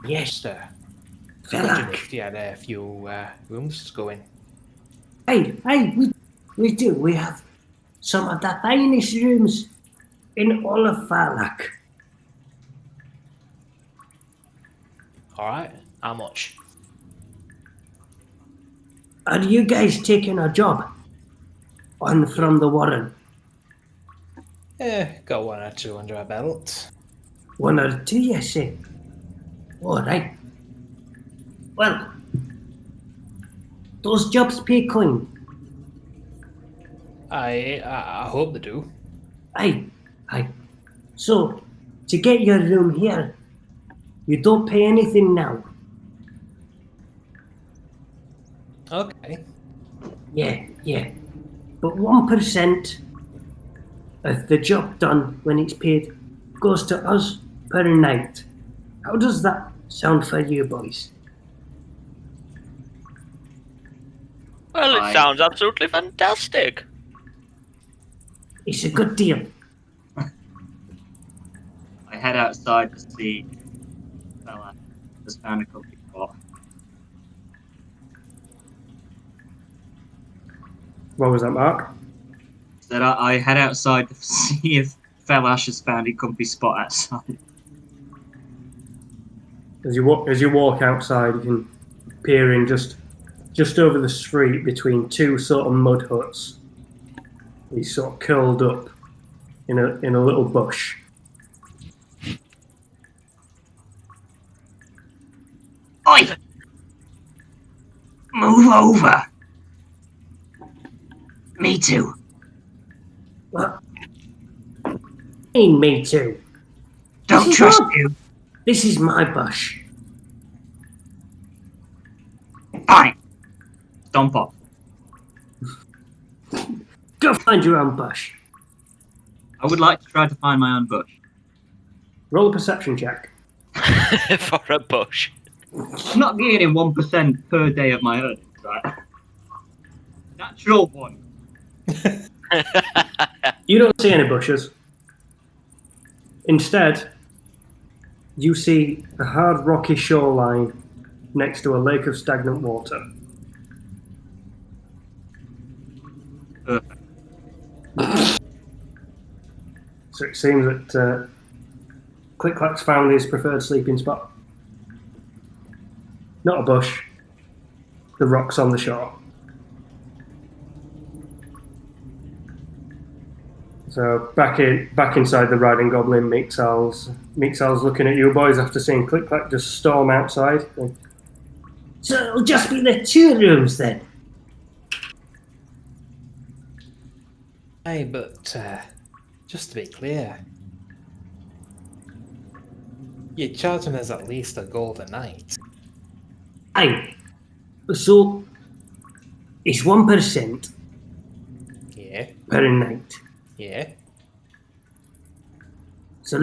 Yes, Just wondering Felak. if you had a few rooms to go in. We do. We have some of the finest rooms in all of Farlak. Alright, how much? Are you guys taking a job on from the Warren? Got one or two under our belt. One or two, you say? All right. Well, those jobs pay coin. I hope they do. Aye. So, to get your room here, you don't pay anything now. Okay. Yeah. But 1% of the job done when it's paid goes to us per night. How does that sound for you boys? Well, it Fine. sounds absolutely fantastic. It's a good deal. I head outside to see fella has found a cooking pot. What was that, Mark? That I head outside to see if Felash has found a comfy spot outside. As you walk outside, you can peer in just over the street between two sort of mud huts. He's sort of curled up in a little bush. Oi! Move over! Me too. What? Me too. Don't trust you. This is my bush. Fine. Stomp off. Go find your own bush. I would like to try to find my own bush. Roll a perception check. For a bush. I'm not gaining 1% per day of my earnings, right? Natural one. You don't see any bushes. Instead, you see a hard rocky shoreline next to a lake of stagnant water. Perfect. So it seems that Click Clack's found his preferred sleeping spot. Not a bush. The rocks on the shore. So back inside the riding goblin, Meeksal's looking at you boys after seeing Click Clack just storm outside. So it'll just be the two rooms then. Hey, but just to be clear, you're charging us at least a gold a night. Hey, so it's 1% Yeah, per night. yeah. So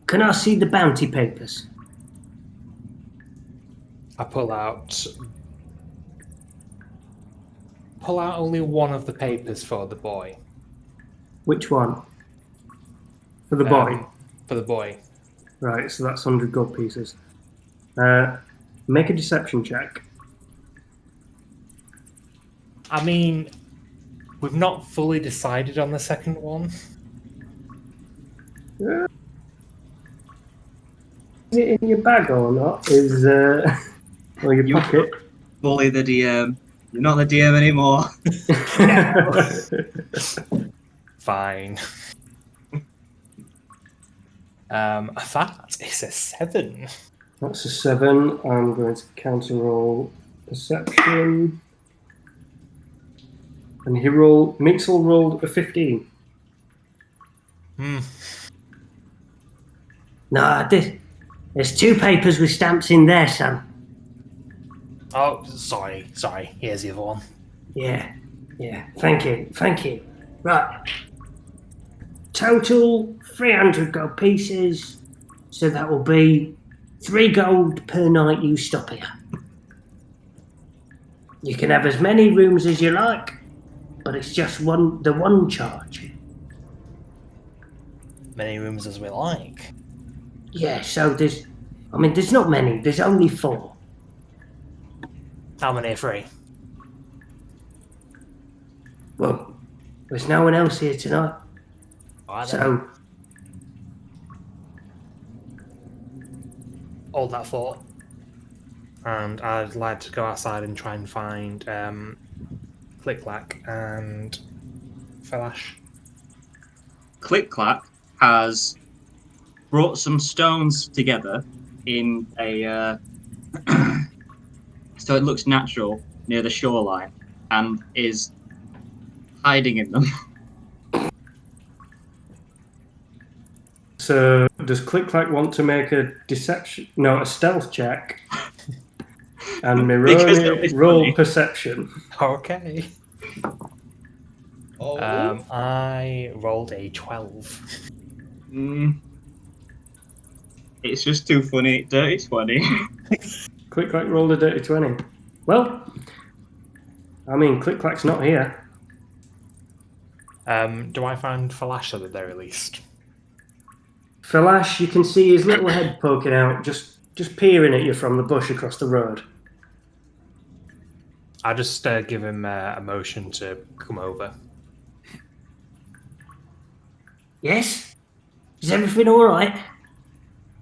can I see the bounty papers? I pull out only one of the papers for the boy. Which one? For the boy. For the boy. Right, so that's 100 gold pieces. Make a deception check. I mean, we've not fully decided on the second one. Is it in your bag or not? Or your You- pocket? Bully the DM. You're not the DM anymore. Fine. That is a 7. That's a 7. I'm going to counter roll perception. And Mixel rolled a 15. No, there's two papers with stamps in there, son. Oh, sorry. Here's the other one. Yeah. Thank you. Right. Total 300 gold pieces. So that will be 3 gold per night you stop here. You can have as many rooms as you like, but it's just the one charge. Many rooms as we like. Yeah, so there's not many. There's only 4. How many are free? Well, there's no one else here tonight. Alright, So, hold that thought. And I'd like to go outside and try and find Click Clack and Felash. Click Clack has brought some stones together in a so it looks natural near the shoreline and is hiding in them. So does Click Clack want to make a stealth check? And Because that'll Mironi be roll funny. perception. Okay. Oh. I rolled a 12. It's just too funny. Dirty 20. Click Clack rolled a dirty 20. Well, I mean, Click Clack's not here. Do I find Felash at the very least? Felash, you can see his little head poking out, just peering at you from the bush across the road. I just give him a motion to come over. Yes? Is everything alright?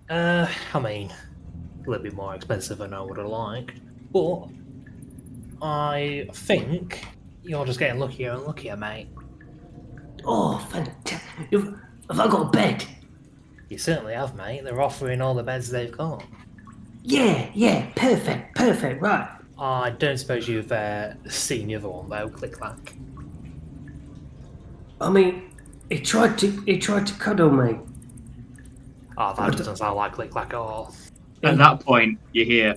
I mean, a little bit more expensive than I would have liked, but I think you're just getting luckier and luckier, mate. Oh, fantastic. Have I got a bed? You certainly have, mate. They're offering all the beds they've got. Yeah, perfect, right. I don't suppose you've seen the other one, though, Click Clack. I mean, he tried to cuddle me. Oh, that doesn't sound like Click Clack at all. At that point, you hear,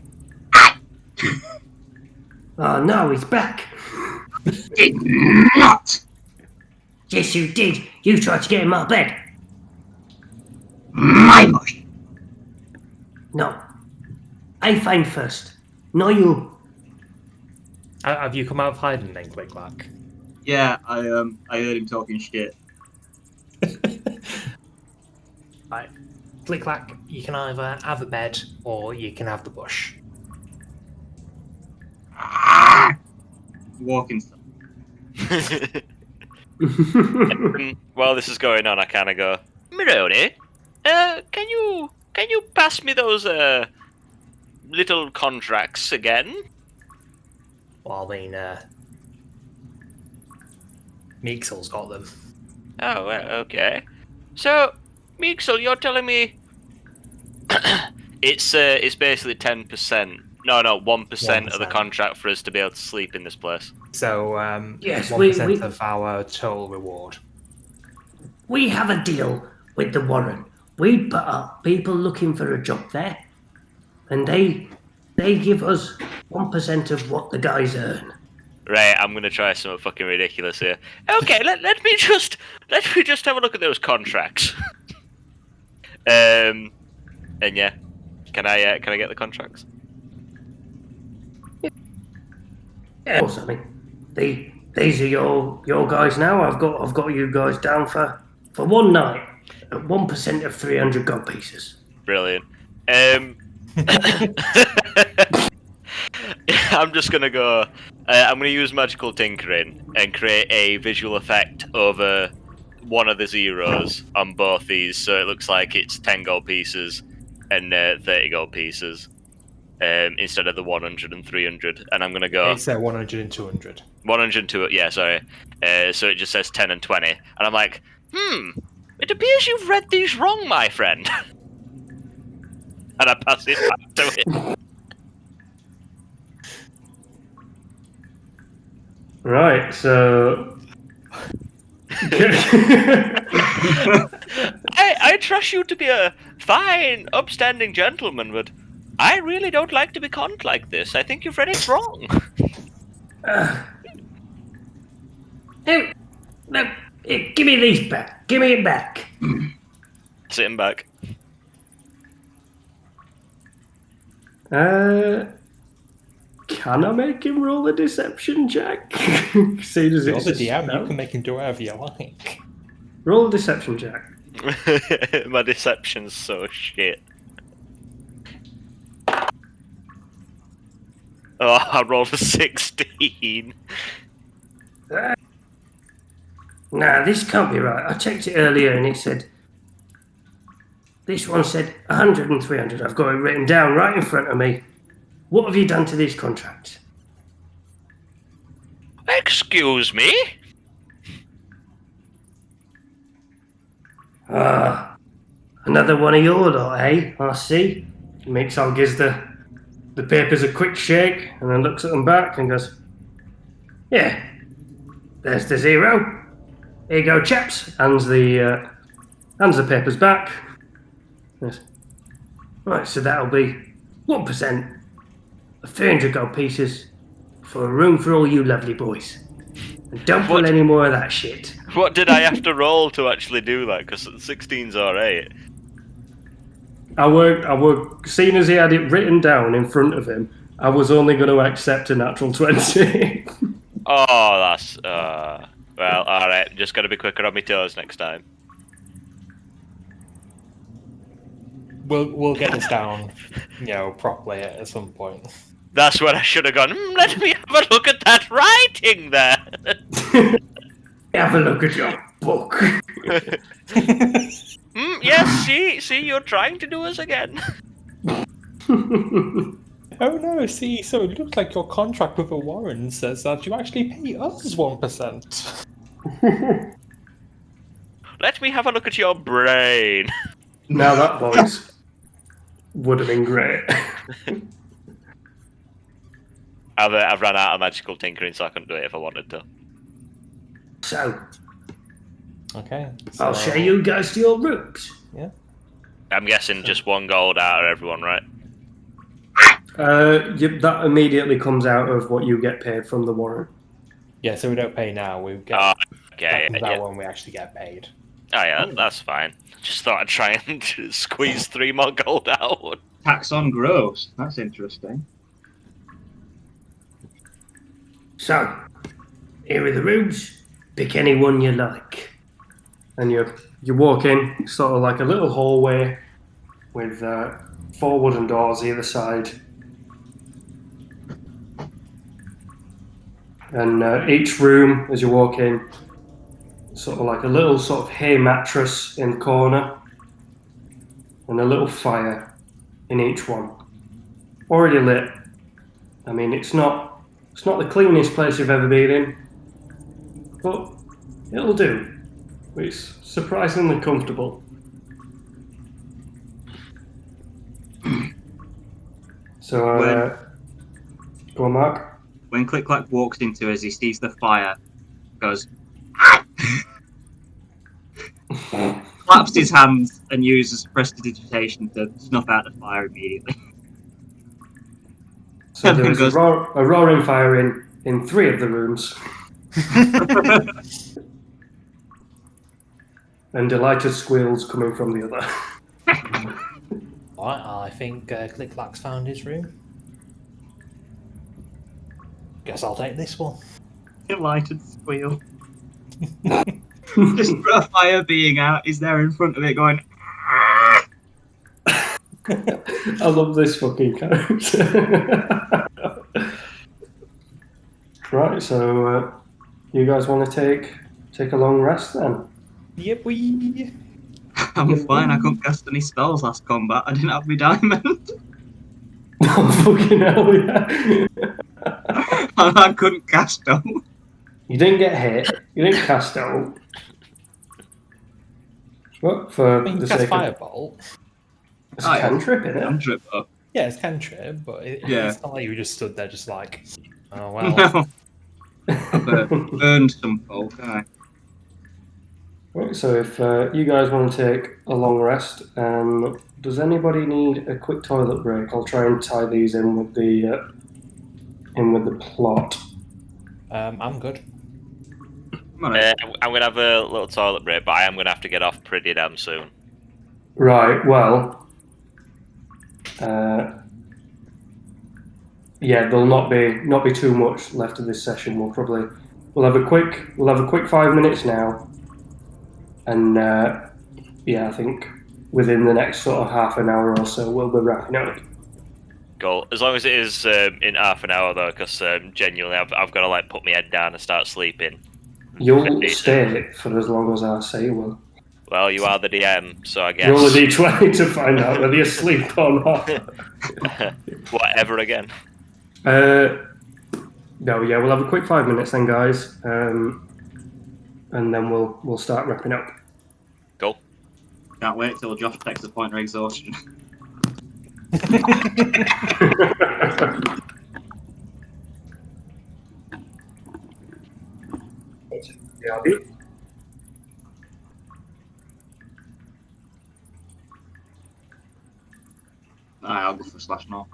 Oh no, he's back. "Did not Yes, you did. You tried to get in my bed. my mush." No. I find first. No, you. Have you come out of hiding then, Click Clack? Yeah, I heard him talking shit. Right. Click Clack, you can either have a bed or you can have the bush. Walking stuff. While this is going on, I kind of go, Mironi, can you pass me those little contracts again? Well, I mean, Meeksel's got them. Oh, well, okay. So, Mixel, you're telling me it's basically 10%. No, 1% of the 1%. contract for us to be able to sleep in this place. So, Yes, 1% of our total reward. We have a deal with the Warren. We put up people looking for a job there, and they give us 1% of what the guys earn. Right, I'm gonna try something fucking ridiculous here. Okay, let me just have a look at those contracts. And yeah, can I get the contracts? Yeah, of course, I mean, these are your guys now. I've got you guys down for one night at 1% of 300 gold pieces. Brilliant. I'm just gonna go. I'm gonna use magical tinkering and create a visual effect over one of the zeros on both these, so it looks like it's 10 gold pieces and 30 gold pieces instead of the 100 and 300. And I'm gonna go. It's 100 and 200. 102. Yeah, sorry. So it just says 10 and 20, and I'm like, it appears you've read these wrong, my friend. And I pass it back to it. Right, so I trust you to be a fine, upstanding gentleman, but I really don't like to be conned like this. I think you've read it wrong. Hey, no, give me these back. Give me it back. Sitting back. can I make him roll a deception check? See, does You're it the just- DM, no? you can make him do whatever you like. Roll a deception check. My deception's so shit. Oh, I rolled a 16. Nah, this can't be right. I checked it earlier and it said. This one said 100 and 300. I've got it written down right in front of me. What have you done to these contracts? Excuse me? Another one of your lot, eh? I see. Mixel gives the papers a quick shake and then looks at them back and goes, Yeah. There's the zero. "Here you go, chaps." Hands the papers back. Yes. Right, so that'll be 1% of 300 gold pieces for a room for all you lovely boys. And don't pull What? any more of that shit. What did I have to roll to actually do that? Because 16's alright. I were seeing as he had it written down in front of him, I was only going to accept a natural 20. Oh, that's... well, alright. Just gotta be quicker on my toes next time. We'll get this down, properly at some point. That's what I should have gone, let me Have a look at that writing there. Have a look at your book. Yes, see, you're trying to do us again. Oh no, see, so it looks like your contract with the Warren says that you actually pay us 1%. Let me have a look at your brain. Now that voice would have been great. I've run out of magical tinkering, so I couldn't do it if I wanted to. So, Okay. I'll show you guys to your rooms. I'm guessing just 1 gold out of everyone, right? That immediately comes out of what you get paid from the warrant. Yeah, so we don't pay now, we get Oh, okay, that yeah. when we actually get paid. Oh yeah, that's fine. Just thought I'd try and squeeze 3 more gold out. Tax on gross. That's interesting. So, here are the rooms. Pick any one you like. And you walk in, sort of like a little hallway with 4 wooden doors either side. And each room, as you walk in, sort of like a little sort of hay mattress in the corner, and a little fire in each one, already lit. I mean, it's not the cleanest place you've ever been in, but it'll do. It's surprisingly comfortable. So, go on, Mark. When Click Clack walks into us, he sees the fire, goes, claps his hands, and uses prestidigitation to snuff out the fire immediately. So And there then is goes- a roaring fire in 3 of the rooms, and delighted squeals coming from the other. Alright, I think Click Clack's found his room. Guess I'll take this one. Delighted squeal. Just for a fire being out, he's there in front of it going, I love this fucking character. Right, so you guys want to take a long rest then? Yep, we. I'm fine, I couldn't cast any spells last combat, I didn't have my diamond. Oh, fucking hell, yeah. I couldn't cast them. You didn't get hit, you didn't cast out. What, for I mean, the that's sake of... Firebolt. It's a cantrip, isn't it? Cantrip up. Yeah, it's cantrip, but Yeah. it's not like you just stood there just like, oh well. No. I've burned some folk, haven't I? Right, so if you guys want to take a long rest, does anybody need a quick toilet break? I'll try and tie these in with the plot. I'm good. I'm alright. I'm going to have a little toilet break, but I am going to have to get off pretty damn soon. Right. Well, yeah, there'll not be too much left of this session. We'll have a quick 5 minutes now, and yeah, I think within the next sort of half an hour or so we'll be wrapping up. Cool. As long as it is in half an hour, though, because genuinely I've got to like put my head down and start sleeping. You'll stay for as long as I say you will. Well, you are the DM, so I guess. Roll a d20 to find out whether you're asleep or not. Whatever again. No, yeah, we'll have a quick 5 minutes then, guys, and then we'll start wrapping up. Cool. Can't wait till Josh takes the point of exhaustion. Alright, I'll go for slash now.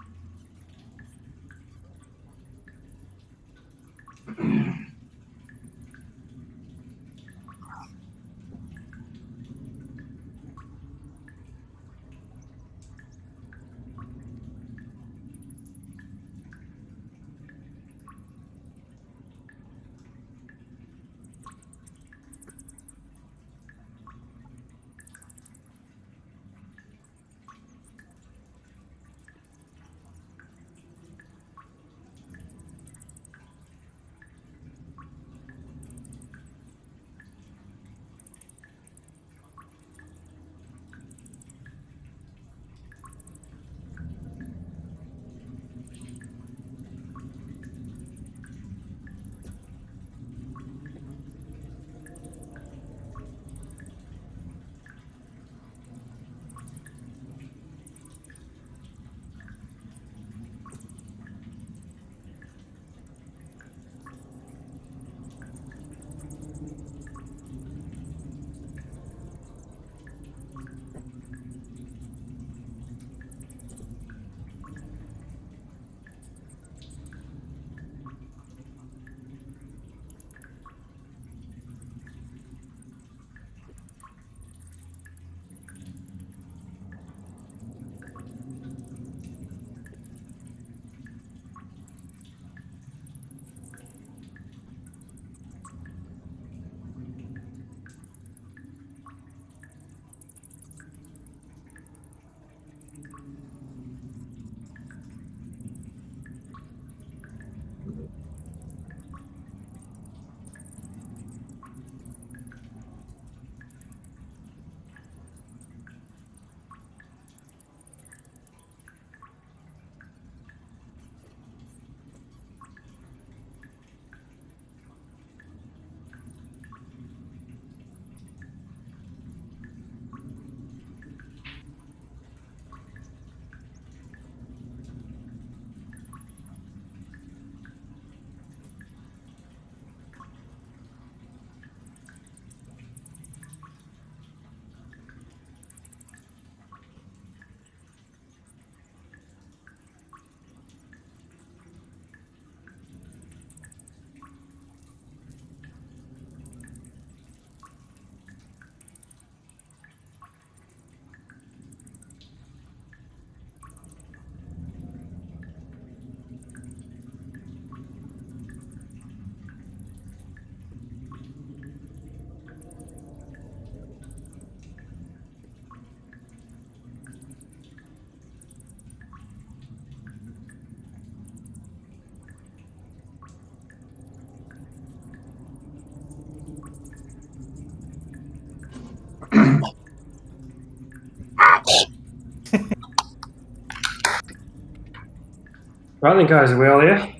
Right then, guys, are we all here?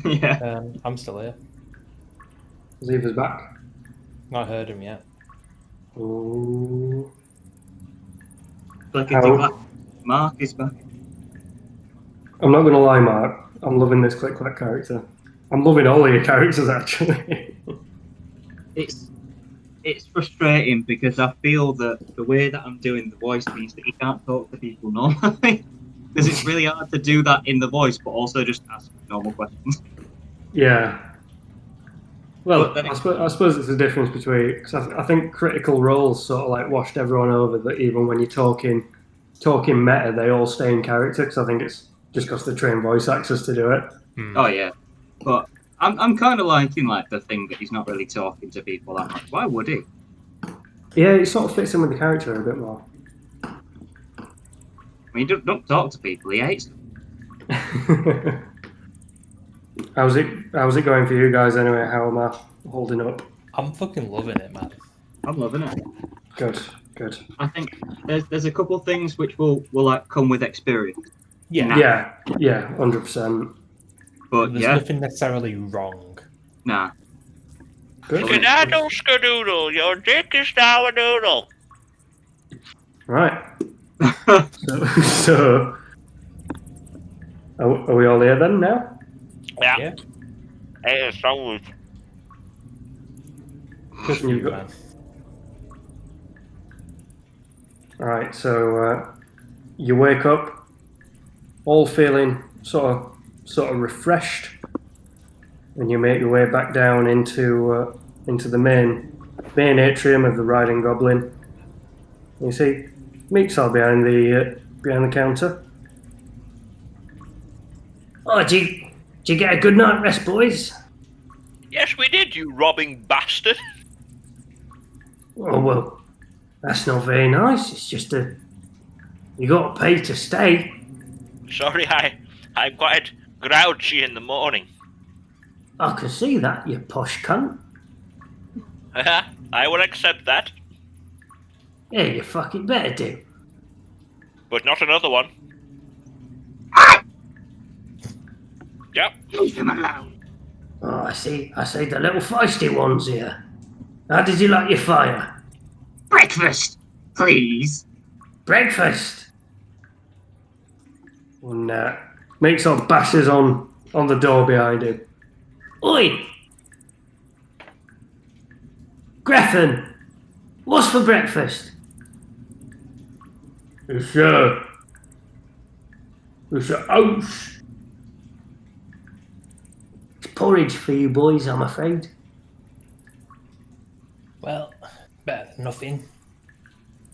Yeah. I'm still here. Ziva's back. Not heard him yet. Ooh. Clickety clack. Mark is back. I'm not going to lie, Mark. I'm loving this Click Clack character. I'm loving all of your characters, actually. It's frustrating because I feel that the way that I'm doing the voice means that you can't talk to people normally. Because it's really hard to do that in the voice, but also just ask normal questions. Yeah. Well, But then I suppose it's the difference between, because I think Critical Role's sort of like washed everyone over, that even when you're talking meta, they all stay in character, because I think it's just because they train voice actors to do it. Oh yeah, but I'm kind of liking like the thing that he's not really talking to people that much. Why would he? Yeah, it sort of fits in with the character a bit more. I mean, don't talk to people. He hates them. How's it going for you guys anyway? How am I holding up? I'm fucking loving it, man. I'm loving it. Good. I think there's a couple things which will like come with experience. Yeah. Yeah, 100%. But There's yeah, nothing necessarily wrong. nah. Good. Skedaddle, skadoodle, your dick is now a noodle. Right. So are we all here then now? Yeah. Hey, it's so Good for You you, got- man. All right. So you wake up, all feeling sort of refreshed, and you make your way back down into the main atrium of the Riding Goblin. You see Meek's all behind the counter. Oh, did you get a good night rest, boys? Yes, we did, you robbing bastard. Oh, well, that's not very nice. It's just you got to pay to stay. Sorry, I'm quite grouchy in the morning. I can see that, you posh cunt. I will accept that, Yeah, you fucking better do. but not another one. Yep. Leave him alone. Oh, I see the little feisty ones here. How did you like your fire? Breakfast, please. Breakfast? And Meek sort of bashes on the door behind him. Oi! Greffin, what's for breakfast? It's oats. It's porridge for you boys, I'm afraid. Well, better than nothing.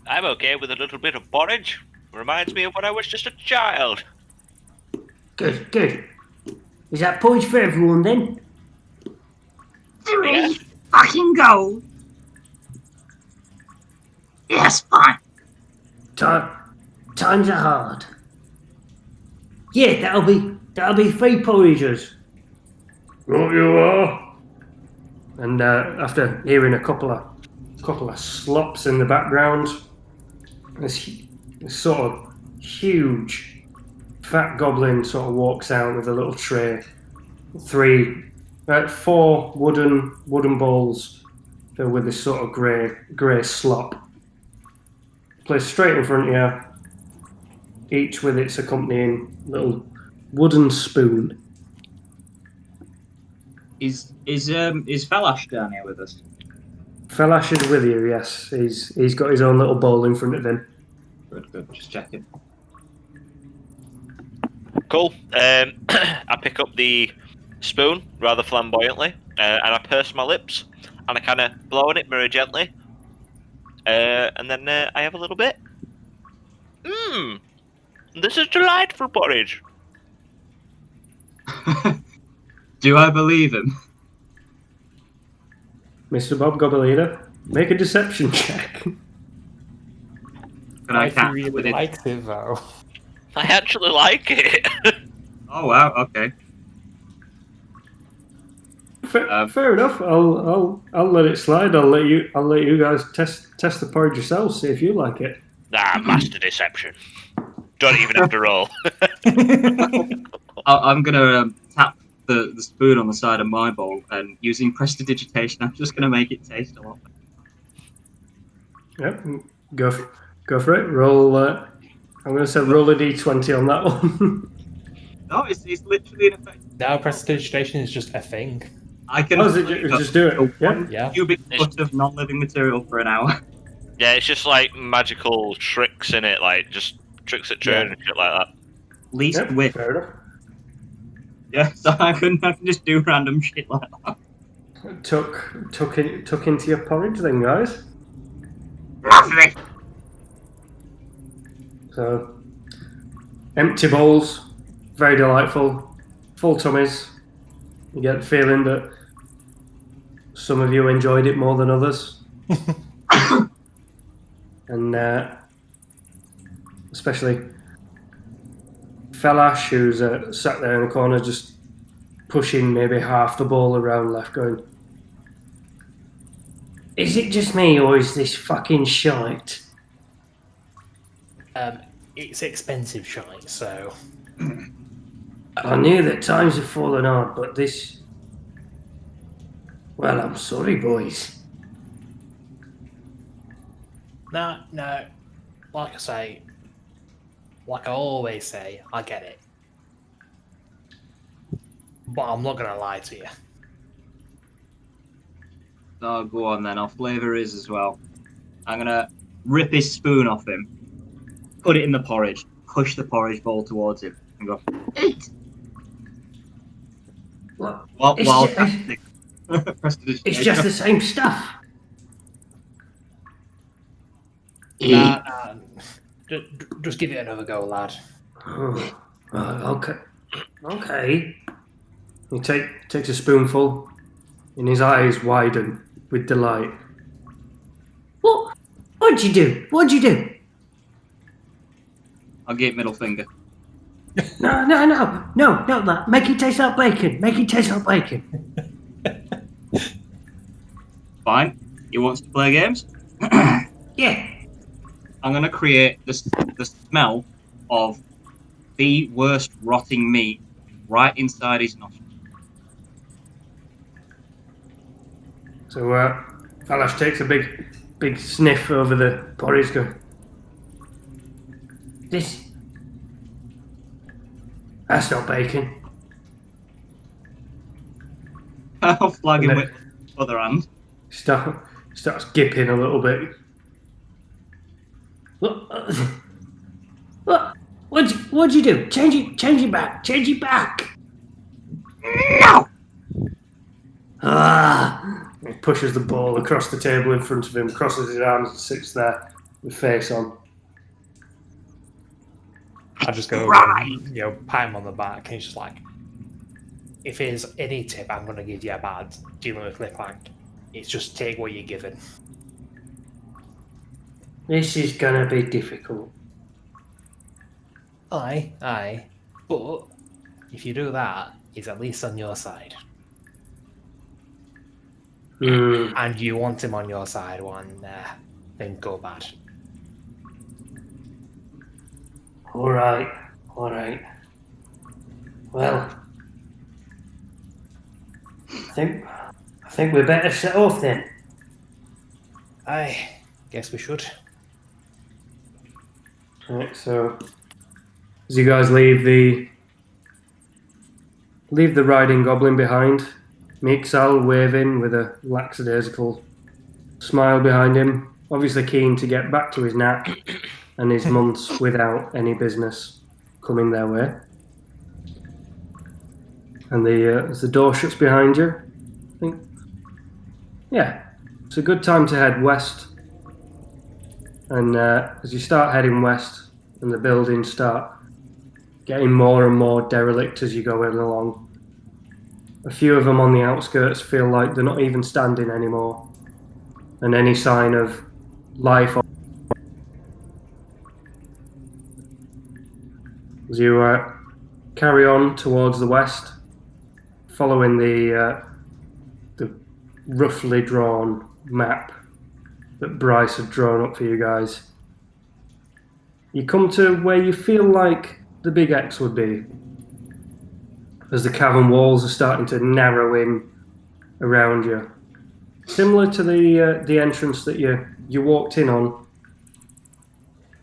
I'm okay with a little bit of porridge. Reminds me of when I was just a child. Good. Is that porridge for everyone then? 3 fucking gold. Yes, fine. Times are hard. Yeah, that'll be 3 porridges. Right you are. And after hearing a couple of slops in the background, this sort of huge fat goblin sort of walks out with a little tray, 4 wooden bowls filled with this sort of grey slop, placed straight in front of you, each with its accompanying little wooden spoon. Is Falash down here with us? Felash is with you, yes. He's got his own little bowl in front of him. Good. Just checking. Cool. I pick up the spoon rather flamboyantly, and I purse my lips, and I kind of blow on it very gently, and then I have a little bit. This is delightful porridge. Do I believe him? Mr. Bob Gobelina, make a deception check. Can I If he catch really with it? likes it, though. I actually like it. Oh wow. Okay. Fair enough. I'll let it slide. I'll let you guys test the porridge yourselves. See if you like it. Master deception. Don't even have to roll. I'm gonna tap the spoon on the side of my bowl, and using prestidigitation, I'm just gonna make it taste a lot better. Yep, go for it. Roll. I'm going to say roll a d20 on that one. No, it's literally an effect. Now prestidigitation is just a thing. I can just do it. one Yeah. cubic foot of non-living material for an hour. Yeah, it's just like magical tricks in it, like just tricks at churn and shit like that. Least Yep, wit. fair enough. Yeah, so I can just do random shit like that. Tuck into your porridge then, guys. Lovely. So, empty bowls, very delightful, full tummies. You get the feeling that some of you enjoyed it more than others. And especially Felash, who's sat there in the corner just pushing maybe half the bowl around left, going, is it just me or is this fucking shite? It's expensive shite, so I knew that times have fallen hard, but this... Well, I'm sorry, boys. no. Like I say, like I always say, I get it, but I'm not gonna lie to you. Oh, go on then. I'll flavour his as well. I'm gonna rip his spoon off him, put it in the porridge, push the porridge bowl towards him, and go, eat! What? While It's prestidigitation. just the same stuff. Nah, just give it another go, lad. Oh, right, okay. He takes a spoonful, and his eyes widen with delight. What'd you do? I'll give middle finger. No, not that. Make it taste like bacon. Fine. He wants to play games? Yeah. I'm gonna create the smell of the worst rotting meat right inside his nostrils. So Falash takes a big sniff over the porridge, going, That's not bacon. I'll flag him And with the other hand. starts gipping a little bit. What'd you do? Change it back. No! He pushes the bowl across the table in front of him, crosses his arms and sits there with face on. I just go, Right. pat him on the back, and he's just like, if there's any tip I'm going to give you about dealing with Clicklank, it's just take what you're given. This is gonna be difficult. Aye. But if you do that, he's at least on your side. And you want him on your side when things go bad. All right. Well, I think we better set off then. Aye, guess we should. Right, so as you guys leave the riding goblin behind, Mixal waving with a lackadaisical smile behind him, obviously keen to get back to his nap and his months without any business coming their way. And as the door shuts behind you, I think, yeah, it's a good time to head west. And as you start heading west and the buildings start getting more and more derelict as you go along, a few of them on the outskirts feel like they're not even standing anymore. And any sign of life as you carry on towards the west, following the roughly drawn map that Bryce had drawn up for you guys, you come to where you feel like the Big X would be. as the cavern walls are starting to narrow in around you. Similar to the entrance that you walked in on,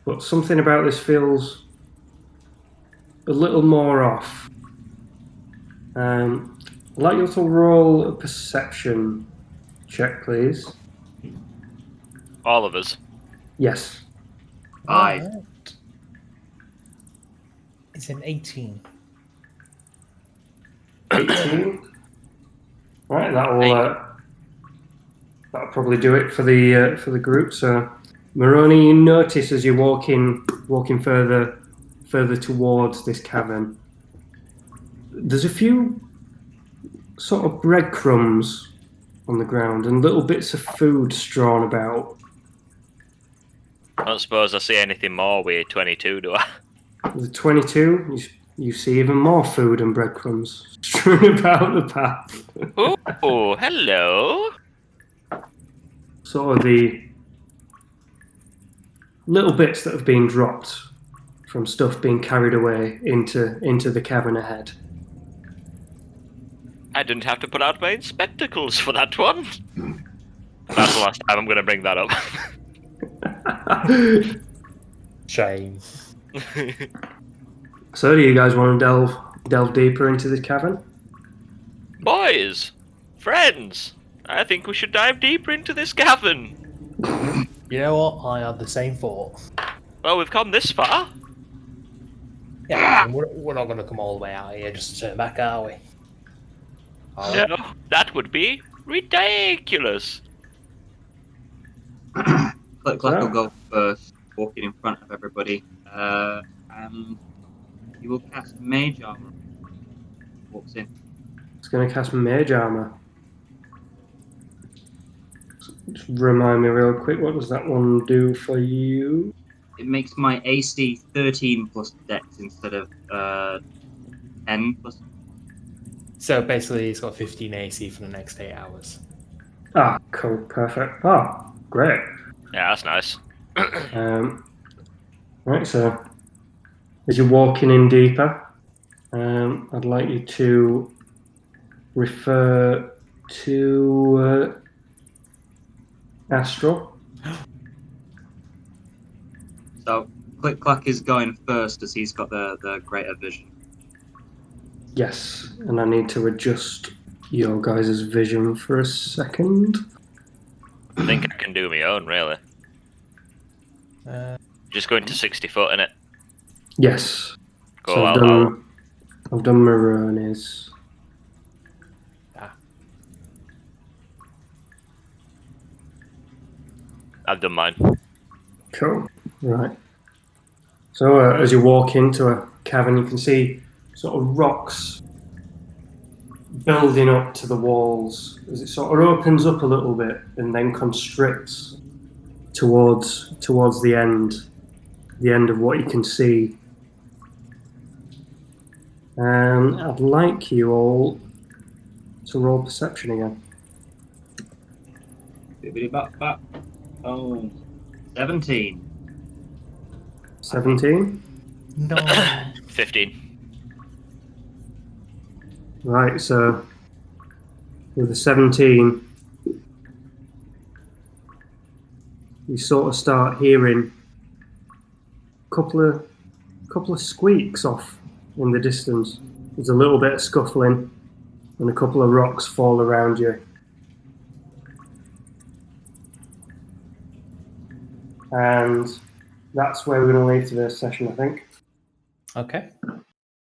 but something about this feels a little more off. I'd like you to roll a perception check, please. All of us. Yes. 5. Right. It's an 18. 18. Right, that'll probably do it for the group. So, Moroni, you notice as you're walking further towards this cavern, there's a few sort of breadcrumbs on the ground and little bits of food strewn about. I don't suppose I see anything more with 22, do I? The 22, you see even more food and breadcrumbs strewn about the path. Oh, hello. Sort of the little bits that have been dropped from stuff being carried away into the cavern ahead. I didn't have to put out my spectacles for that one. That's the last time I'm going to bring that up. Shame. So, do you guys want to delve deeper into this cavern? Boys, friends, I think we should dive deeper into this cavern. You know what? I had the same thought. Well, we've come this far. Yeah, we're not going to come all the way out here just to turn back, are we? No, that would be ridiculous. Click Clack will go first, walking in front of everybody. And you will cast Mage Armor. Walks in. It's going to cast Mage Armor. Just remind me real quick, what does that one do for you? It makes my AC 13 plus Dex instead of 10 plus. So basically, it's got 15 AC for the next 8 hours. Ah, cool, perfect. Ah, great. Yeah, that's nice. Right, so as you're walking in deeper, I'd like you to refer to Astral. So Click Clack is going first as he's got the greater vision. Yes, and I need to adjust your guys' vision for a second. I think I can do my own, really. Just going to 60 foot in it. Yes. Go So out. I've done Moroni's. I've done mine. Cool. Right. So as you walk into a cavern, you can see sort of rocks building up to the walls as it sort of opens up a little bit and then constricts towards the end of what you can see. I'd like you all to roll perception again. Bibbidi-bop-bop. Oh, 17. 17. No. 15. Right, so with the 17, you sort of start hearing a couple of squeaks off in the distance. There's a little bit of scuffling, and a couple of rocks fall around you. And that's where we're going to leave today's session, I think. Okay.